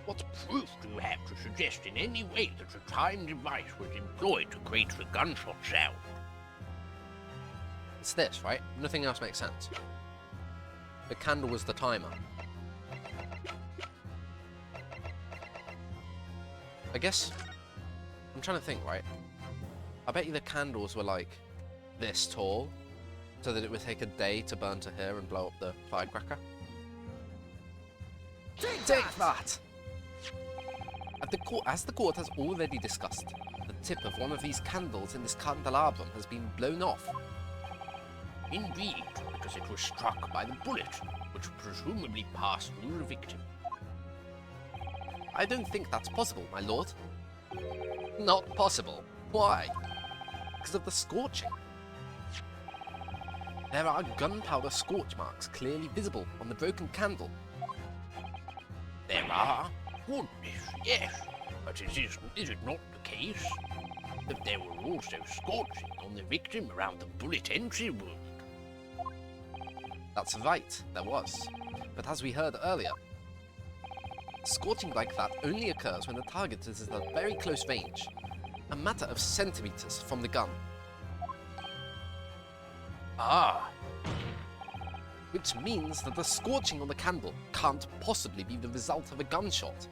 What proof do you have to suggest in any way that a time device was employed to create the gunshot sound? It's this, right? Nothing else makes sense. The candle was the timer. I guess... I'm trying to think, right? I bet you the candles were like this tall, so that it would take a day to burn to here and blow up the firecracker. Take that! As the court has already discussed, the tip of one of these candles in this candelabrum has been blown off. Indeed, because it was struck by the bullet, which presumably passed through the victim. I don't think that's possible, my lord. Not possible. Why? Because of the scorching. There are gunpowder scorch marks clearly visible on the broken candle. There are? Goodness, yes. But is it not the case that there were also scorching on the victim around the bullet entry wound? That's right, there was. But as we heard earlier, scorching like that only occurs when the target is at a very close range, a matter of centimeters from the gun. Ah, Which means that the scorching on the candle can't possibly be the result of a gunshot.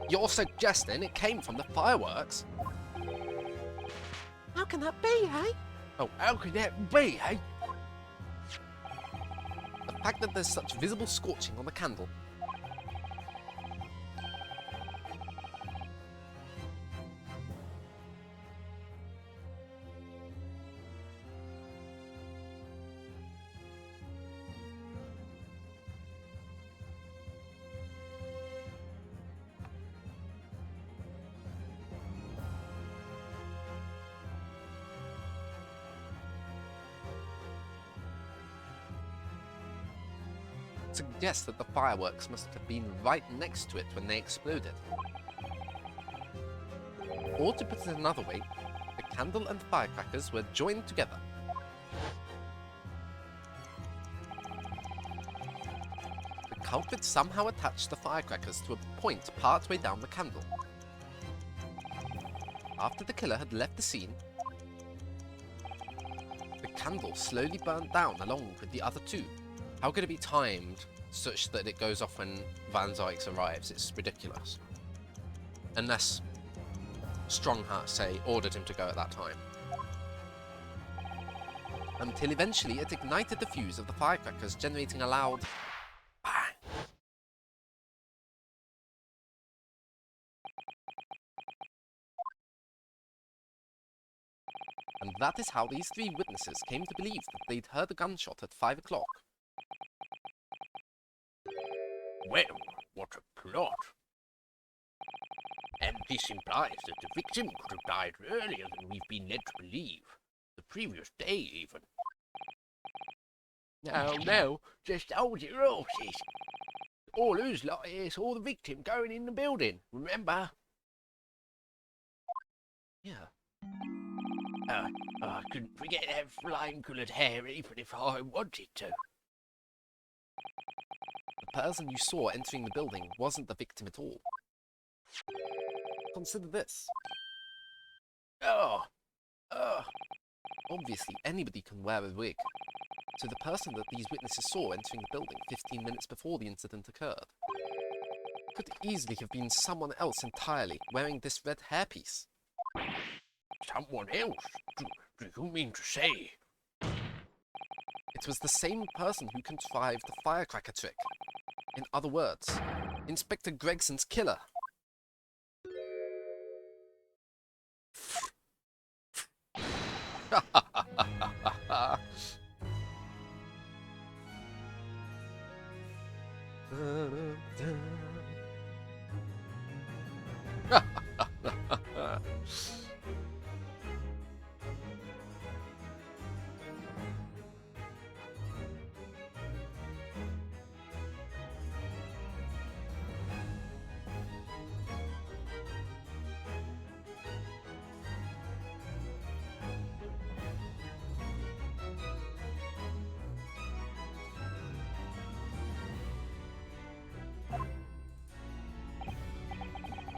You're suggesting it came from the fireworks? How can that be, hey? Oh, how could that be, hey? The fact that there's such visible scorching on the candle suggests that the fireworks must have been right next to it when they exploded. Or to put it another way, the candle and firecrackers were joined together. The culprit somehow attached the firecrackers to a point partway down the candle. After the killer had left the scene, the candle slowly burned down along with the other two. How could it be timed such that it goes off when Van Zykes arrives? It's ridiculous. Unless Strongheart, say, ordered him to go at that time. Until eventually it ignited the fuse of the firecrackers, generating a loud bang. And that is how these three witnesses came to believe that they'd heard a gunshot at 5 o'clock. well, what a plot. And this implies that the victim could have died earlier than we've been led to believe. The previous day, even. No, just hold your horses. All who's lot here saw the victim going in the building, remember? Yeah. I couldn't forget that flame-coloured hair even if I wanted to. The person you saw entering the building wasn't the victim at all. Consider this. Obviously, anybody can wear a wig. So the person that these witnesses saw entering the building 15 minutes before the incident occurred could easily have been someone else entirely wearing this red hairpiece. Someone else? Do you mean to say? It was the same person who contrived the firecracker trick. In other words, Inspector Gregson's killer.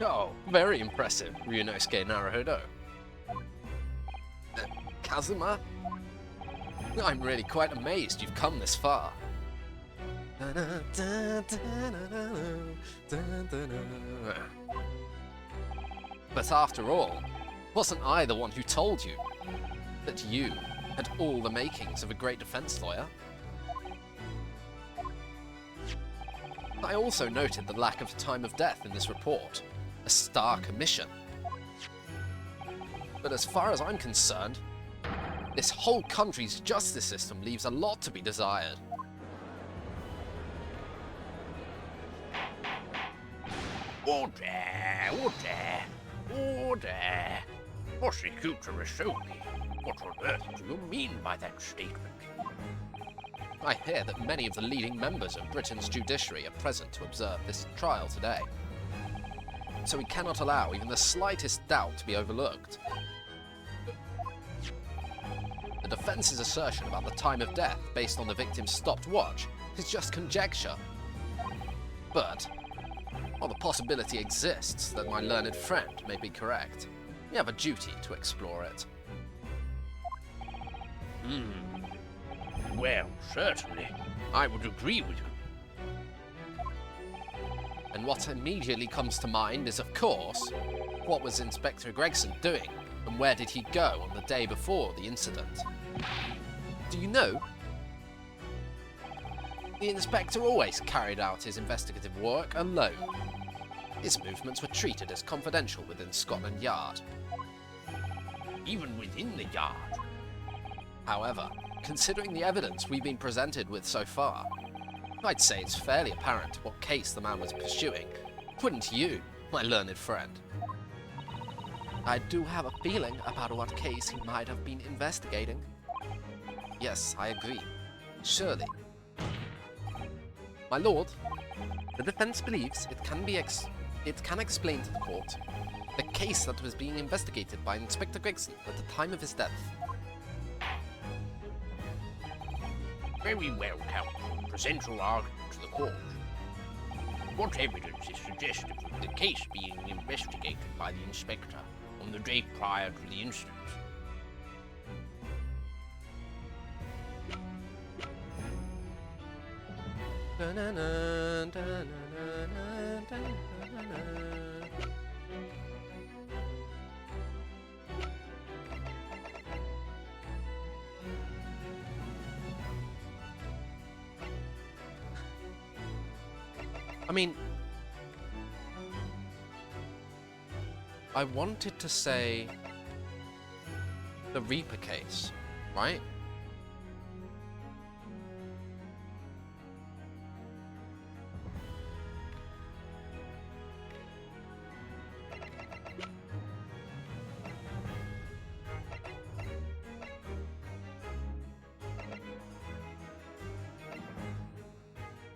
Oh, very impressive, Ryunosuke Naruhodo. Kazuma? I'm really quite amazed you've come this far. But after all, wasn't I the one who told you that you had all the makings of a great defense lawyer? I also noted the lack of time of death in this report, a stark omission. But as far as I'm concerned, this whole country's justice system leaves a lot to be desired. Order, order, order. Prosecutor Asoki, what on earth do you mean by that statement? I hear that many of the leading members of Britain's judiciary are present to observe this trial today. So we cannot allow even the slightest doubt to be overlooked. The defence's assertion about the time of death based on the victim's stopped watch is just conjecture. But, while the possibility exists that my learned friend may be correct, we have a duty to explore it. Well, certainly. I would agree with you. And what immediately comes to mind is, of course, what was Inspector Gregson doing, and where did he go on the day before the incident? Do you know? The inspector always carried out his investigative work alone. His movements were treated as confidential within Scotland Yard. Even within the yard. However, considering the evidence we've been presented with so far, I'd say it's fairly apparent what case the man was pursuing, wouldn't you, my learned friend? I do have a feeling about what case he might have been investigating. Yes, I agree. Surely. My lord, the defense believes it can explain to the court the case that was being investigated by Inspector Gregson at the time of his death. Very well, counsel. Present your argument to the court. What evidence is suggestive of the case being investigated by the inspector on the day prior to the incident? I mean, I wanted to say the Reaper case, right?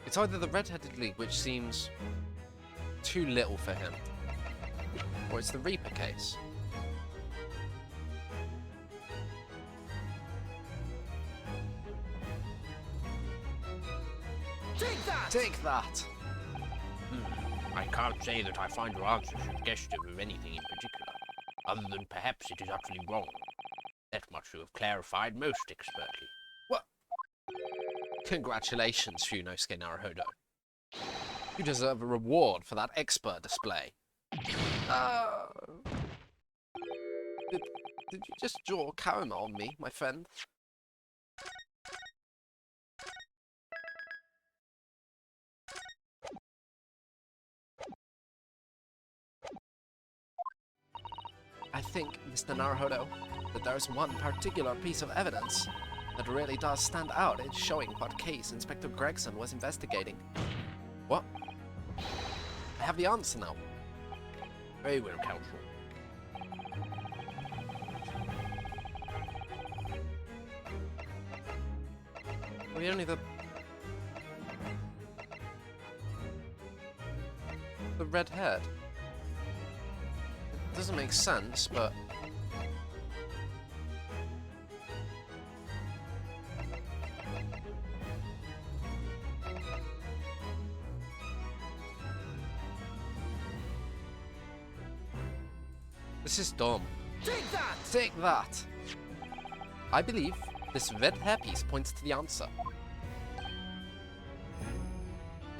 It's either the Red-Headed League, which seems too little for him, or it's the Reaper case. Take that! Take that! I can't say that I find your answer suggestive of anything in particular, other than perhaps it is utterly wrong. That much you have clarified most expertly. What? Congratulations, Ryunosuke Naruhodo. You deserve a reward for that expert display. Did you just draw karma on me, my friend? I think, Mr. Naruhodo, that there's one particular piece of evidence that really does stand out in showing what case Inspector Gregson was investigating. What? I have the answer now. Very well, counsel. We only the red head. It doesn't make sense, but This is dumb. Take that! Take that! I believe this red hairpiece points to the answer.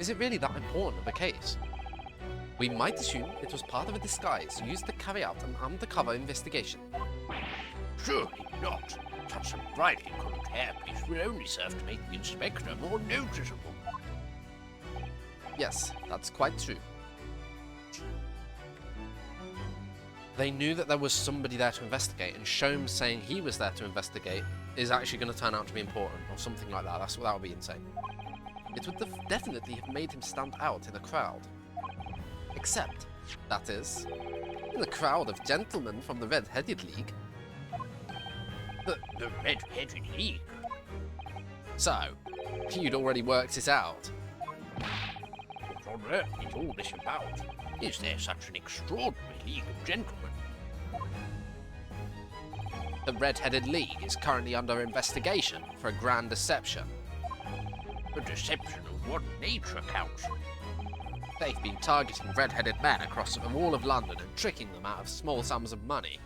Is it really that important of a case? We might assume it was part of a disguise used to carry out an undercover investigation. Surely not. Such a brightly coloured hairpiece will only serve to make the inspector more noticeable. Yes, that's quite true. They knew that there was somebody there to investigate, and Sholmes saying he was there to investigate is actually going to turn out to be important, or something like that. That would be insane. It would definitely have made him stand out in a crowd. Except, that is, in a crowd of gentlemen from the Red-Headed League. The Red-Headed League? So, you'd already worked it out. What on earth is all this about? Is there such an extraordinary league of gentlemen? The Red-Headed League is currently under investigation for a grand deception. A deception of what nature, Count? They've been targeting red-headed men across the wall of London and tricking them out of small sums of money.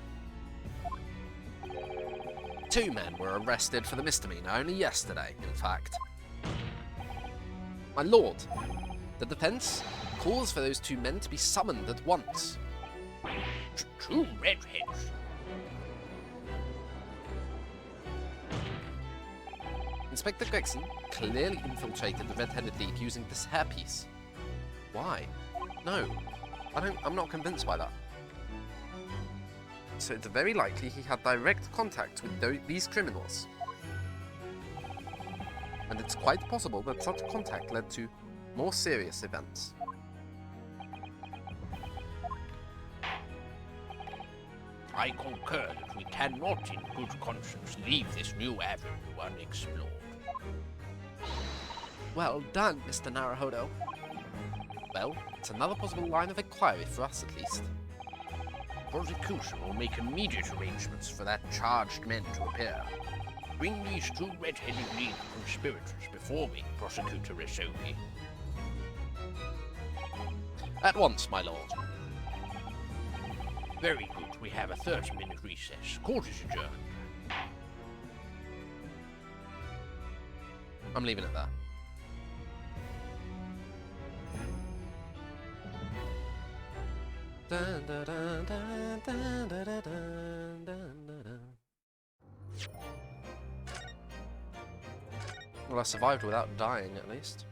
2 men were arrested for the misdemeanor only yesterday, in fact. My lord, the defence calls for those 2 men to be summoned at once. 2 redheads? Inspector Gregson clearly infiltrated the Red-Headed League using this hairpiece. Why? No, I'm not convinced by that. So it's very likely he had direct contact with these criminals. And it's quite possible that such contact led to more serious events. I concur that we cannot in good conscience leave this new avenue unexplored. Well done, Mr. Naruhodo. Well, it's another possible line of inquiry for us at least. Prosecution will make immediate arrangements for their charged men to appear. Bring these 2 red-headed league conspirators before me, Prosecutor Isoki. At once, my lord. Very good. We have a 30-minute recess. Court is adjourned. I'm leaving it there. Dun, dun, dun, dun, dun, dun, dun, dun, dun, dun. Well, I survived without dying, at least.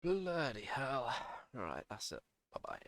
Bloody hell. Alright, that's it. Bye-bye.